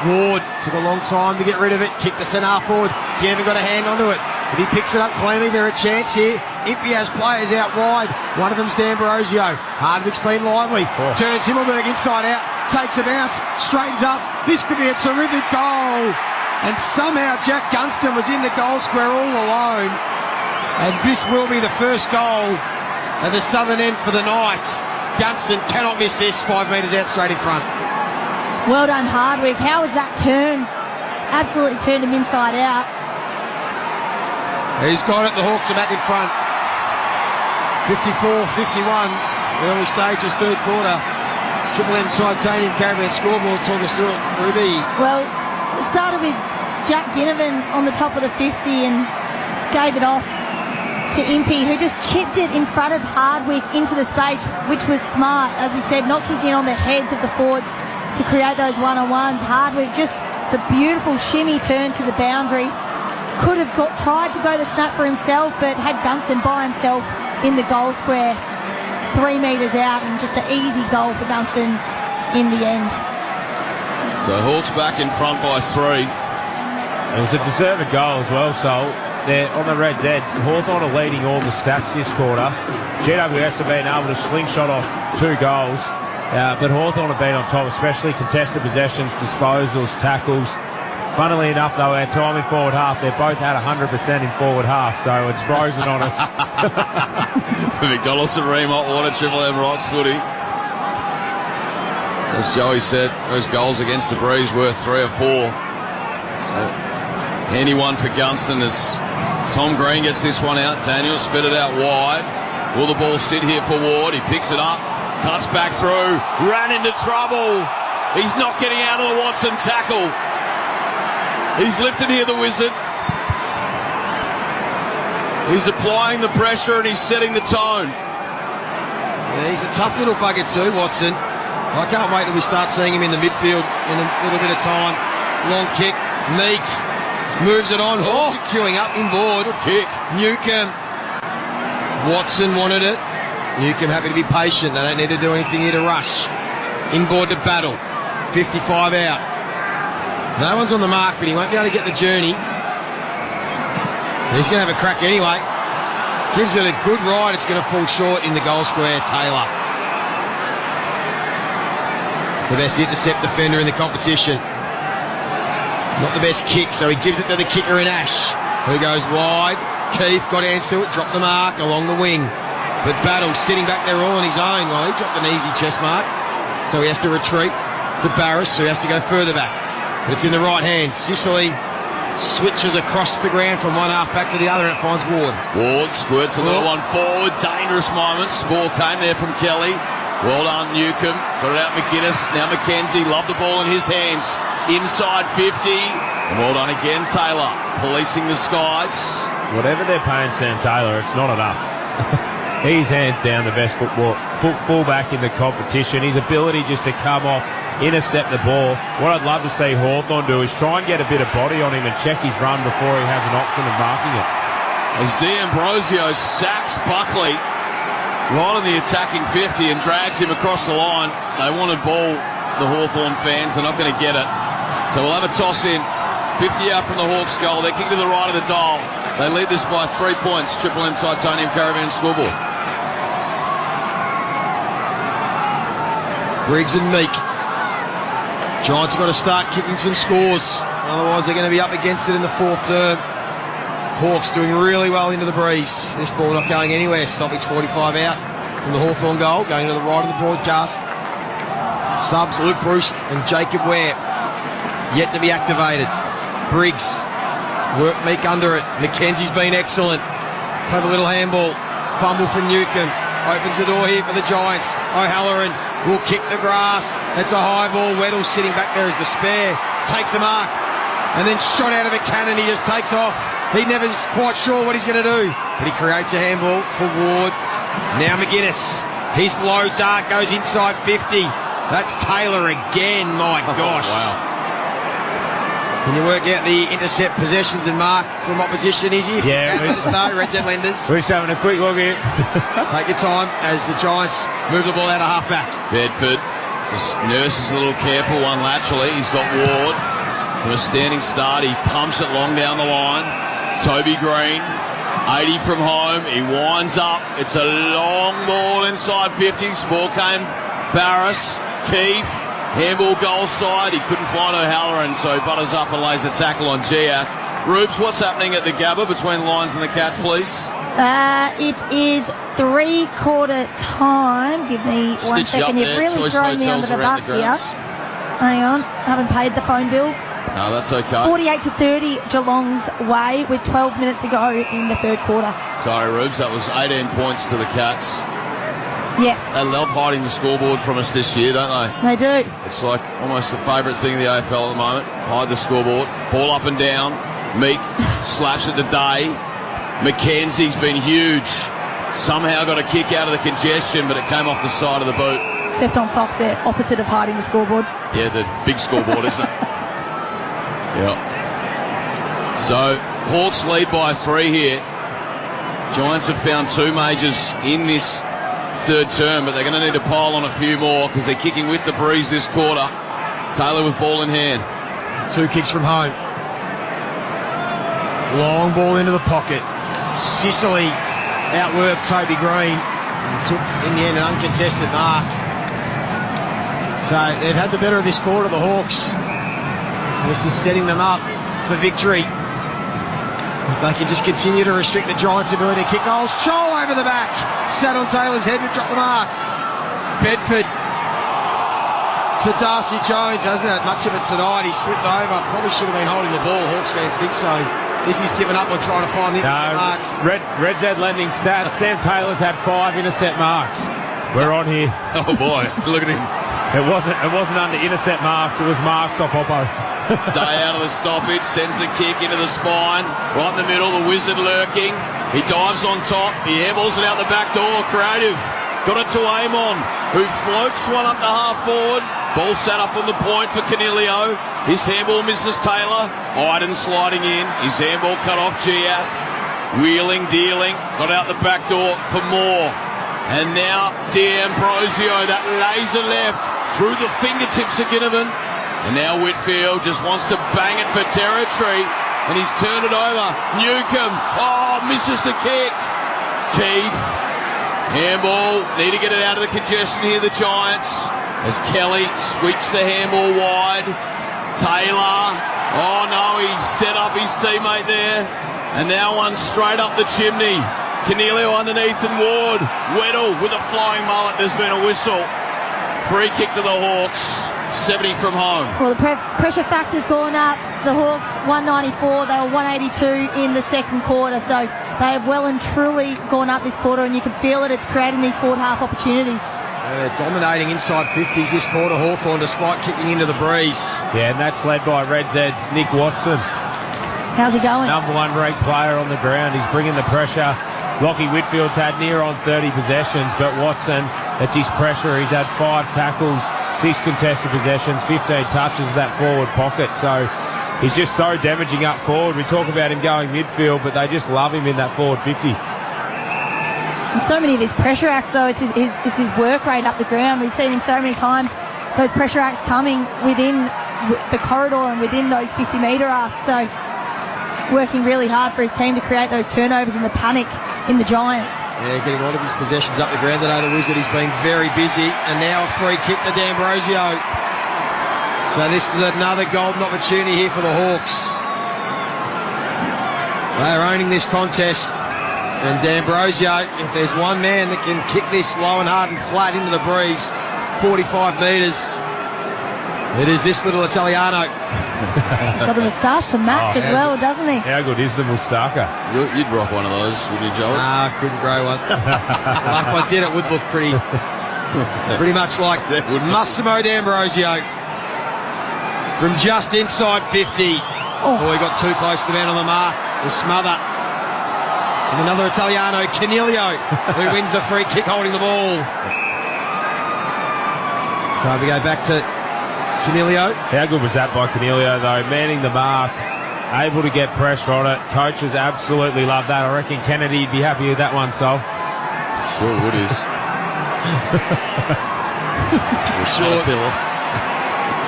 Ward took a long time to get rid of it. Kicked the centre forward. Gavin got a hand onto it. If he picks it up cleanly, they're a chance here. Impey has players out wide. One of them's D'Ambrosio. Hardwick's been lively. Turns Himmelberg inside out. Takes a bounce. Straightens up. This could be a terrific goal. And somehow Jack Gunston was in the goal square all alone. And this will be the first goal at the southern end for the Knights. Gunston cannot miss this. 5 metres out straight in front. Well done, Hardwick. How was that turn? Absolutely turned him inside out. He's got it. The Hawks are back in front. 54-51. Early stages, third quarter. Triple M Titanium Caravan scoreboard. Talk us through it, Ruby. Well, it started with Jack Ginnivan on the top of the 50 and gave it off to Impey, who just chipped it in front of Hardwick into the space, which was smart, as we said, not kicking on the heads of the forwards to create those one-on-ones. Hardwick, just the beautiful shimmy turn to the boundary. Could have tried to go the snap for himself, but had Gunston by himself in the goal square. 3 metres out, and just an easy goal for Dunstan in the end. So Hawks back in front by 3. It was a deserved goal as well, so they're on the Reds' edge. Hawthorn are leading all the stats this quarter. GWS have been able to slingshot off 2 goals, but Hawthorn have been on top, especially contested possessions, disposals, tackles. Funnily enough, though, our time in forward half, they've both had 100% in forward half, so it's frozen on us. For McDonald's and Ream Hot Water, Triple M Rocks footy. As Joey said, those goals against the Breeze worth 3 or 4. So, handy one for Gunston as Tom Green gets this one out. Daniels fed it out wide. Will the ball sit here for Ward? He picks it up, cuts back through, ran into trouble. He's not getting out of the Watson tackle. He's lifted here, the Wizard. He's applying the pressure and he's setting the tone. Yeah, he's a tough little bugger too, Watson. I can't wait till we start seeing him in the midfield in a little bit of time. Long kick, Meek moves it on. Hawks queuing up inboard. Good kick. Newcomb. Watson wanted it. Newcomb happy to be patient. They don't need to do anything here to rush. Inboard to Battle. 55 out. No one's on the mark, but he won't be able to get the journey. He's going to have a crack anyway. Gives it a good ride. It's going to fall short in the goal square. Taylor. The best intercept defender in the competition. Not the best kick, so he gives it to the kicker in Ash, who goes wide. Keith got hands to it, dropped the mark along the wing. But Battle sitting back there all on his own. Well, he dropped an easy chest mark, so he has to retreat to Barris, who has to go further back. But it's in the right hand. Sicily switches across the ground from one half back to the other, and it finds Ward. Ward squirts a little one forward. Dangerous moments. Ball came there from Kelly. Well done, Newcomb. Got it out McGuinness. Now McKenzie. Love the ball in his hands. Inside 50. And well done again, Taylor. Policing the skies. Whatever they're paying Sam Taylor, it's not enough. He's hands down the best fullback in the competition. His ability just to come off, intercept the ball. What I'd love to see Hawthorn do is try and get a bit of body on him and check his run before he has an option of marking it. As D'Ambrosio sacks Buckley right on the attacking 50 and drags him across the line. They wanted ball, the Hawthorn fans. They're not going to get it. So we'll have a toss in. 50 out from the Hawks goal. They're kicked to the right of the dial. They lead this by 3 points. Triple M Titanium Caravan scoreboard. Briggs and Meek. Giants have got to start kicking some scores. Otherwise, they're going to be up against it in the 4th term. Hawks doing really well into the Breeze. This ball not going anywhere. Stoppage 45 out from the Hawthorn goal. Going to the right of the broadcast. Subs Luke Bruce and Jacob Ware yet to be activated. Briggs. Work Meek under it. McKenzie's been excellent. Clever little handball. Fumble from Newcomb. Opens the door here for the Giants. O'Halloran will kick the grass. It's a high ball. Weddle sitting back there as the spare. Takes the mark. And then shot out of a cannon. He just takes off. He never's quite sure what he's going to do. But he creates a handball for Ward. Now McGuinness. He's low, dark, goes inside 50. That's Taylor again. My gosh. Wow. Can you work out the intercept possessions and mark from opposition, Izzy? Yeah. At the start, Red Jet Lenders. We're just having a quick look here. Take your time as the Giants move the ball out of half-back. Bedford just nurses a little careful one laterally. He's got Ward from a standing start. He pumps it long down the line. Toby Green, 80 from home. He winds up. It's a long ball inside 50. Ball came Barris, Keefe. Handball goal side. He couldn't find O'Halloran, so he butters up and lays the tackle on Giath. Rubes, what's happening at the Gabba between Lions and the Cats, please? It is 3/4 time. Give me one second. You've really thrown me under the bus here. Hang on. Haven't paid the phone bill. No, that's okay. 48-30 Geelong's way with 12 minutes to go in the 3rd quarter. Sorry, Rubes. That was 18 points to the Cats. Yes. They love hiding the scoreboard from us this year, don't they? They do. It's like almost the favourite thing in the AFL at the moment. Hide the scoreboard. Ball up and down. Meek slaps it to Day. McKenzie's been huge. Somehow got a kick out of the congestion, but it came off the side of the boot. Except on Fox, they're opposite of hiding the scoreboard. Yeah, the big scoreboard, isn't it? Yeah. So, Hawks lead by 3 here. Giants have found 2 majors in this third term, but they're going to need to pile on a few more because they're kicking with the breeze this quarter. Taylor with ball in hand. 2 kicks from home. Long ball into the pocket. Sicily outworked Toby Green and took, in the end, an uncontested mark. So they've had the better of this quarter, the Hawks. This is setting them up for victory. If they can just continue to restrict the Giants' ability to kick goals. Chol over the back. Sat on Taylor's head and dropped the mark. Bedford to Darcy Jones. Hasn't had much of it tonight. He slipped over. Probably should have been holding the ball. Hawks fans think so. This he's given up on trying to find the intercept marks. Red Z lending stats. Sam Taylor's had 5 intercept marks. We're on here. Oh boy, look at him. It wasn't under intercept marks. It was marks off Oppo. Day out of the stoppage, sends the kick into the spine, right in the middle, the Wizard lurking. He dives on top, he airballs it out the back door, creative. Got it to Amon, who floats one up to half forward. Ball sat up on the point for Canelio. His handball misses Taylor. Iden sliding in, his handball cut off Giath. Wheeling, dealing, got out the back door for more. And now D'Ambrosio, that laser left through the fingertips of Ginnivan. And now Whitfield just wants to bang it for territory. And he's turned it over. Newcomb, misses the kick. Keith, handball, need to get it out of the congestion here, the Giants. As Kelly sweeps the handball wide. Taylor, he set up his teammate there. And now one straight up the chimney. Canelio underneath and Ward. Weddle with a flying mullet. There's been a whistle. Free kick to the Hawks. 70 from home. Well, the pressure factor's gone up. The Hawks 194. They were 182 in the second quarter. So they have well and truly gone up this quarter, and you can feel it. It's creating these forward half opportunities. They're dominating inside 50s this quarter, Hawthorn, despite kicking into the breeze. Yeah, and that's led by Red Z's Nick Watson. How's he going? Number 1 ranked player on the ground. He's bringing the pressure. Lockie Whitfield's had near on 30 possessions, but Watson, that's his pressure. He's had 5 tackles, 6 contested possessions, 15 touches that forward pocket. So he's just so damaging up forward. We talk about him going midfield, but they just love him in that forward 50. And so many of his pressure acts, though, it's his work rate up the ground. We've seen him so many times, those pressure acts coming within the corridor and within those 50-metre arcs. So working really hard for his team to create those turnovers and the panic in the Giants. Yeah, getting a lot of his possessions up the ground today, the Wizard. He's been very busy. And now a free kick to D'Ambrosio. So this is another golden opportunity here for the Hawks. They're owning this contest. And D'Ambrosio, if there's one man that can kick this low and hard and flat into the breeze, 45 metres, it is this little Italiano. He's got the moustache to match as well, doesn't he? How good is the moustaca? You'd rock one of those, wouldn't you, Joel? Nah, I couldn't grow one. If I did, it would look pretty much like Massimo D'Ambrosio from just inside 50. Oh, he got too close to the man on the mark. The smother. And another Italiano, Canelio, who wins the free kick holding the ball. So we go back to Canelio. How good was that by Canelio, though? Manning the mark, able to get pressure on it. Coaches absolutely love that. I reckon Kennedy'd be happy with that one, Sol. Sure would is. Short.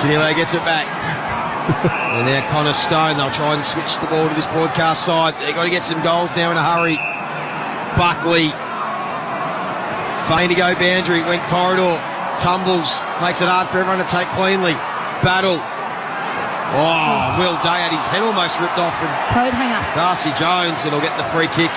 Canelio gets it back. And now Connor Stone, they'll try and switch the ball to this broadcast side. They've got to get some goals now in a hurry. Buckley, feign to go boundary, went corridor, tumbles, makes it hard for everyone to take cleanly. Battle. Will Day had his head almost ripped off from coat hanger. Darcy Jones, and he'll get the free kick.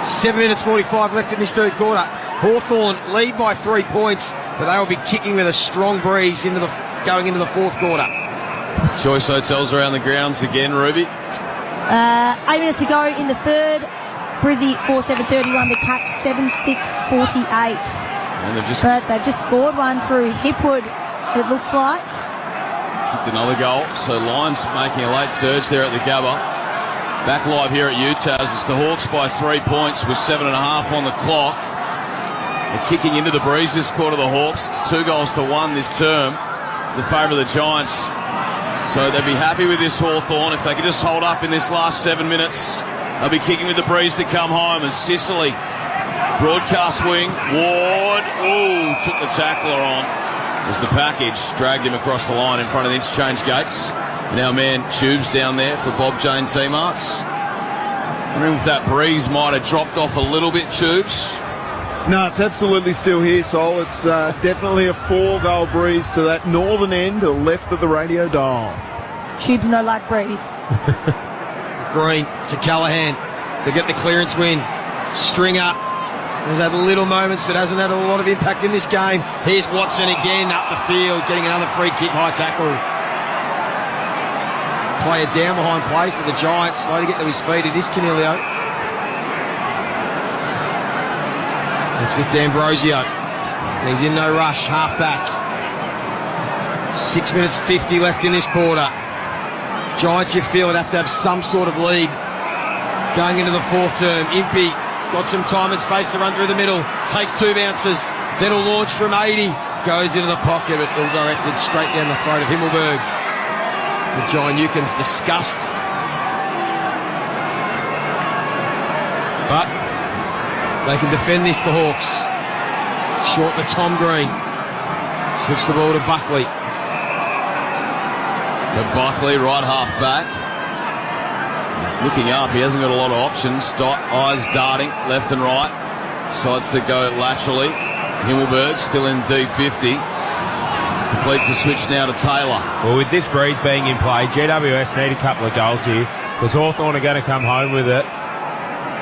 7 minutes 45 left in this third quarter. Hawthorn lead by 3 points, but they will be kicking with a strong breeze going into the fourth quarter. Choice Hotels around the grounds again, Ruby. 8 minutes to go in the third. Brizzy 4-7-31, the Cats 7-6-48. And they've just scored one through Hipwood, it looks like. Kicked another goal. So Lions making a late surge there at the Gabba. Back live here at Utah's. It's the Hawks by 3 points with 7.5 on the clock. They're kicking into the breeze this quarter, the Hawks. It's 2-1 this term for the favour of the Giants. So they'd be happy with this Hawthorn if they could just hold up in this last 7 minutes. They'll be kicking with the breeze to come home, as Sicily Broadcast wing. Ward. Ooh, took the tackler on. It was the package. Dragged him across the line in front of the interchange gates. Now man, Tubes down there for Bob Jane T-Marts. I wonder if that breeze might have dropped off a little bit, Tubes. No, it's absolutely still here, Sol. It's definitely a 4-goal breeze to that northern end, to the left of the radio dial. Tubes no like breeze. Green to Callaghan to get the clearance win. Stringer has had little moments but hasn't had a lot of impact in this game. Here's Watson again up the field, getting another free kick, high tackle. Player down behind play for the Giants, slow to get to his feet. It is Canelio. It's with D'Ambrosio. He's in no rush, half back. 6 minutes 50 left in this quarter. Giants, you feel, would have to have some sort of lead going into the fourth term. Impey got some time and space to run through the middle. Takes 2 bounces. Then will launch from 80. Goes into the pocket, but ill directed straight down the throat of Himmelberg. To John Newcombe's disgust. But they can defend this, the Hawks. Short to Tom Green. Switch the ball to Buckley. So Buckley, right half back. He's looking up. He hasn't got a lot of options. Eyes darting left and right. Decides to go laterally. Himmelberg still in D50. Completes the switch now to Taylor. Well, with this breeze being in play, GWS need a couple of goals here because Hawthorn are going to come home with it.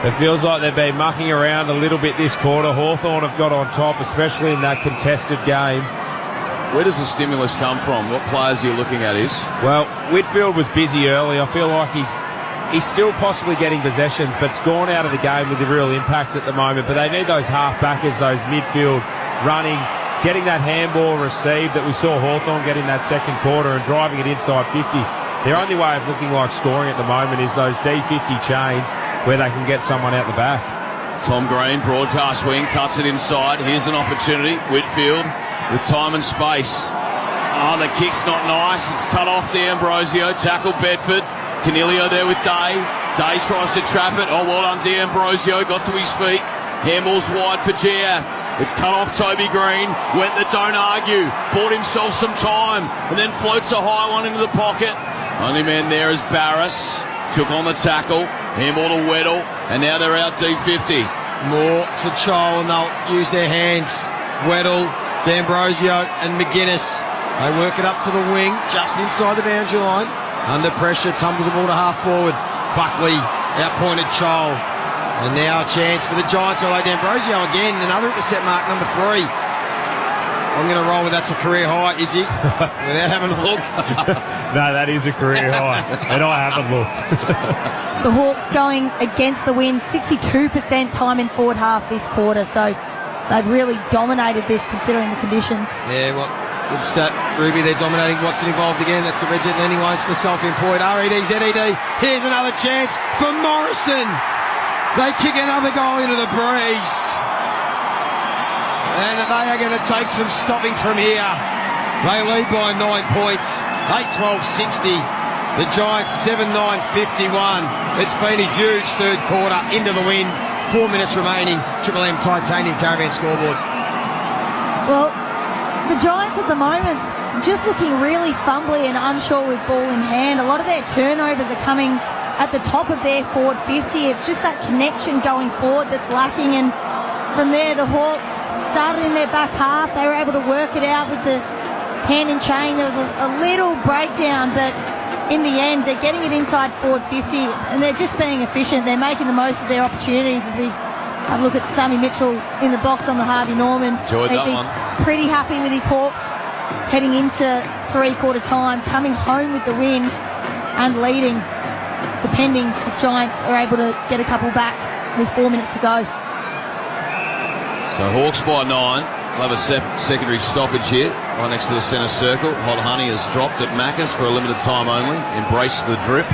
It feels like they've been mucking around a little bit this quarter. Hawthorn have got on top, especially in that contested game. Where does the stimulus come from? What players are you looking at, Is? Well, Whitfield was busy early. I feel like he's still possibly getting possessions, but it's gone out of the game with a real impact at the moment. But they need those half-backers, those midfield running, getting that handball received that we saw Hawthorn get in that second quarter and driving it inside 50. Their only way of looking like scoring at the moment is those D50 chains where they can get someone out the back. Tom Green, broadcast wing, cuts it inside. Here's an opportunity. Whitfield with time and space. Oh, the kick's not nice. It's cut off D'Ambrosio. Tackle Bedford. Canelio there with Day. Day tries to trap it. Oh, well done D'Ambrosio. Got to his feet. Handball's wide for GF. It's cut off Toby Green. Went the don't argue. Bought himself some time. And then floats a high one into the pocket. Only man there is Barris. Took on the tackle. Handball to Weddle. And now they're out D50. More to Chol and they'll use their hands. Weddle, D'Ambrosio and McGuinness. They work it up to the wing, just inside the boundary line. Under pressure, tumbles the ball to half forward. Buckley, outpointed Chol. And now a chance for the Giants. Although D'Ambrosio again, another at the set mark, number 3. I'm going to roll with that's a career high, is it? Without having a look. No, that is a career high. And I haven't looked. The Hawks going against the wind, 62% time in forward half this quarter. So they've really dominated this considering the conditions. Yeah, well, good stat, Ruby. They're dominating. Watson involved again. That's the Regent lending loans for self-employed. RED, ZED. Here's another chance for Morrison. They kick another goal into the breeze. And they are going to take some stopping from here. They lead by 9 points. 8-12-60. The Giants 7-9-51. It's been a huge third quarter into the wind. 4 minutes remaining. Triple M Titanium Caravan scoreboard. Well, the Giants at the moment just looking really fumbly and unsure with ball in hand. A lot of their turnovers are coming at the top of their forward 50. It's just that connection going forward that's lacking. And from there, the Hawks started in their back half. They were able to work it out with the hand and chain. There was a little breakdown, but in the end, they're getting it inside forward 50, and they're just being efficient. They're making the most of their opportunities as we have a look at Sammy Mitchell in the box on the Harvey Norman. Enjoyed that one. Pretty happy with his Hawks heading into three-quarter time, coming home with the wind and leading, depending if Giants are able to get a couple back with 4 minutes to go. So Hawks by 9. We'll have a secondary stoppage here, right next to the centre circle. Hot Honey has dropped at Macca's for a limited time only. Embrace the drip.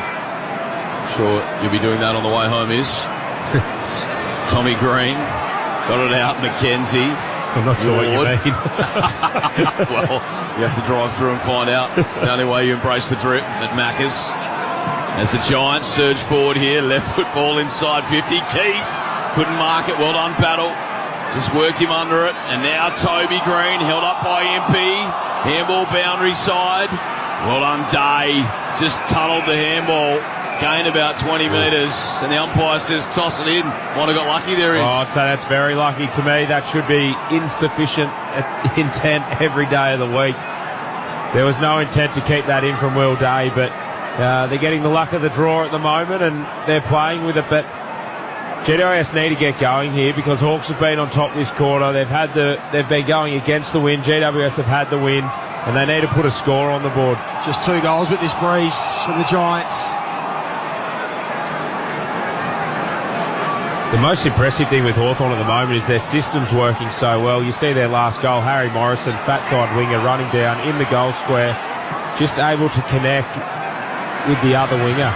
Sure you'll be doing that on the way home, Is. Tommy Green got it out. McKenzie. I'm not sure what you mean. Well, you have to drive through and find out. It's the only way you embrace the drip at Macca's. As the Giants surge forward here, left foot ball inside 50. Keith couldn't mark it. Well done, Battle. Just worked him under it. And now Toby Green, held up by MP. Handball boundary side. Well done, Day. Just tunnelled the handball. Gained about 20 metres. And the umpire says toss it in. Might have got lucky there. Oh, I'd say that's very lucky to me. That should be insufficient intent every day of the week. There was no intent to keep that in from Will Day, but they're getting the luck of the draw at the moment and they're playing with it. But GWS need to get going here because Hawks have been on top this quarter. They've been going against the wind. GWS have had the wind and they need to put a score on the board. Just 2 goals with this breeze for the Giants. The most impressive thing with Hawthorn at the moment is their system's working so well. You see their last goal, Harry Morrison, fat side winger, running down in the goal square, just able to connect with the other winger.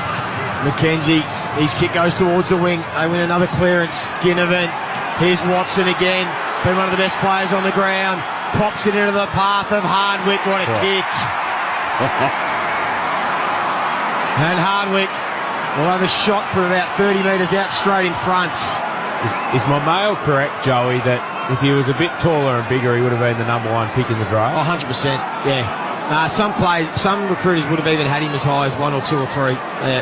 McKenzie, his kick goes towards the wing. They win another clearance. Ginnivan, here's Watson again, been one of the best players on the ground, pops it into the path of Hardwick. What a kick. And Hardwick will have a shot from about 30 metres out straight in front. Is my mail correct, Joey, that if he was a bit taller and bigger, he would have been the number 1 pick in the draft? Oh, 100%, yeah. Some recruiters would have even had him as high as 1 or 2 or 3.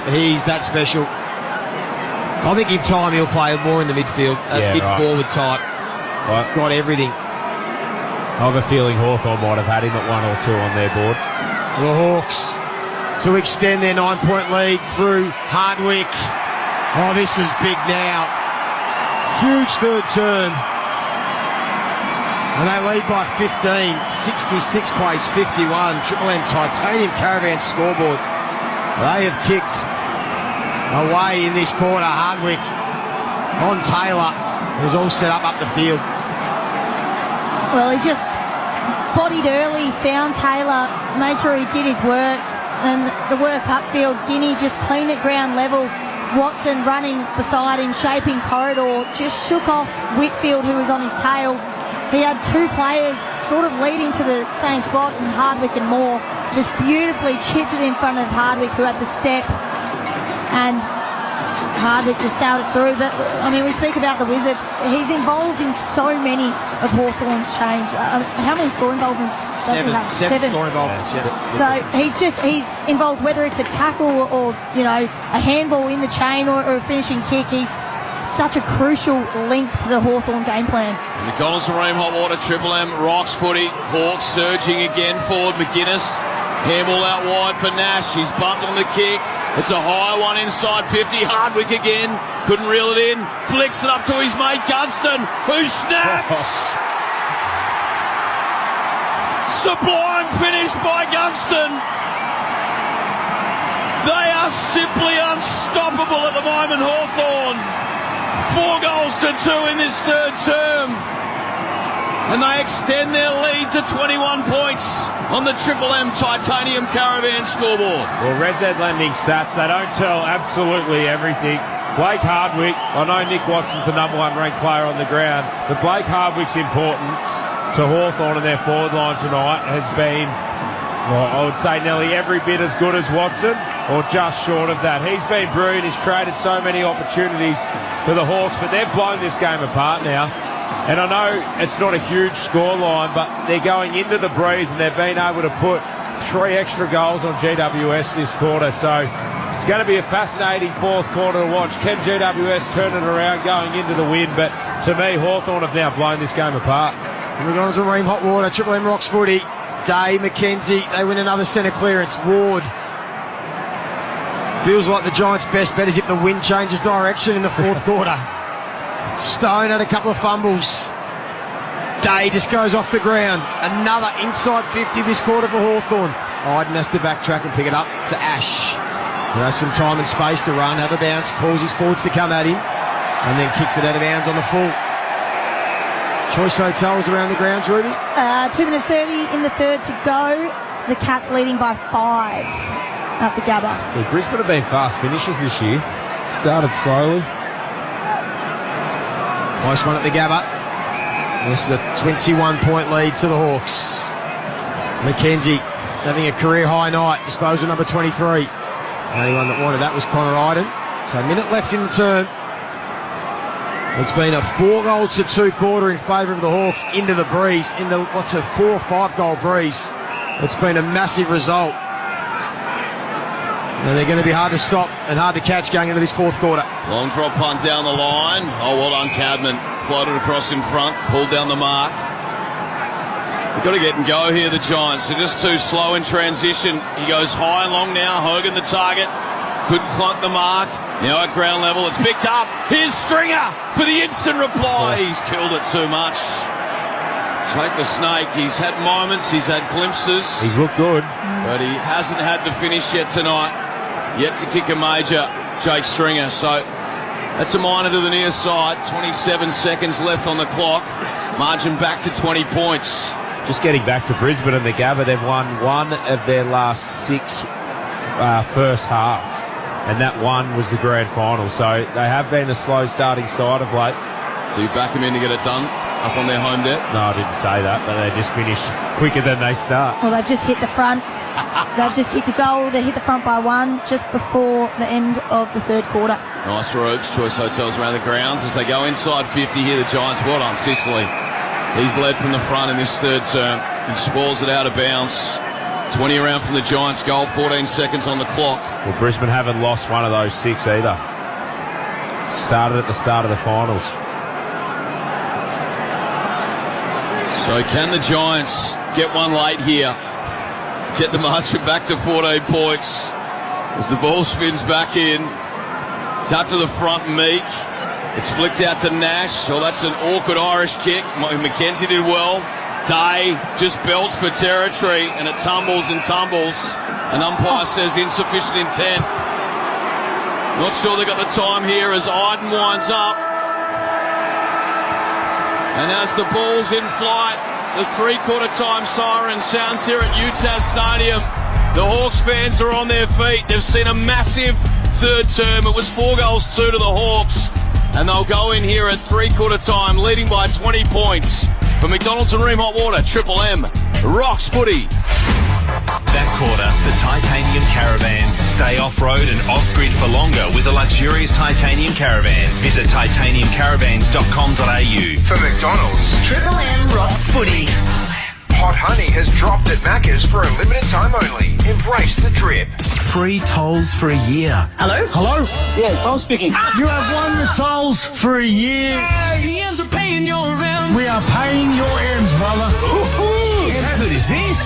He's that special. I think in time he'll play more in the midfield, forward type. He's got everything. I have a feeling Hawthorn might have had him at 1 or 2 on their board. The Hawks to extend their 9-point lead through Hardwick. Oh, this is big now. Huge third term. And they lead by 15. 66 plays 51. Triple M Titanium Caravan scoreboard. They have kicked away in this quarter. Hardwick on Taylor. It was all set up the field. Well, he just bodied early, found Taylor, made sure he did his work. And the work upfield, Guinea just clean at ground level. Watson running beside him, shaping corridor, just shook off Whitfield, who was on his tail. He had 2 players sort of leading to the same spot in Hardwick and Moore. Just beautifully chipped it in front of Hardwick, who had the step. And Hardwick just sailed it through. But, I mean, we speak about the Wizard. He's involved in so many of Hawthorn's change. How many score involvements does he have? 7 score involvements, yeah. So he's involved, whether it's a tackle or a handball in the chain or a finishing kick. He's such a crucial link to the Hawthorn game plan. McDonald's Marine Hot Water, Triple M, rocks footy. Hawks surging again forward. McGuinness, handball out wide for Nash. He's bumped on the kick. It's a high one inside 50. Hardwick again. Couldn't reel it in. Flicks it up to his mate Gunston, who snaps. Sublime finish by Gunston. They are simply unstoppable at the moment, Hawthorn. 4 goals to 2 in this third term. And they extend their lead to 21 points on the Triple M Titanium Caravan scoreboard. Well, ResEd lending stats, they don't tell absolutely everything. Blake Hardwick, I know Nick Watson's the number 1 ranked player on the ground, but Blake Hardwick's importance to Hawthorn and their forward line tonight has been, well, I would say nearly every bit as good as Watson, or just short of that. He's been brilliant. He's created so many opportunities for the Hawks, but they've blown this game apart now. And I know it's not a huge scoreline, but they're going into the breeze and they've been able to put 3 extra goals on GWS this quarter. So it's going to be a fascinating 4th quarter to watch. Can GWS turn it around going into the win? But to me, Hawthorn have now blown this game apart. We're going to Ream Hot Water, Triple M Rocks footy. Day, McKenzie, they win another centre clearance. Ward. Feels like the Giants' best bet is if the wind changes direction in the 4th quarter. Stone had a couple of fumbles. Day just goes off the ground. Another inside 50 this quarter for Hawthorn. Iden has to backtrack and pick it up to Ash. He has some time and space to run, have a bounce, calls his forwards to come at him, and then kicks it out of bounds on the full. Choice Hotels around the grounds, Ruby? 2 minutes 30 in the third to go. The Cats leading by 5 up the Gabba. Well, Brisbane have been fast finishers this year. Started slowly. Close one at the Gabba. This is a 21-point lead to the Hawks. McKenzie having a career-high night. Disposal number 23. The only one that wanted that was Connor Iden. So a minute left in the term. It's been a 4-2 quarter in favour of the Hawks into the breeze, into what's a 4 or 5 goal breeze. It's been a massive result. And they're going to be hard to stop and hard to catch going into this fourth quarter. Long drop punt down the line. Oh, well done, Cadman. Floated across in front, pulled down the mark. They've got to get and go here, the Giants. They're just too slow in transition. He goes high and long now. Hogan the target. Couldn't clock the mark. Now at ground level, it's picked up. Here's Stringer for the instant reply. He's killed it too much. Jake the Snake, he's had moments, he's had glimpses. He's looked good. But he hasn't had the finish yet tonight. Yet to kick a major, Jake Stringer. So that's a minor to the near side. 27 seconds left on the clock. Margin back to 20 points. Just getting back to Brisbane and the Gabba, they've won one of their last 6 first halves. And that one was the grand final. So they have been a slow starting side of late. So you back them in to get it done up on their home deck? No, I didn't say that, but they just finish quicker than they start. Well, they've just hit the front. They've just kicked a goal. They hit the front by 1 just before the end of the third quarter. Nice routes, Choice Hotels around the grounds as they go inside 50 here. The Giants, well done, Sicily. He's led from the front in this third term. He spoils it out of bounds. 20 around from the Giants' goal, 14 seconds on the clock. Well, Brisbane haven't lost one of those 6 either. Started at the start of the finals. So can the Giants get one late here? Get the margin back to 14 points as the ball spins back in. Tap to the front, Meek. It's flicked out to Nash. Oh, that's an awkward Irish kick. McKenzie did well. Day just belts for territory and it tumbles and tumbles. An umpire says insufficient intent. Not sure they got the time here as Iden winds up. And as the ball's in flight, the 3/4 time siren sounds here at UTAS Stadium. The Hawks fans are on their feet. They've seen a massive third term. It was 4-2 to the Hawks. And they'll go in here at 3/4 time, leading by 20 points. For McDonald's and Ream Hot Water, Triple M rocks footy. That quarter, the titanium caravans stay off-road and off-grid for longer with a luxurious titanium caravan. Visit titaniumcaravans.com.au. For McDonald's, Triple M rocks footy. Hot Honey has dropped at Macca's for a limited time only. Embrace the drip. Free tolls for a year. Hello? Hello? Yeah, Tom speaking. You have won the tolls for a year. The ends are paying your rent. We are paying your ends, brother. How good is this?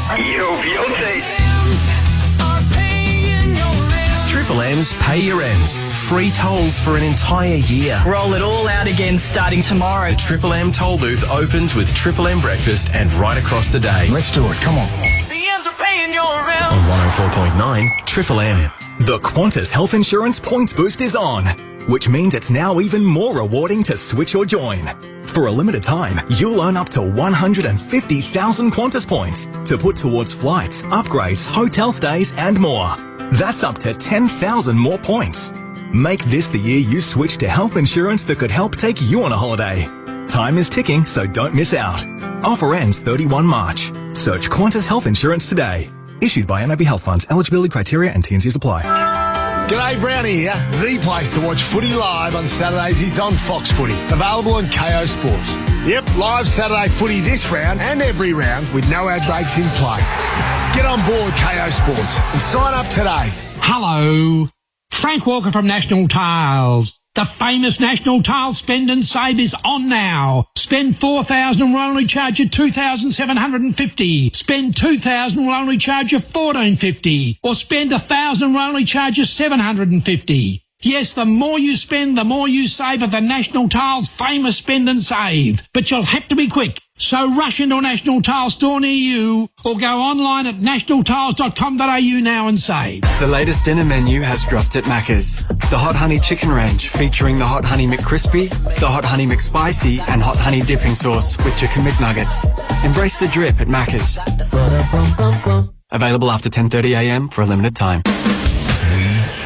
Triple M's Pay Your Ends. Free tolls for an entire year. Roll it all out again starting tomorrow. Triple M toll booth opens with Triple M breakfast and right across the day. Let's do it. Come on. The ends are paying your rent. On 104.9 Triple M. The Qantas Health Insurance Points Boost is on, which means it's now even more rewarding to switch or join. For a limited time, you'll earn up to 150,000 Qantas points to put towards flights, upgrades, hotel stays and more. That's up to 10,000 more points. Make this the year you switch to health insurance that could help take you on a holiday. Time is ticking, so don't miss out. Offer ends 31 March. Search Qantas Health Insurance today. Issued by NAB Health Funds. Eligibility criteria and T&Cs apply. G'day, Brownie here. The place to watch footy live on Saturdays is on Fox Footy. Available on KO Sports. Yep, live Saturday footy this round and every round with no ad breaks in play. Get on board KO Sports and sign up today. Hello. Frank Walker from National Tiles. The famous National Tiles Spend and Save is on now. Spend $4,000 and we'll only charge you $2,750. Spend $2,000 and we'll only charge you $1,450. Or spend $1,000 and we'll only charge you $750. Yes, the more you spend, the more you save at the National Tiles famous Spend and Save. But you'll have to be quick. So rush into a National Tiles store near you or go online at nationaltiles.com.au now and save. The latest dinner menu has dropped at Macca's. The Hot Honey Chicken Range featuring the Hot Honey McCrispy, the Hot Honey McSpicy and Hot Honey Dipping Sauce with Chicken McNuggets. Embrace the drip at Macca's. Available after 10:30 a.m. for a limited time. We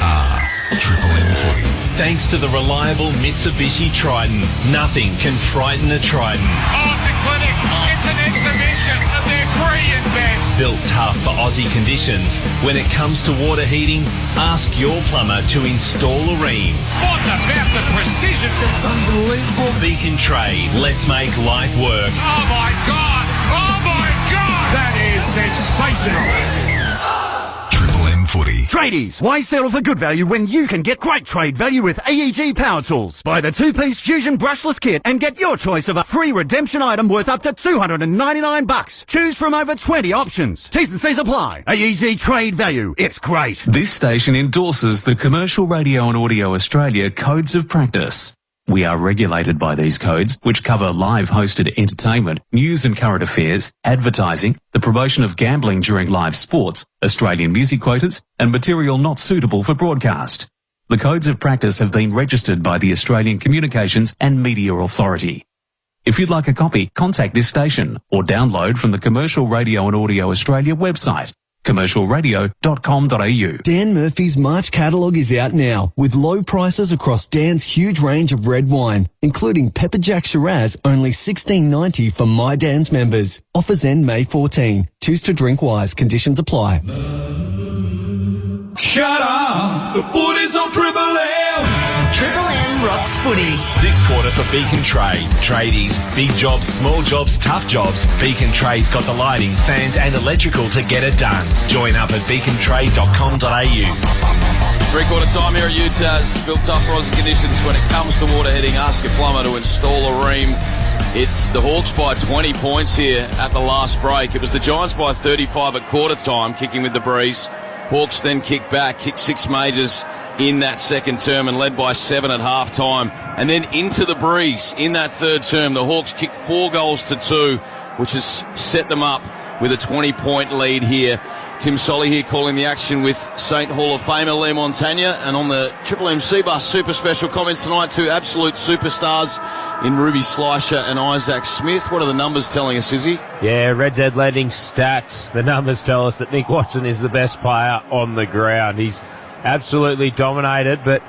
are Triple M Footy. Thanks to the reliable Mitsubishi Triton, nothing can frighten a Triton. Oh, it's a clinic. It's an exhibition of their free and best. Built tough for Aussie conditions. When it comes to water heating, ask your plumber to install a ream. What about the precision? That's unbelievable. Beacon Trade. Let's make life work. Oh, my God. Oh, my God. That is sensational. Triple M Footy. Tradies, why settle for good value when you can get great trade value with AEG Power Tools? Buy the 2-piece Fusion brushless kit and get your choice of a free redemption item worth up to $299. Choose from over 20 options. T's and C's apply. AEG Trade Value. It's great. This station endorses the Commercial Radio and Audio Australia Codes of Practice. We are regulated by these codes, which cover live hosted entertainment, news and current affairs, advertising, the promotion of gambling during live sports, Australian music quotas, and material not suitable for broadcast. The codes of practice have been registered by the Australian Communications and Media Authority. If you'd like a copy, contact this station or download from the Commercial Radio and Audio Australia website, commercialradio.com.au. Dan Murphy's March catalogue is out now with low prices across Dan's huge range of red wine, including Pepper Jack Shiraz, only $16.90 for My Dan's members. Offers end May 14. Choose to drink wise. Conditions apply. Shut up. The footy's on Triple M. Triple M rocks footy. This quarter for Beacon Trade. Tradies, big jobs, small jobs, tough jobs. Beacon Trade's got the lighting, fans and electrical to get it done. Join up at beacontrade.com.au. Three-quarter time here at UTAS. Built up for Aussie conditions when it comes to water heating. Ask your plumber to install a ream. It's the Hawks by 20 points here at the last break. It was the Giants by 35 at quarter time, kicking with the breeze. Hawks then kicked back, kicked 6 majors in that second term and led by 7 at half time. And then into the breeze in that third term. The Hawks kicked 4 goals to 2, which has set them up with a 20-point lead here. Tim Solly here calling the action with Saint Hall of Famer Lee Montagna. And on the Triple M C-Bus Super Special comments tonight, 2 absolute superstars in Ruby Schleicher and Isaac Smith. What are the numbers telling us, Izzy? Yeah, Reds Ed Lending stats. The numbers tell us that Nick Watson is the best player on the ground. He's absolutely dominated, but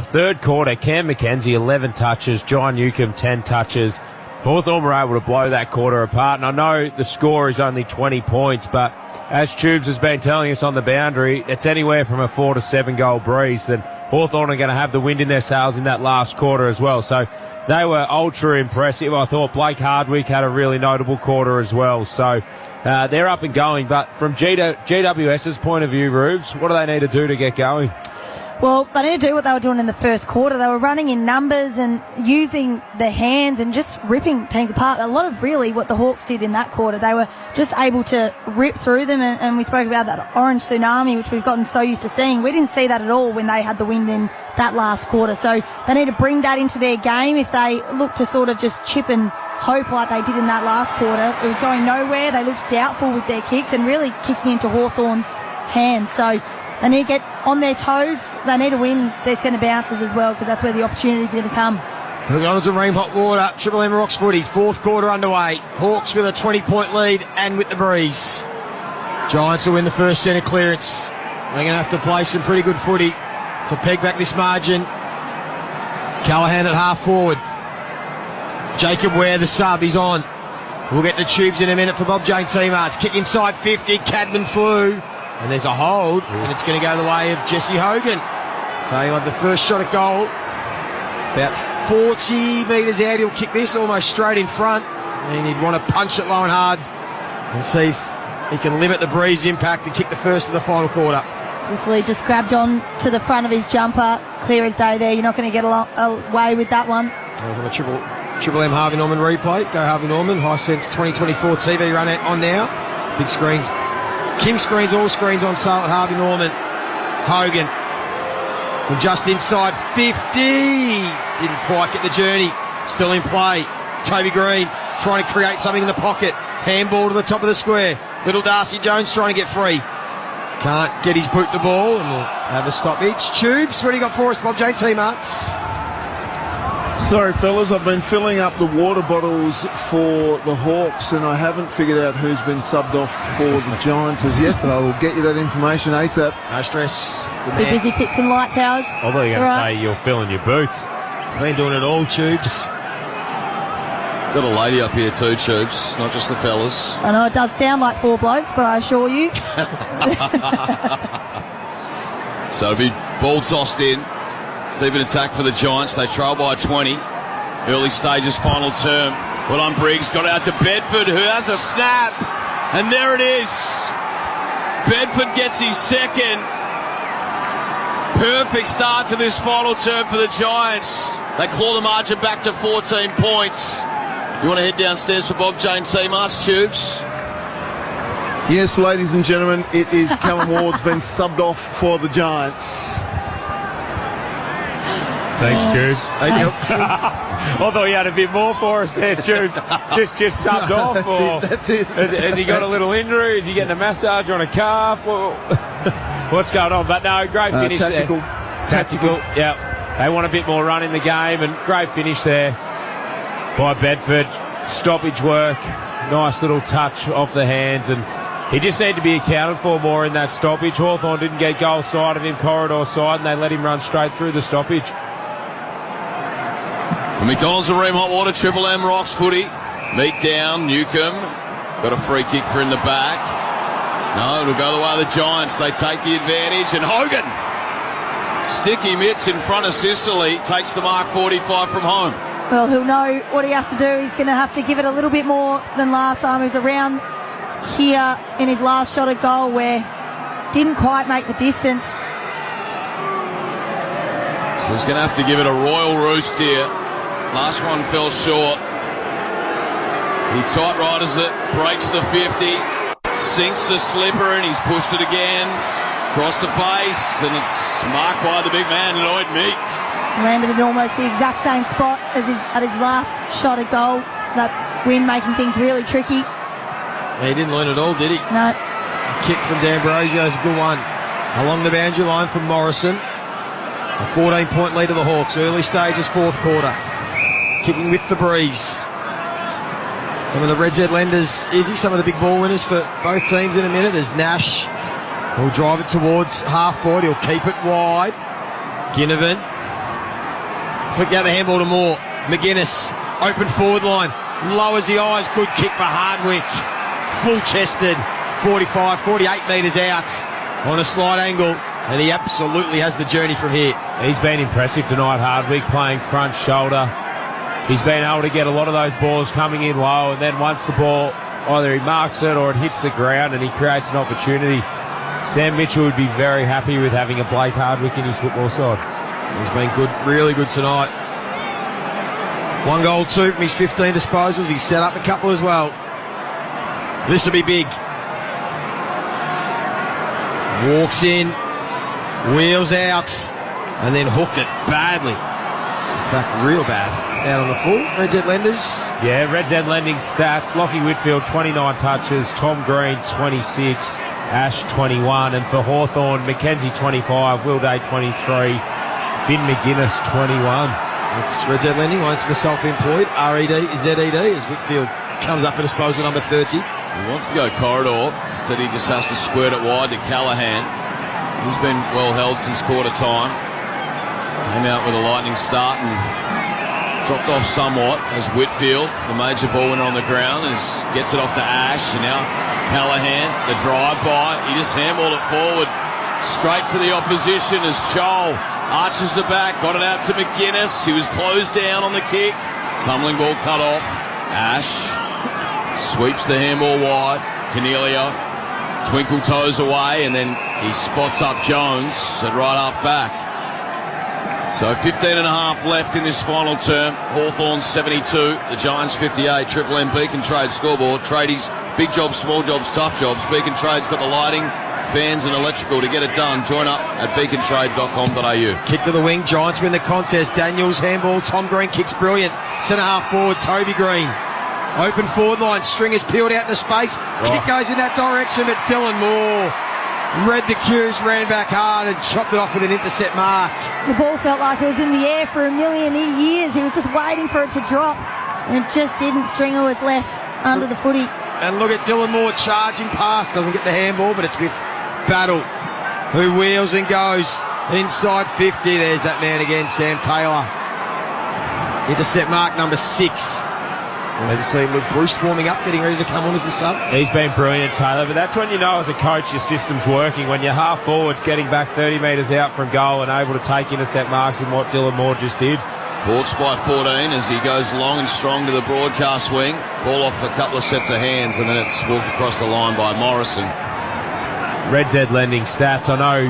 third quarter, Cam McKenzie, 11 touches, John Newcomb, 10 touches. Hawthorn were able to blow that quarter apart, and I know the score is only 20 points, but as Tubes has been telling us on the boundary, it's anywhere from a 4 to 7 goal breeze, and Hawthorn are going to have the wind in their sails in that last quarter as well. So they were ultra impressive. I thought Blake Hardwick had a really notable quarter as well. So they're up and going. But from GWS's point of view, Rubes, what do they need to do to get going? Well, they need to do what they were doing in the first quarter. They were running in numbers and using their hands and just ripping teams apart. A lot of really what the Hawks did in that quarter. They were just able to rip through them, and we spoke about that orange tsunami, which we've gotten so used to seeing. We didn't see that at all when they had the wind in that last quarter. So they need to bring that into their game. If they look to sort of just chip and hope like they did in that last quarter, it was going nowhere. They looked doubtful with their kicks and really kicking into Hawthorn's hands. So they need to get on their toes. They need to win their centre bounces as well, because that's where the opportunity is going to come. We're going to Ream Hot Water. Triple M Rocks footy. Fourth quarter underway. Hawks with a 20-point lead and with the breeze. Giants will win the first centre clearance. They're going to have to play some pretty good footy to peg back this margin. Callahan at half forward. Jacob Ware, the sub, is on. We'll get the Tubes in a minute for Bob Jane Teamarts. Kick inside 50. Cadman flew. And there's a hold, and it's going to go the way of Jesse Hogan. So he'll have the first shot at goal. About 40 metres out, he'll kick this almost straight in front. And he'd want to punch it low and hard and see if he can limit the breeze impact and kick the first of the final quarter. Sicily just grabbed on to the front of his jumper. Clear as day there. You're not going to get away with that one. That was on the Triple M Harvey Norman replay. Go Harvey Norman. Hisense 2024 TV run on now. Big screens. King screens, all screens on sale at Harvey Norman. Hogan from just inside 50. Didn't quite get the journey. Still in play. Toby Green trying to create something in the pocket. Handball to the top of the square. Little Darcy Jones trying to get free. Can't get his boot the ball, and we'll have a stoppage. Tubes, what do you got for us, Bob Jane Teamarts? Sorry, fellas, I've been filling up the water bottles for the Hawks and I haven't figured out who's been subbed off for the Giants as yet, but I will get you that information ASAP. No stress. Be busy fixing light towers. Although you're going to say you're filling your boots. Been doing it all, Tubes. Got a lady up here too, Tubes, not just the fellas. I know it does sound like 4 blokes, but I assure you. So it'll be ball tossed in. Deep in attack for the Giants. They trail by 20. Early stages, final term. Well on Briggs, got out to Bedford, who has a snap. And there it is. Bedford gets his second. Perfect start to this final term for the Giants. They claw the margin back to 14 points. You want to head downstairs for Bob Jane Seamarsh, Tubes? Yes, ladies and gentlemen, it is Callum Ward's been subbed off for the Giants. Thanks, Tubes. Although he had a bit more for us there, Tubes. just subbed off. That's it. Has he got a little injury? Is he getting a massage on a calf? What's going on? But no, great finish tactical. there. Tactical, yeah. They want a bit more run in the game, and great finish there by Bedford. Stoppage work, nice little touch off the hands, and he just needed to be accounted for more in that stoppage. Hawthorn didn't get goal side of him, corridor side, and they let him run straight through the stoppage. From McDonald's and Ream Hot Water, Triple M Rocks footy. Meek down, Newcomb. Got a free kick for in the back. No, it'll go the way of the Giants. They take the advantage, and Hogan. Sticky mitts in front of Sicily. Takes the mark 45 from home. Well, he'll know what he has to do. He's going to have to give it a little bit more than last time. He was around here in his last shot at goal where didn't quite make the distance. So he's going to have to give it a royal roost here. Last one fell short. He tight riders it, breaks the 50, sinks the slipper, and he's pushed it again. Across the face, and it's marked by the big man, Lloyd Meek. Landed in almost the exact same spot as at his last shot at goal. That win making things really tricky. He didn't learn it all, did he? No. Kick from D'Ambrosio is a good one. Along the boundary line from Morrison. A 14-point lead to the Hawks. Early stages, fourth quarter. Kicking with the breeze. Some of the Red Z lenders, some of the big ball winners for both teams in a minute. As Nash will drive it towards half forward. He'll keep it wide. Ginnivan. Flick out the handball to Moore. McGuinness. Open forward line. Lowers the eyes. Good kick for Hardwick. Full-chested. 45, 48 metres out on a slight angle. And he absolutely has the journey from here. He's been impressive tonight, Hardwick, playing front shoulder. He's been able to get a lot of those balls coming in low, and then once the ball, either he marks it or it hits the ground and he creates an opportunity, Sam Mitchell would be very happy with having a Blake Hardwick in his football side. He's been good, really good tonight. 1 goal, 2 from his 15 disposals. He's set up a couple as well. This will be big. Walks in, wheels out, and then hooked it badly. In fact, real bad. Out on the full. Red Z Lenders. Yeah, Red Z Lending stats. Lockie Whitfield, 29 touches. Tom Green, 26. Ash, 21. And for Hawthorn, Mackenzie, 25. Will Day, 23. Finn McGuinness, 21. It's Red Z Lending, once for the self-employed. R-E-D-Z-E-D as Whitfield comes up for disposal number 30. He wants to go corridor. Instead, he just has to squirt it wide to Callahan. He's been well held since quarter time. Came out with a lightning start and dropped off somewhat as Whitfield, the major ball winner on the ground, gets it off to Ash, and now Callahan, the drive-by, he just handballed it forward straight to the opposition as Chol arches the back, got it out to McGuinness, he was closed down on the kick, tumbling ball cut off, Ash sweeps the handball wide, Cornelio, twinkle toes away, and then he spots up Jones at right half back. So 15 and a half left in this final term. Hawthorn 72, the Giants 58. Triple M Beacon Trade scoreboard. Tradies, big jobs, small jobs, tough jobs. Beacon Trade's got the lighting, fans and electrical to get it done. Join up at beacontrade.com.au. Kick to the wing, Giants win the contest. Daniels handball, Tom Green kicks brilliant. Centre half forward, Toby Green. Open forward line, Stringer's peeled out into space. Kick goes in that direction, but Dylan Moore read the cues, ran back hard and chopped it off with an intercept mark. The ball felt like it was in the air for a million years. He was just waiting for it to drop, and it just didn't. Stringer was left under the footy. And look at Dylan Moore charging past. Doesn't get the handball, but it's with Battle, who wheels and goes inside 50. There's that man again, Sam Taylor. Intercept mark number 6. We'll even see Luke Bruce warming up, getting ready to come on as a sub. He's been brilliant, Taylor, but that's when you know as a coach your system's working, when your half forwards getting back 30 metres out from goal and able to take intercept marks in what Dylan Moore just did. Hawks by 14 as he goes long and strong to the broadcast wing. Ball off a couple of sets of hands and then it's walked across the line by Morrison. Red Z lending stats. I know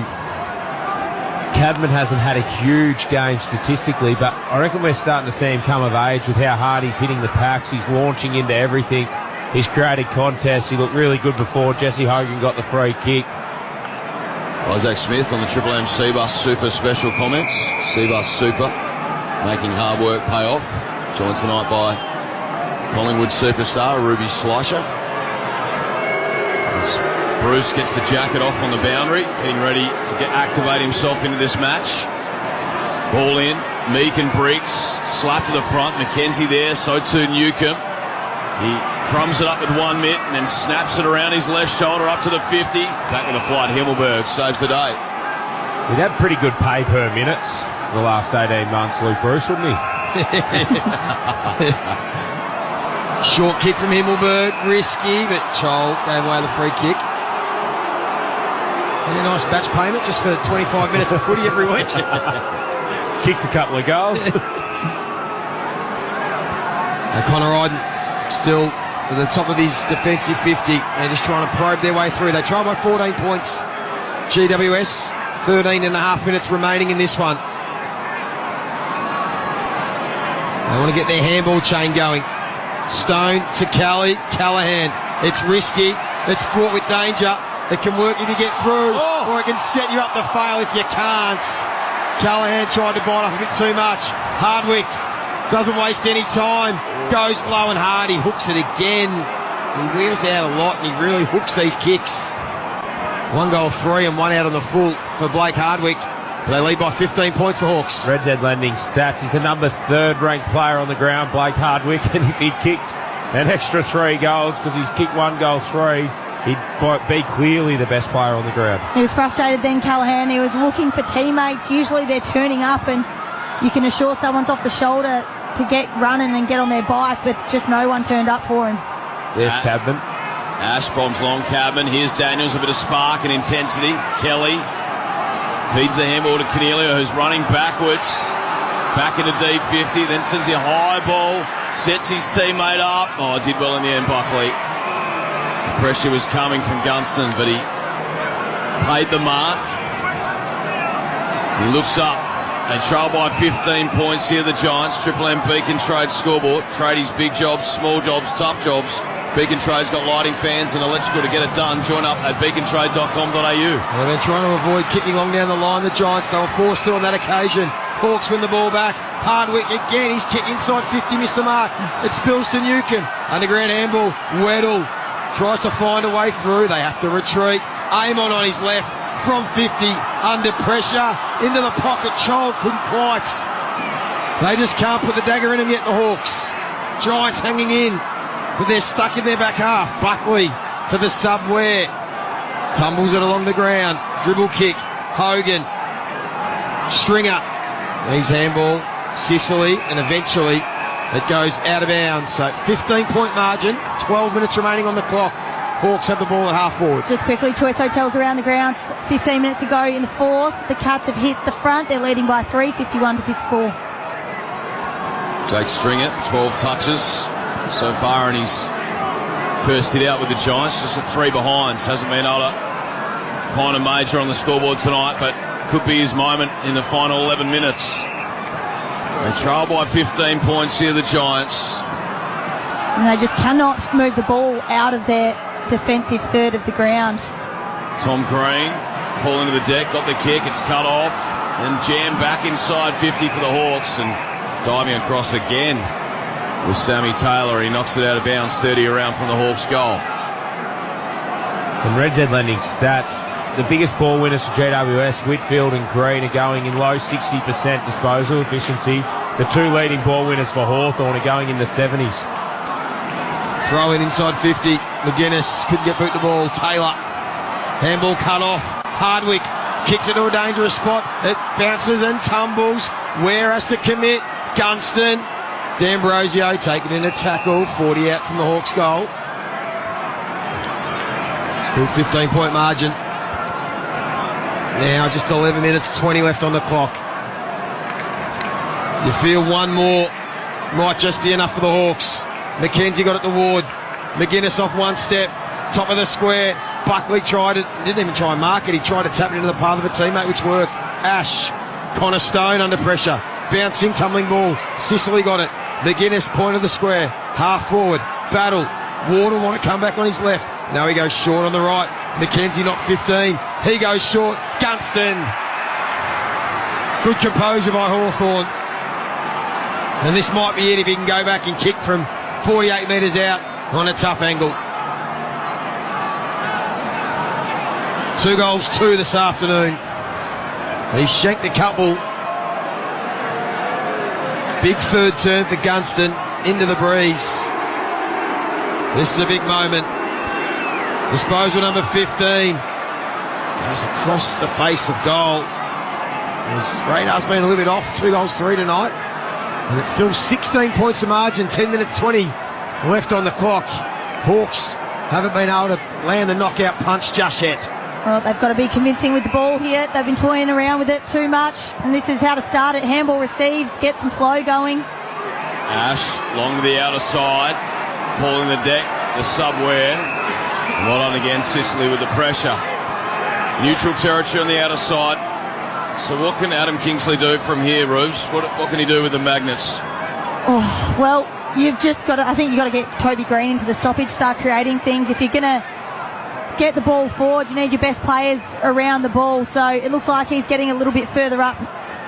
Cadman hasn't had a huge game statistically, but I reckon we're starting to see him come of age with how hard he's hitting the packs. He's launching into everything. He's created contests. He looked really good before Jesse Hogan got the free kick. Isaac Smith on the Triple M Seabus Super special comments. Seabus Super making hard work pay off. Joined tonight by Collingwood superstar Ruby Schleicher. Bruce gets the jacket off on the boundary, getting ready to activate himself into this match. Ball in, Meek and Briggs, slap to the front, McKenzie there, so too Newcomb. He crumbs it up with one mitt and then snaps it around his left shoulder up to the 50. Back with a flight, Himmelberg saves the day. He'd had pretty good pay per minute the last 18 months, Luke Bruce, wouldn't he? Short kick from Himmelberg, risky, but Chol gave away the free kick. And a nice batch payment just for 25 minutes of footy every week. Kicks a couple of goals. Connor Iden still at the top of his defensive 50. They're just trying to probe their way through. They try by 14 points. GWS, 13 and a half minutes remaining in this one. They want to get their handball chain going. Stone to Kelly, Callahan. It's risky. It's fraught with danger. It can work if you get through, or it can set you up to fail if you can't. Callahan tried to bite off a bit too much. Hardwick doesn't waste any time. Goes low and hard. He hooks it again. He wheels out a lot and he really hooks these kicks. 1 goal 3 and 1 out on the full for Blake Hardwick. But they lead by 15 points, the Hawks. Red Z lending stats. He's the number 3rd ranked player on the ground, Blake Hardwick. And if he kicked an extra 3 goals, because he's kicked 1 goal 3, he'd be clearly the best player on the ground. He was frustrated then, Callahan. He was looking for teammates. Usually they're turning up and you can assure someone's off the shoulder to get running and get on their bike, but just no one turned up for him. There's Cadman. Ash bombs long Cadman. Here's Daniels, a bit of spark and intensity. Kelly feeds the handball to Cornelio, who's running backwards. Back into D50, then sends a high ball, sets his teammate up. Oh, did well in the end, Buckley. Pressure was coming from Gunston, but he paid the mark. He looks up. They trail by 15 points here, the Giants. Triple M Beacon Trade scoreboard. Tradies, big jobs, small jobs, tough jobs. Beacon Trade's got lighting, fans and electrical to get it done. Join up at beacontrade.com.au. Well, they're trying to avoid kicking long down the line, the Giants. They were forced to on that occasion. Hawks win the ball back. Hardwick again. He's kicked inside 50, missed the mark. It spills to Newcomb. Underground handball. Weddle tries to find a way through. They have to retreat. Amon on his left from 50. Under pressure. Into the pocket. Chol couldn't quite. They just can't put the dagger in him yet, the Hawks. Giants hanging in, but they're stuck in their back half. Buckley to the sub-ware. Tumbles it along the ground. Dribble kick. Hogan. Stringer. His handball. Sicily. And eventually it goes out of bounds. So 15-point margin. 12 minutes remaining on the clock. Hawks have the ball at half forward. Just quickly, Choice Hotels around the grounds. 15 minutes to go in the fourth. The Cats have hit the front. They're leading by 3, 51 to 54. Jake Stringer, 12 touches so far in his first hit out with the Giants. Just at 3 behinds. Hasn't been able to find a major on the scoreboard tonight, but could be his moment in the final 11 minutes. They trail by 15 points here, the Giants. And they just cannot move the ball out of their defensive third of the ground. Tom Green falling to the deck, got the kick, it's cut off, and jammed back inside 50 for the Hawks, and diving across again with Sammy Taylor. He knocks it out of bounds, 30 around from the Hawks' goal. And Red Z lending stats, the biggest ball winners for GWS, Whitfield and Green, are going in low 60% disposal efficiency. The two leading ball winners for Hawthorn are going in the 70s. Throw in inside 50. McGuinness couldn't get boot the ball. Taylor. Handball cut off. Hardwick kicks it to a dangerous spot. It bounces and tumbles. Ware has to commit. Gunston. D'Ambrosio taking in a tackle. 40 out from the Hawks goal. Still 15-point margin. Now just 11 minutes, 20 left on the clock. You feel one more might just be enough for the Hawks. McKenzie got it to Ward. McGuinness off one step. Top of the square. Buckley tried it. Didn't even try and mark it. He tried to tap it into the path of a teammate, which worked. Ash. Connor Stone under pressure. Bouncing, tumbling ball. Sicily got it. McGuinness, point of the square. Half forward. Battle. Ward will want to come back on his left. Now he goes short on the right. McKenzie not 15. He goes short. Gunston. Good composure by Hawthorn. And this might be it if he can go back and kick from 48 metres out on a tough angle. 2 goals, 2 this afternoon. He shanked a couple. Big third turn for Gunston into the breeze. This is a big moment. Disposal number 15 goes across the face of goal. His radar's been a little bit off. 2 goals, 3 tonight. And it's still 16 points of margin, 10 minutes 20 left on the clock. Hawks haven't been able to land the knockout punch just yet. Well, they've got to be convincing with the ball here. They've been toying around with it too much, and this is how to start it. Handball receives, get some flow going. Ash, long to the outer side, falling the deck, the subware. Well on again, Sicily with the pressure. Neutral territory on the outer side. So what can Adam Kingsley do from here, Rubes? What can he do with the magnets? Oh, well, you've just got to, I think you've got to get Toby Green into the stoppage, start creating things. If you're going to get the ball forward, you need your best players around the ball. So it looks like he's getting a little bit further up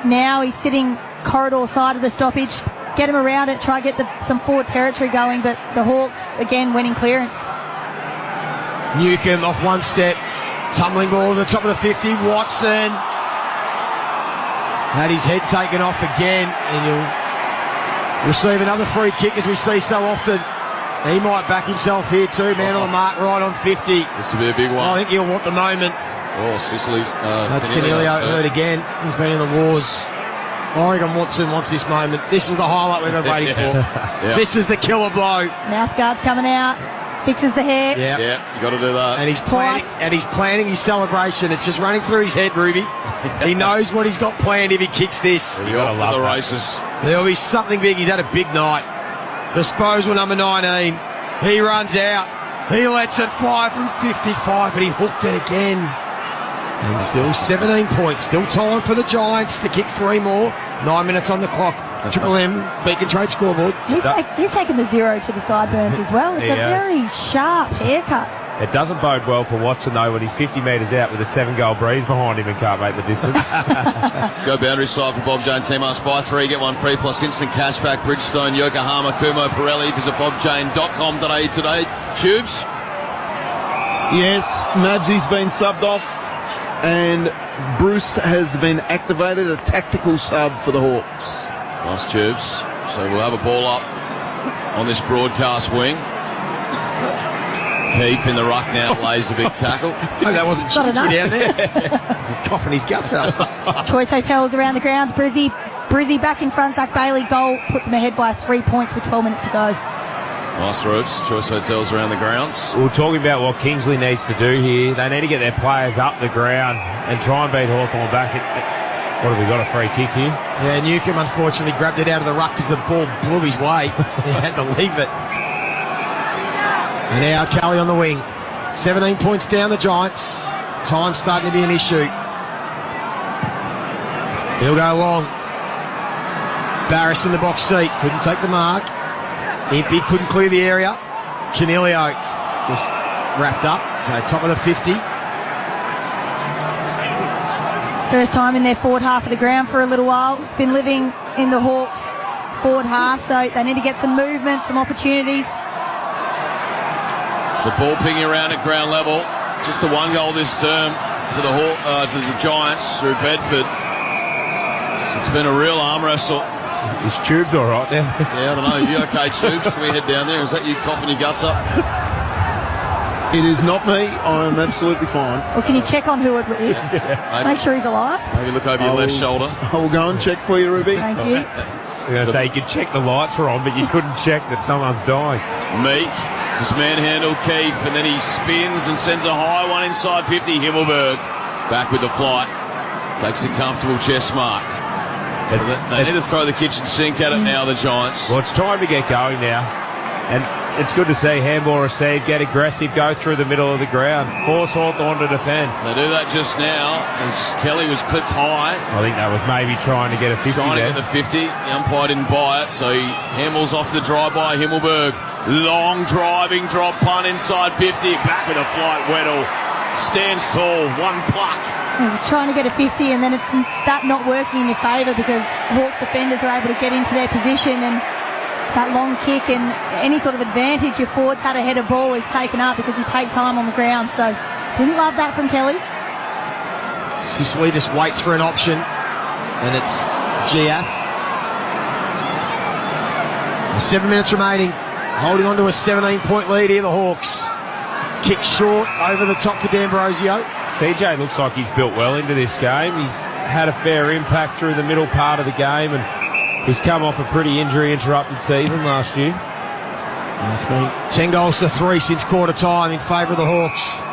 now. He's sitting corridor side of the stoppage. Get him around it, try to get some forward territory going, but the Hawks, again, winning clearance. Newcomb off one step. Tumbling ball to the top of the 50. Watson had his head taken off again, and he'll receive another free kick, as we see so often. He might back himself here too. Man on the mark, right on 50. This will be a big one. I think he'll want the moment. Oh, Sicily's. That's Canelio hurt again. He's been in the wars. Oregon Watson wants this moment. This is the highlight we've been waiting for. Yeah. This is the killer blow. Mouth guard's coming out. Fixes the hair. Yeah, you got to do that. And he's planning his celebration. It's just running through his head, Ruby. He knows what he's got planned if he kicks this. He'll be off for the races. There'll be something big. He's had a big night. Disposal number 19. He runs out. He lets it fly from 55, but he hooked it again. And still 17 points. Still time for the Giants to kick 3 more. 9 minutes on the clock. Triple M, Beacon Trade scoreboard. He's taken the 0 to the sideburns as well. It's a very sharp haircut. It doesn't bode well for Watson, though, when he's 50 metres out with a 7-goal breeze behind him and can't make the distance. Let's go boundary side for Bob Jane. CMAS buy 3, get 1 free, plus instant cashback. Bridgestone, Yokohama, Kumo, Pirelli. Visit bobjane.com.au today. Tubes? Yes, Mabsy's been subbed off, and Bruce has been activated, a tactical sub for the Hawks. Nice, Tubes. So we'll have a ball up on this broadcast wing. Keith in the ruck now lays the big tackle. No, that wasn't cheeky down there. Coughing his guts up. Choice Hotels around the grounds. Brizzy back in front. Zach Bailey goal puts him ahead by 3 points with 12 minutes to go. Nice roofs. Choice Hotels around the grounds. We're talking about what Kingsley needs to do here. They need to get their players up the ground and try and beat Hawthorn back. What have we got, a free kick here? Yeah, Newcomb unfortunately grabbed it out of the ruck because the ball blew his way. He had to leave it. And now Kelly on the wing. 17 points down the Giants. Time's starting to be an issue. He'll go long. Barris in the box seat. Couldn't take the mark. Impey couldn't clear the area. Canelio just wrapped up. So top of the 50. First time in their forward half of the ground for a little while. It's been living in the Hawks forward half, so they need to get some movement, some opportunities. So ball pinging around at ground level. Just the 1 goal this term to the Giants through Bedford. It's been a real arm wrestle. His tube's all right now. Yeah, I don't know. You okay, Tubes? Can we head down there? Is that you coughing your guts up? It is not me. I'm absolutely fine. Well, can you check on who it is? Make sure he's alive. Maybe look over your left shoulder. I will go and check for you, Ruby. Thank you. I was going to say, you could check the lights were on, but you couldn't check that someone's dying. Meek just manhandled Keefe, and then he spins and sends a high one inside 50. Himmelberg back with the flight. Takes a comfortable chest mark. So they need to throw the kitchen sink at it now, the Giants. Well, it's time to get going now. And it's good to see handball received, get aggressive, go through the middle of the ground. Force Hawthorn to defend. They do that just now as Kelly was clipped high. I think that was maybe trying to get a 50 Trying to get the 50. The umpire didn't buy it, so he handballs off the drive-by. Himmelberg. Long driving drop punt inside 50. Back with a flight. Weddle stands tall. One pluck. He's trying to get a 50, and then it's that not working in your favour because Hawks defenders are able to get into their position, and that long kick and any sort of advantage your forwards had ahead of ball is taken up because you take time on the ground. So didn't love that from Kelly. Sicily just waits for an option, and it's GF. 7 minutes remaining, holding on to a 17-point lead here, the Hawks. Kick short over the top for D'Ambrosio. CJ looks like he's built well into this game. He's had a fair impact through the middle part of the game, and he's come off a pretty injury-interrupted season last year. It's been 10 goals to 3 since quarter time in favour of the Hawks.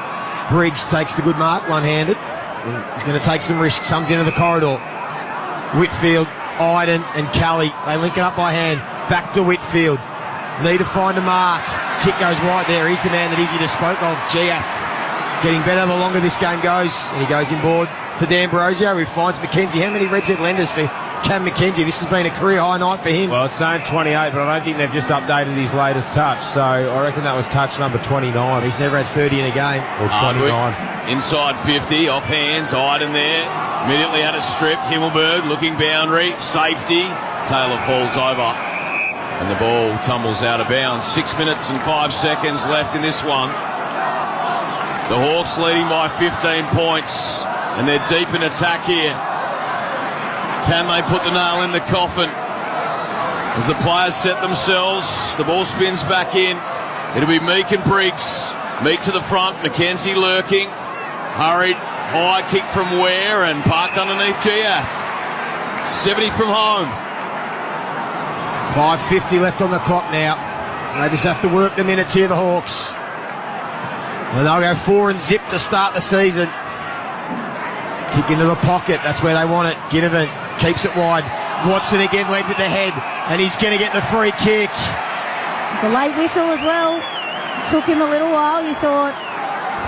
Briggs takes the good mark, one-handed. And he's going to take some risks, comes into the corridor. Whitfield, Iden and Kelly, they link it up by hand. Back to Whitfield. Need to find a mark. Kick goes wide there. He's the man that Izzy just spoke of, GF. Getting better the longer this game goes. And he goes inboard to D'Ambrosio, who finds McKenzie. How many red set lenders for Cam McKenzie? This has been a career high night for him. Well, it's saying 28, but I don't think they've just updated his latest touch. So I reckon that was touch number 29. He's never had 30 in a game. Or 29. Inside 50, off hands, Iden there. Immediately had it stripped. Himmelberg looking boundary. Safety. Taylor falls over. And the ball tumbles out of bounds. 6 minutes and 5 seconds left in this one. The Hawks leading by 15 points. And they're deep in attack here. Can they put the nail in the coffin? As the players set themselves, the ball spins back in. It'll be Meek and Briggs. Meek to the front, McKenzie lurking. Hurried, high kick from Ware and parked underneath GF. 70 from home. 5:50 left on the clock now. They just have to work the minutes here, the Hawks. And they'll go 4 and zip to start the season. Kick into the pocket, that's where they want it. Ginnivan keeps it wide. Watson again led with the head, and he's going to get the free kick. It's a late whistle as well. Took him a little while. You thought,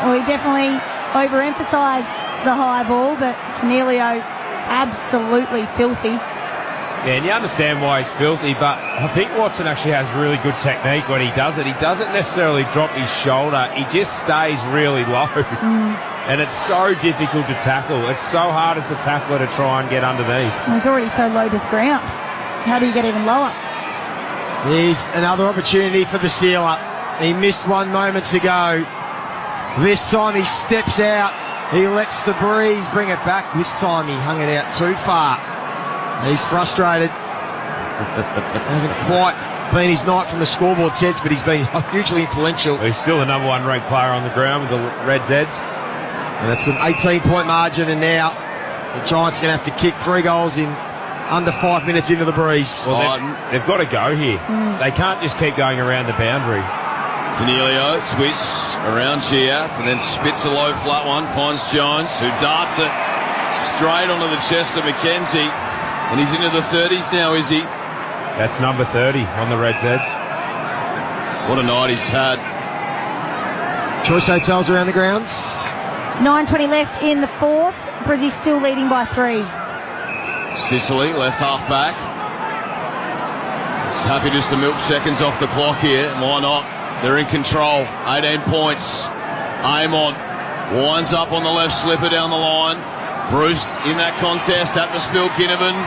well, he definitely overemphasised the high ball, but Cornelio absolutely filthy. Yeah, and you understand why he's filthy, but I think Watson actually has really good technique when he does it. He doesn't necessarily drop his shoulder. He just stays really low. And it's so difficult to tackle. It's so hard as the tackler to try and get underneath. Well, he's already so low to the ground. How do you get even lower? Here's another opportunity for the sealer. He missed one moments ago. This time he steps out. He lets the breeze bring it back. This time he hung it out too far. He's frustrated. Hasn't quite been his night from the scoreboard sets, but he's been hugely influential. He's still the number 1 ranked player on the ground with the Red Zeds. And that's an 18-point margin, and now the Giants are going to have to kick 3 goals in under 5 minutes into the breeze. Well, they've got to go here. They can't just keep going around the boundary. Cornelio twists around GF and then spits a low flat one, finds Jones, who darts it straight onto the chest of McKenzie. And he's into the 30s now, is he? That's number 30 on the Red Zeds. What a night he's had. Choice hotels around the grounds. 9:20 left in the fourth. Brizzy's still leading by 3. Sicily, left half back. He's happy just to milk seconds off the clock here. Why not? They're in control. 18 points. Amon winds up on the left slipper down the line. Bruce in that contest at the spill. Ginnivan.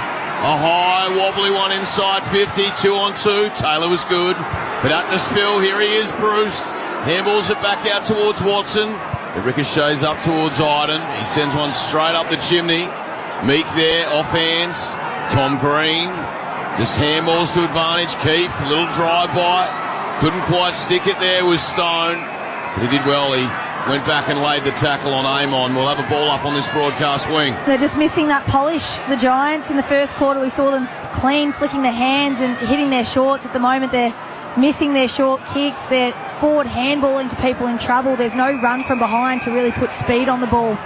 A high wobbly one inside 50. 2-on-2. Taylor was good. But at the spill, here he is, Bruce. Handballs it back out towards Watson. It ricochets up towards Iden. He sends one straight up the chimney. Meek there, off hands. Tom Green just handballs to advantage. Keefe, a little drive-by. Couldn't quite stick it there with Stone. But he did well. He went back and laid the tackle on Amon. We'll have a ball up on this broadcast wing. They're just missing that polish, the Giants. In the first quarter, we saw them clean, flicking their hands and hitting their shorts. At the moment, they're missing their short kicks. They're forward handballing to people in trouble. There's no run from behind to really put speed on the ball.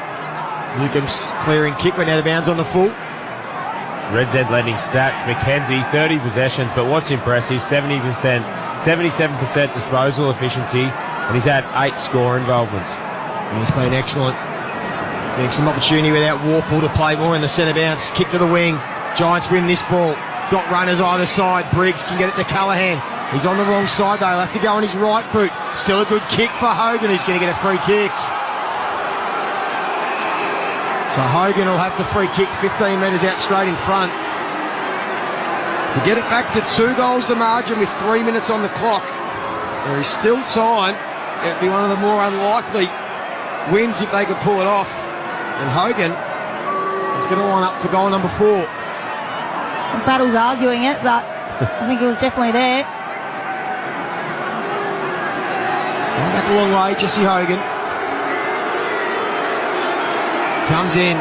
Newcomb's clearing kick went out of bounds on the full. Red Z lending stats. McKenzie, 30 possessions, but what's impressive, 77% disposal efficiency, and he's had 8 score involvements. He's been excellent. Getting some opportunity without Warple to play more in the centre bounce. Kick to the wing. Giants win this ball. Got runners either side. Briggs can get it to Callaghan. He's on the wrong side though. He'll have to go on his right boot. Still a good kick for Hogan, who's going to get a free kick. So Hogan will have the free kick 15 metres out straight in front. To get it back to 2 goals the margin with 3 minutes on the clock. There is still time. It'd be one of the more unlikely wins if they could pull it off. And Hogan is going to line up for goal number 4. Battle's arguing it, but I think it was definitely there. Back a long way, Jesse Hogan. Comes in.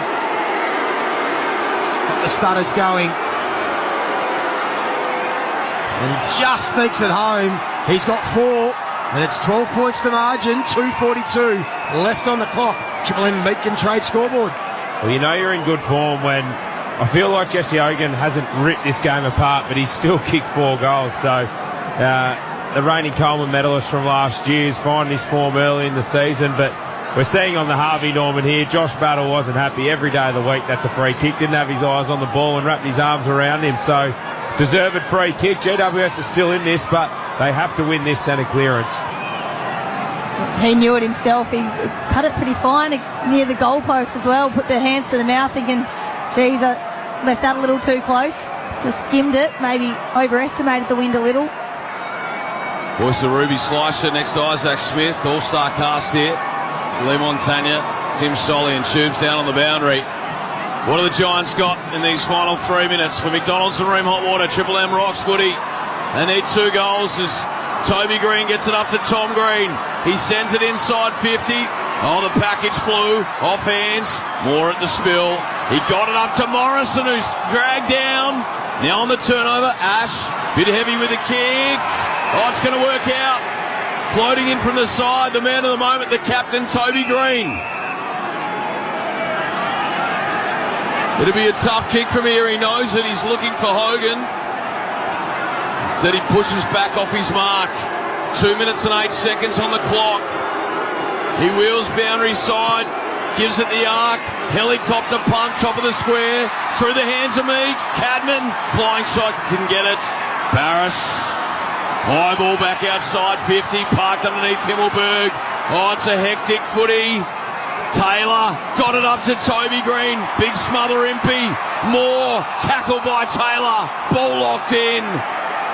Got the stutters going. And just sneaks it home. He's got 4. And it's 12 points to margin. 2:42 left on the clock. Triple M Beacon trade scoreboard. Well, you know you're in good form when I feel like Jesse Hogan hasn't ripped this game apart, but he's still kicked 4 goals. So the reigning Coleman medalist from last year is finding his form early in the season, but we're seeing on the Harvey Norman here, Josh Battle wasn't happy every day of the week. That's a free kick. Didn't have his eyes on the ball and wrapped his arms around him. So deserved free kick. GWS is still in this, but they have to win this centre clearance. He knew it himself. He cut it pretty fine near the goalpost as well. Put their hands to the mouth thinking, geez, I left that a little too close. Just skimmed it. Maybe overestimated the wind a little. Voice of Ruby Slicer next to Isaac Smith. All-star cast here. Lee Montagna, Tim Solly and Tubes down on the boundary. What have the Giants got in these final 3 minutes? For McDonald's and Room Hot Water, Triple M Rocks footy. They need 2 goals as Toby Green gets it up to Tom Green. He sends it inside 50. Oh, the package flew off hands. More at the spill. He got it up to Morrison, who's dragged down. Now on the turnover, Ash, bit heavy with the kick. Oh, it's going to work out. Floating in from the side, the man of the moment, the captain, Toby Green. It'll be a tough kick from here. He knows that he's looking for Hogan. Instead, he pushes back off his mark. 2 minutes and 8 seconds on the clock. He wheels boundary side, gives it the arc. Helicopter punt, top of the square. Through the hands of Meek. Cadman, flying shot, didn't get it. Barris. High ball back outside 50, parked underneath Himmelberg. Oh, it's a hectic footy. Taylor got it up to Toby Green. Big smother impy. Moore tackled by Taylor. Ball locked in.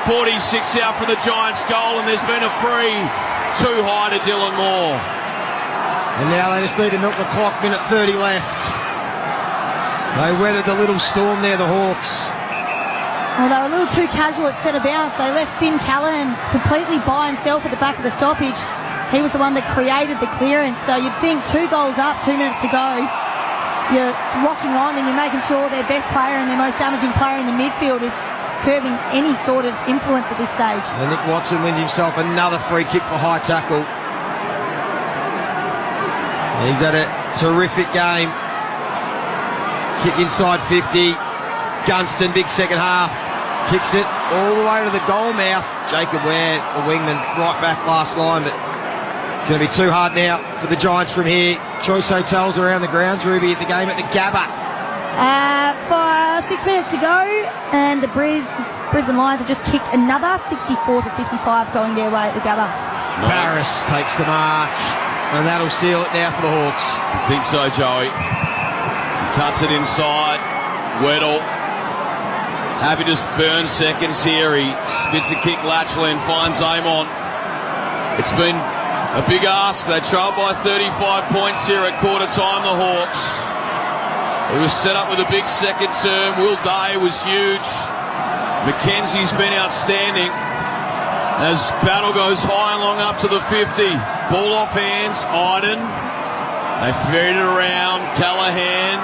46 out for the Giants goal, and there's been a free. Too high to Dylan Moore. And now they just need to milk the clock, minute 30 left. They weathered the little storm there, the Hawks. Well, they were a little too casual at centre bounce. They left Finn Callahan completely by himself at the back of the stoppage. He was the one that created the clearance. So you'd think 2 goals up, 2 minutes to go. You're locking on and you're making sure their best player and their most damaging player in the midfield is curbing any sort of influence at this stage. And Nick Watson wins himself another free kick for high tackle. He's had a terrific game. Kick inside 50. Gunston, big second half. Kicks it all the way to the goal mouth. Jacob Ware, the wingman, right back last line, but it's going to be too hard now for the Giants from here. Choice hotels around the grounds, Ruby, at the game at the Gabba. 6 minutes to go, and the Brisbane Lions have just kicked another 64-55 going their way at the Gabba. Paris takes the mark, and that'll seal it now for the Hawks. I think so, Joey. He cuts it inside. Weddle. Happy to burn seconds here. He spits a kick laterally and finds Amon. It's been A big ask. They trailed by 35 points here at quarter time, the Hawks. It was set up with a big second term. Will Day was huge. Mackenzie's been outstanding. As battle goes high and long up to the 50. Ball off hands. Iden. They ferried it around. Callahan.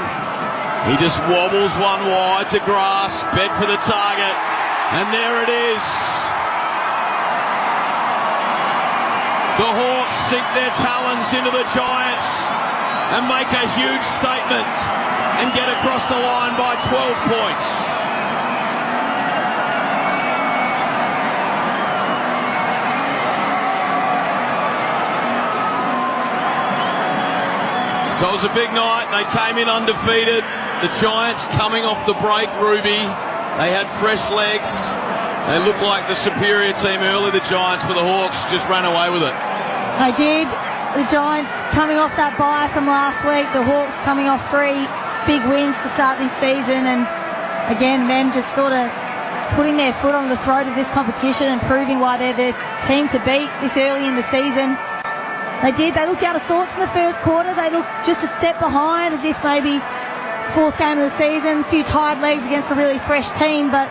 He just wobbles one wide to grass. Bed for the target. And there it is. The Hawks sink their talons into the Giants and make a huge statement and get across the line by 12 points. So it was a big night. They came in undefeated. The Giants coming off the break, Ruby. They had fresh legs. They looked like the superior team early, the Giants, but the Hawks just ran away with it. They did. The Giants coming off that bye from last week. The Hawks coming off 3 big wins to start this season. And again, them just sort of putting their foot on the throat of this competition and proving why they're the team to beat this early in the season. They did. They looked out of sorts in the first quarter. They looked just a step behind, as if maybe 4th game of the season, a few tired legs against a really fresh team. But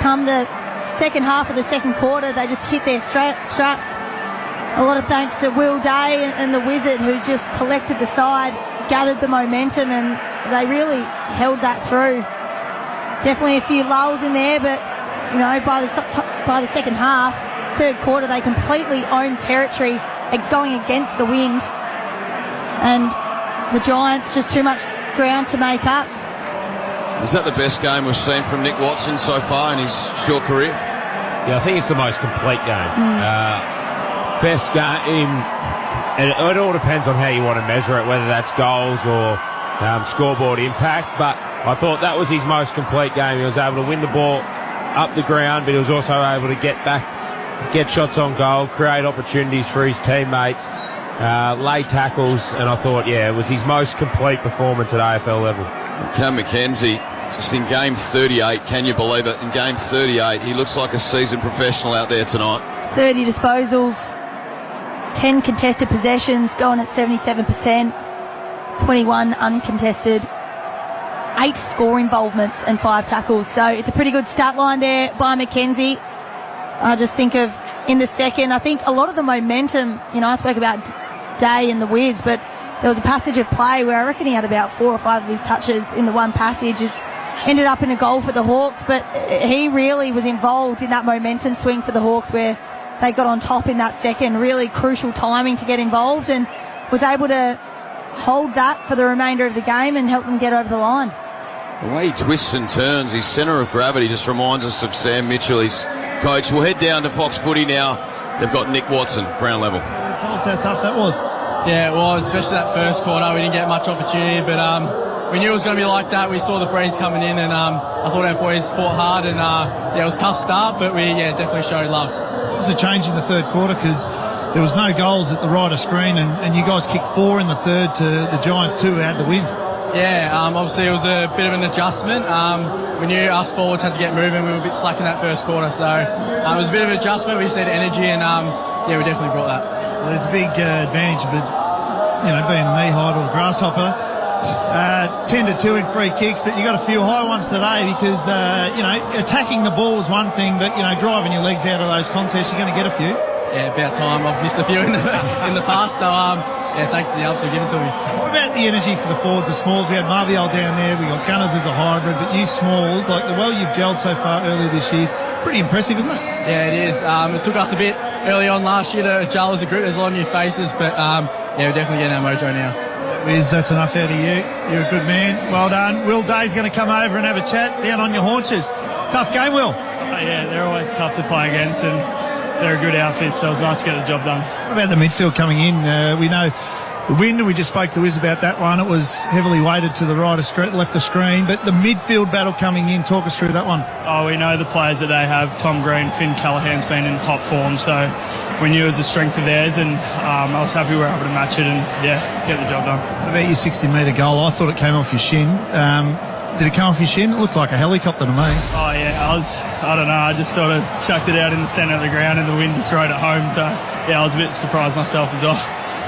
come the second half of the second quarter, they just hit their straps. A lot of thanks to Will Day and the Wizard, who just collected the side, gathered the momentum, and they really held that through. Definitely a few lulls in there, but you know, by the second half, third quarter, they completely owned territory going against the wind, and the Giants just too much ground to make up. Is that the best game we've seen from Nick Watson so far in his short career? Yeah, I think it's the most complete game. Best game, and it all depends on how you want to measure it, whether that's goals or scoreboard impact, but I thought that was his most complete game. He was able to win the ball up the ground, but he was also able to get back, get shots on goal, create opportunities for his teammates, lay tackles, and I thought, yeah, it was his most complete performance at AFL level. Cam Mackenzie, just in game 38, can you believe it? In game 38, he looks like a seasoned professional out there tonight. 30 disposals, 10 contested possessions, going at 77%, 21 uncontested, 8 score involvements and 5 tackles. So it's a pretty good stat line there by Mackenzie. I just think of in the second, I think a lot of the momentum, you know, I spoke about Day and the Wiz, but there was a passage of play where I reckon he had about 4 or 5 of his touches in the one passage. It ended up in a goal for the Hawks, but he really was involved in that momentum swing for the Hawks where they got on top in that second. Really crucial timing to get involved, and was able to hold that for the remainder of the game and help them get over the line. The way he twists and turns, his centre of gravity just reminds us of Sam Mitchell, his coach. We'll head down to Fox Footy now. They've got Nick Watson, ground level. Tell us how tough that was. Yeah, it was, especially that first quarter. We didn't get much opportunity, but we knew it was going to be like that. We saw the breeze coming in, and I thought our boys fought hard, and it was a tough start, but we definitely showed love. It was a change in the third quarter because there was no goals at the right of screen, and you guys kicked 4 in the third to the Giants 2 who had the win. Yeah, obviously it was a bit of an adjustment. We knew us forwards had to get moving. We were a bit slack in that first quarter, so it was a bit of an adjustment. We just needed energy, and we definitely brought that. Well, there's a big advantage, but you know, being knee height or grasshopper, 10-2 in free kicks, but you got a few high ones today because you know, attacking the ball is one thing, but you know, driving your legs out of those contests, you're going to get a few. Yeah, about time. I've missed a few in the past, so thanks to the help you've given to me. What about the energy for the forwards, the smalls? We had Marvial down there, we got Gunners as a hybrid, but you smalls, like the well you've gelled so far earlier this year, is pretty impressive, isn't it? Yeah, it is. It took us a bit early on last year to gel as a group. There's a lot of new faces, but we're definitely getting our mojo now. Wiz, that's enough out of you. You're a good man. Well done. Will Day's going to come over and have a chat down on your haunches. Tough game, Will. Yeah, they're always tough to play against, and they're a good outfit, so it was nice to get the job done. What about the midfield coming in? We know the wind, we just spoke to Wiz about that one. It was heavily weighted to the right of screen, left of screen, but the midfield battle coming in, talk us through that one. Oh, we know the players that they have. Tom Green, Finn Callahan's been in hot form, so we knew it was a strength of theirs, and I was happy we were able to match it and, get the job done. What about your 60-metre goal? I thought it came off your shin. Did it come off your shin? It looked like a helicopter to me. Oh, yeah, I don't know, I just sort of chucked it out in the centre of the ground and the wind just rode it home. So, yeah, I was a bit surprised myself as well.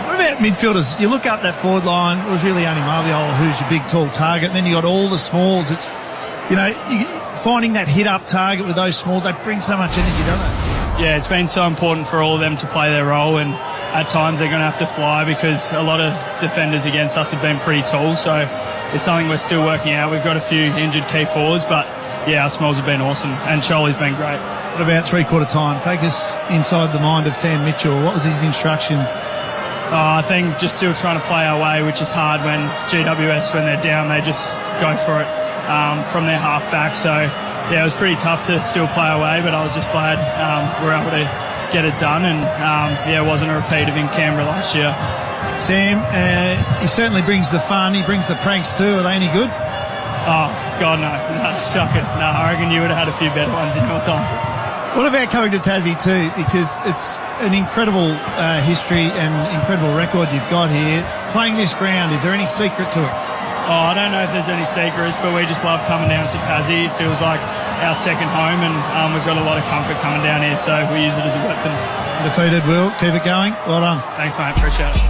What about midfielders? You look up that forward line, it was really only Marviol who's your big, tall target, and then you got all the smalls. It's, finding that hit-up target with those smalls, they bring so much energy, don't they? Yeah, it's been so important for all of them to play their role, and at times they're going to have to fly because a lot of defenders against us have been pretty tall, so it's something we're still working out. We've got a few injured key forwards, but, yeah, our smalls have been awesome, and Charlie's been great. What about three-quarter time? Take us inside the mind of Sam Mitchell. What was his instructions? I think just still trying to play our way, which is hard when GWS, when they're down, they just go for it from their half-back. So, yeah, it was pretty tough to still play our way, but I was just glad we were able to get it done. And, it wasn't a repeat of in Canberra last year. Sam, he certainly brings the fun. He brings the pranks too. Are they any good? Oh, God, no. Shocking. No, I reckon you would have had a few better ones in your time. What about coming to Tassie too? Because it's an incredible history and incredible record you've got here. Playing this ground, is there any secret to it? Oh, I don't know if there's any secrets, but we just love coming down to Tassie. It feels like our second home, and we've got a lot of comfort coming down here, so we use it as a weapon. Defeated, Will. Keep it going. Well done. Thanks, mate. Appreciate it.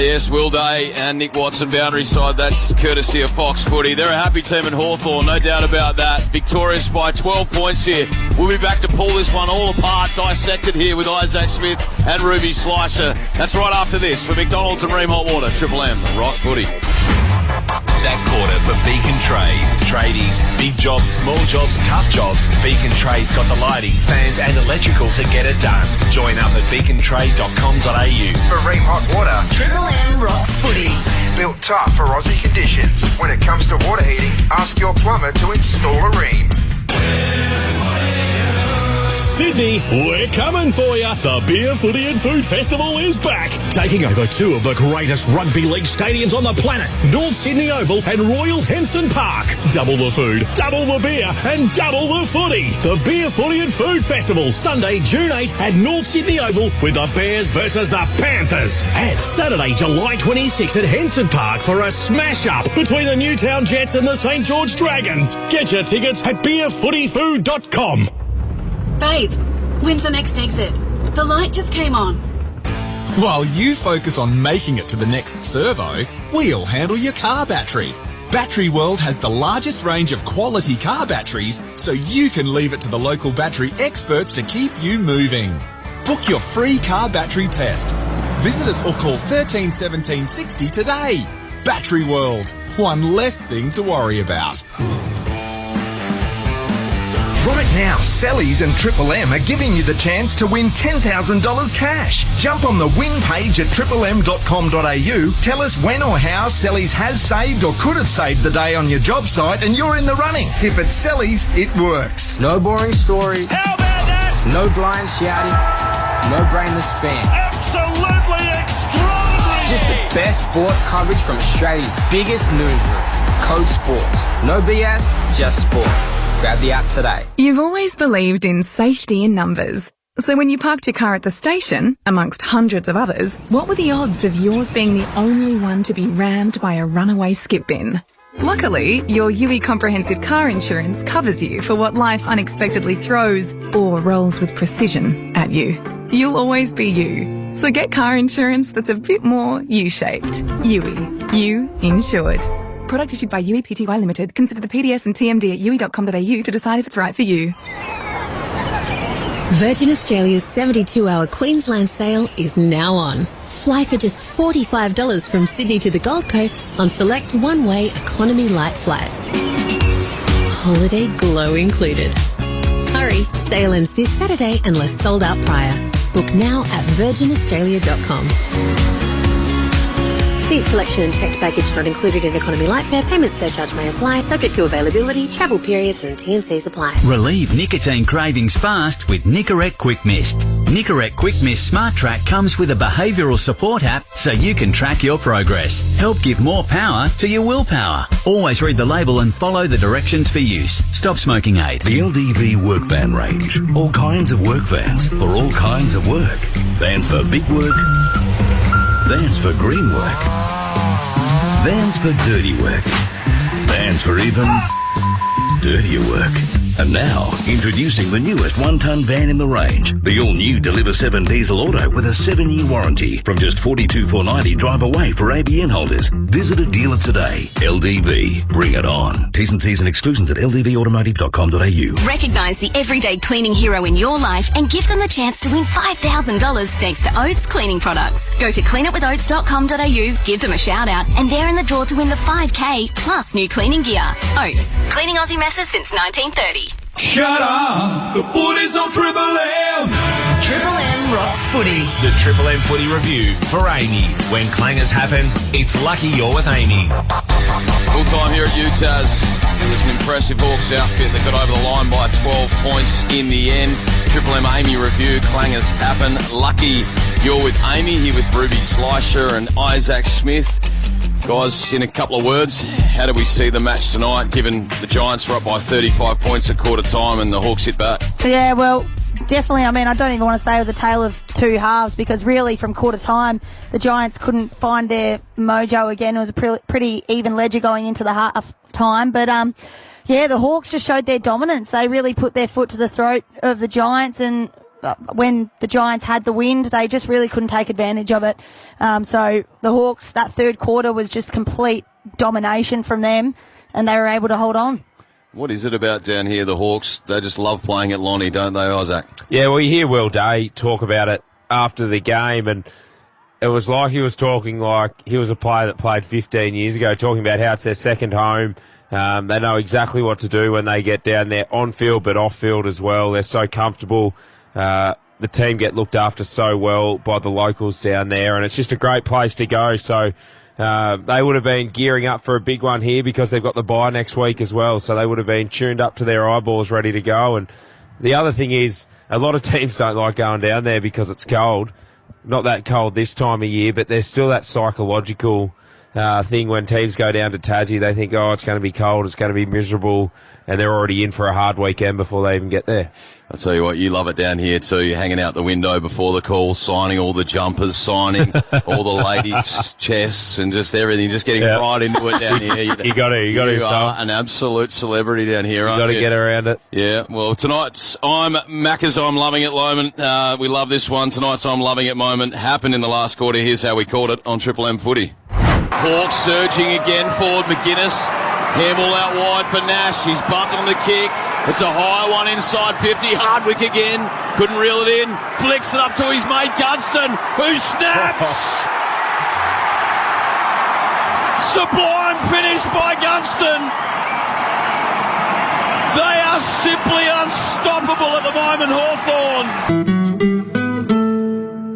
Yes, Will Day and Nick Watson, boundary side. That's courtesy of Fox Footy. They're a happy team in Hawthorn, no doubt about that. Victorious by 12 points here. We'll be back to pull this one all apart, dissected here with Isaac Smith and Ruby Schleicher. That's right after this for McDonald's and Ream Hot Water. Triple M, Rocks Footy. That quarter for Beacon Trade. Tradies, big jobs, small jobs, tough jobs. Beacon Trade's got the lighting, fans and electrical to get it done. Join up at beacontrade.com.au. For Ream Hot Water, Triple M Rocks Footy. built tough for Aussie conditions. When it comes to water heating, ask your plumber to install a Ream. Sydney, we're coming for you. The Beer, Footy and Food Festival is back, taking over two of the greatest rugby league stadiums on the planet, North Sydney Oval and Royal Henson Park. Double the food, double the beer and double the footy. The Beer, Footy and Food Festival, Sunday, June 8th at North Sydney Oval with the Bears versus the Panthers. And Saturday, July 26th at Henson Park for a smash-up between the Newtown Jets and the St George Dragons. Get your tickets at beerfootyfood.com. Babe, when's the next exit? The light just came on. While you focus on making it to the next servo, we'll handle your car battery. Battery World has the largest range of quality car batteries, so you can leave it to the local battery experts to keep you moving. Book your free car battery test. Visit us or call 13 17 60 today. Battery World, one less thing to worry about. Right now, Sally's and Triple M are giving you the chance to win $10,000 cash. Jump on the win page at triplem.com.au. Tell us when or how Sally's has saved or could have saved the day on your job site and you're in the running. If it's Sally's, it works. No boring stories. How about that? No blind shouting. No brainless spam. Absolutely extraordinary. Just the best sports coverage from Australia's biggest newsroom. Code Sports. No BS, just sport. Grab the app today. You've always believed in safety in numbers. So when you parked your car at the station, amongst hundreds of others, what were the odds of yours being the only one to be rammed by a runaway skip bin? Luckily, your UE Comprehensive Car Insurance covers you for what life unexpectedly throws or rolls with precision at you. You'll always be you. So get car insurance that's a bit more U-shaped. UE. You insured. Product issued by UE Pty Limited. Consider the PDS and TMD at UE.com.au to decide if it's right for you. Virgin Australia's 72-hour Queensland sale is now on. Fly for just $45 from Sydney to the Gold Coast on select one-way economy light flights. Holiday glow included. Hurry, sale ends this Saturday unless sold out prior. Book now at virginaustralia.com. Seat selection and checked baggage not included in economy light fare. Payment surcharge may apply, subject to availability, travel periods and T&Cs apply. Relieve nicotine cravings fast with Nicorette Quick Mist. Nicorette Quick Mist Smart Track comes with a behavioural support app so you can track your progress. Help give more power to your willpower. Always read the label and follow the directions for use. Stop smoking aid. The LDV work van range. All kinds of work vans for all kinds of work. Vans for big work. Vans for green work. Vans for dirty work. Plans for even dirtier work. And now, introducing the newest one-ton van in the range. The all-new Deliver 7 diesel auto with a 7-year warranty. From just $42,490 drive away for ABN holders. Visit a dealer today. LDV. Bring it on. T's and C's and exclusions at ldvautomotive.com.au. Recognise the everyday cleaning hero in your life and give them the chance to win $5,000 thanks to Oates Cleaning Products. Go to cleanitwithoats.com.au, give them a shout out, and they're in the draw to win the 5K plus new cleaning gear. Oates. Cleaning Aussie messes since 1930. Shut up! The footy's on Triple M! Triple M rocks footy. The Triple M footy review for Amy. When clangers happen, it's lucky you're with Amy. Full time here at UTAS. It was an impressive Hawks outfit that got over the line by 12 points in the end. Triple M Amy review. Clangers happen. Lucky you're with Amy, here with Ruby Schleicher and Isaac Smith. Guys, in a couple of words, how do we see the match tonight, given the Giants were up by 35 points at quarter time and the Hawks hit back? Yeah, well, definitely. I mean, I don't even want to say it was a tale of two halves, because really from quarter time, the Giants couldn't find their mojo again. It was a pretty even ledger going into the half time. But, yeah, the Hawks just showed their dominance. They really put their foot to the throat of the Giants, and when the Giants had the wind, they just really couldn't take advantage of it. So the Hawks, that third quarter was just complete domination from them, and they were able to hold on. What is it about down here, the Hawks? They just love playing at Lonnie, don't they, Isaac? Yeah, well, you hear Will Day talk about it after the game, and it was like he was talking like he was a player that played 15 years ago, talking about how it's their second home. They know exactly what to do when they get down there, on-field but off-field as well. They're so comfortable. The team get looked after so well by the locals down there, and it's just a great place to go. So they would have been gearing up for a big one here because they've got the bye next week as well. So they would have been tuned up to their eyeballs, ready to go. And the other thing is, a lot of teams don't like going down there because it's cold. Not that cold this time of year, but there's still that psychological thing when teams go down to Tassie. They think, oh, it's going to be cold, it's going to be miserable, and they're already in for a hard weekend before they even get there. I'll tell you what, you love it down here too. You're hanging out the window before the call, signing all the jumpers, signing all the ladies' chests and just everything, just getting right into it down here. You got to. You are an absolute celebrity down here, aren't you? Got to get around it. Yeah, well, tonight's I'm Macca's I'm Loving It moment. We love this one. Tonight's I'm Loving It moment happened in the last quarter. Here's how we called it on Triple M Footy. Hawks surging again forward, McGuinness. Handball out wide for Nash. He's bumped on the kick. It's a high one inside 50. Hardwick again. Couldn't reel it in. Flicks it up to his mate Gunston, who snaps. Sublime finish by Gunston. They are simply unstoppable at the moment, Hawthorn.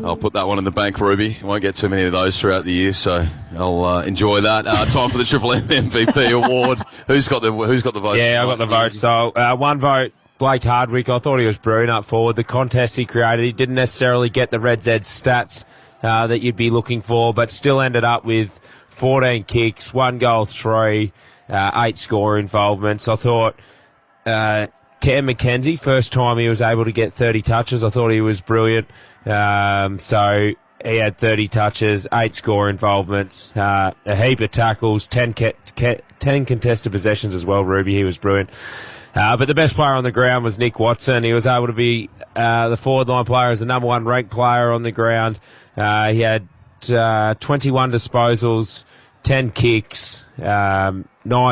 I'll put that one in the bank, Ruby. Won't get too many of those throughout the year, so I'll enjoy that. Time for the Triple M MVP award. Who's got the vote? Yeah, I got the vote. So one vote, Blake Hardwick. I thought he was brilliant up forward. The contest he created, he didn't necessarily get the Red Z stats that you'd be looking for, but still ended up with 14 kicks, 1 goal, 3, 8 score involvements. I thought Cam McKenzie, first time he was able to get 30 touches. I thought he was brilliant. So he had 30 touches, 8 score involvements, a heap of tackles, 10 contested possessions as well, Ruby. He was brilliant. But the best player on the ground was Nick Watson. He was able to be the forward line player as the number 1 ranked player on the ground. He had 21 disposals, 10 kicks, 9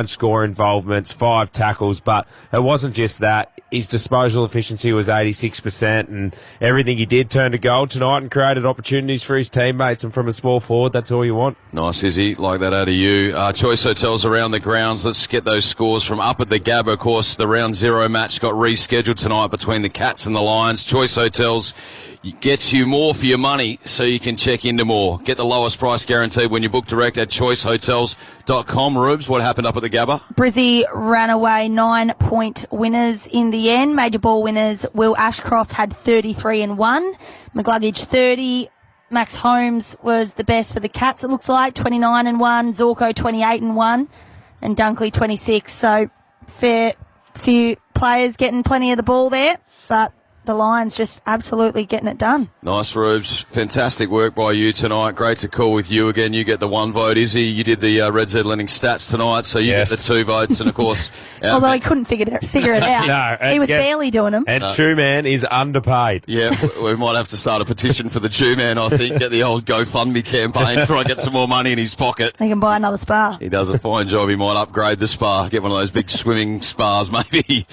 score involvements, 5 tackles, but it wasn't just that. His disposal efficiency was 86%, and everything he did turned to goal tonight and created opportunities for his teammates, and from a small forward, that's all you want. Nice, Izzy. Like that out of you. Choice Hotels around the grounds. Let's get those scores from up at the Gabba. Of course, the round 0 match got rescheduled tonight between the Cats and the Lions. Choice Hotels gets you more for your money so you can check into more. Get the lowest price guaranteed when you book direct at choicehotels.com. Rubes, what happened up at the Gabba? Brizzy ran away 9-point winners in the end. Major ball winners, Will Ashcroft had 33 and 1. McGluggage 30. Max Holmes was the best for the Cats, it looks like, 29 and 1. Zorko 28 and 1. And Dunkley 26. So fair few players getting plenty of the ball there, but the Lions just absolutely getting it done. Nice, Rubes. Fantastic work by you tonight. Great to call with you again. You get the 1 vote. Izzy, you did the Red Z Lending stats tonight, so you get the 2 votes. And, of course... Although he couldn't figure it out. No, he was barely doing them. And Chew Man is underpaid. Yeah, we might have to start a petition for the Chew Man, I think. Get the old GoFundMe campaign, try and get some more money in his pocket. He can buy another spa. He does a fine job. He might upgrade the spa, get one of those big swimming spas, maybe.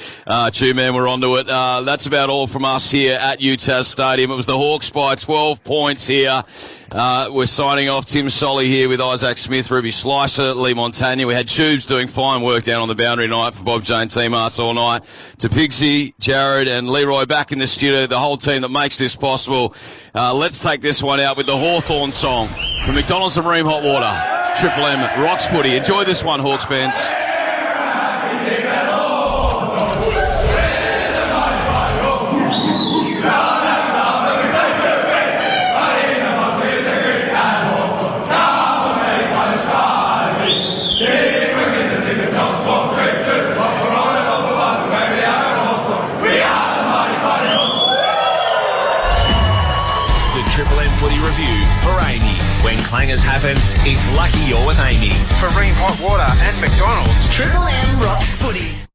Chew Man, we're onto it. That's about all from us here at UTAS Stadium. It was the Hawks by 12 points here. We're signing off. Tim Solly here with Isaac Smith, Ruby Slicer, Lee Montagna. We had Tubes doing fine work down on the boundary night for Bob Jane Team Arts all night. To Pigsy, Jared and Leroy back in the studio, the whole team that makes this possible. Let's take this one out with the Hawthorn song from McDonald's and Ream Hot Water. Triple M rocks footy. Enjoy this one, Hawks fans. Triple M Footy Review for Amy. When clangers happen, it's lucky you're with Amy. For Ream Hot Water and McDonald's, Triple M rocks footy.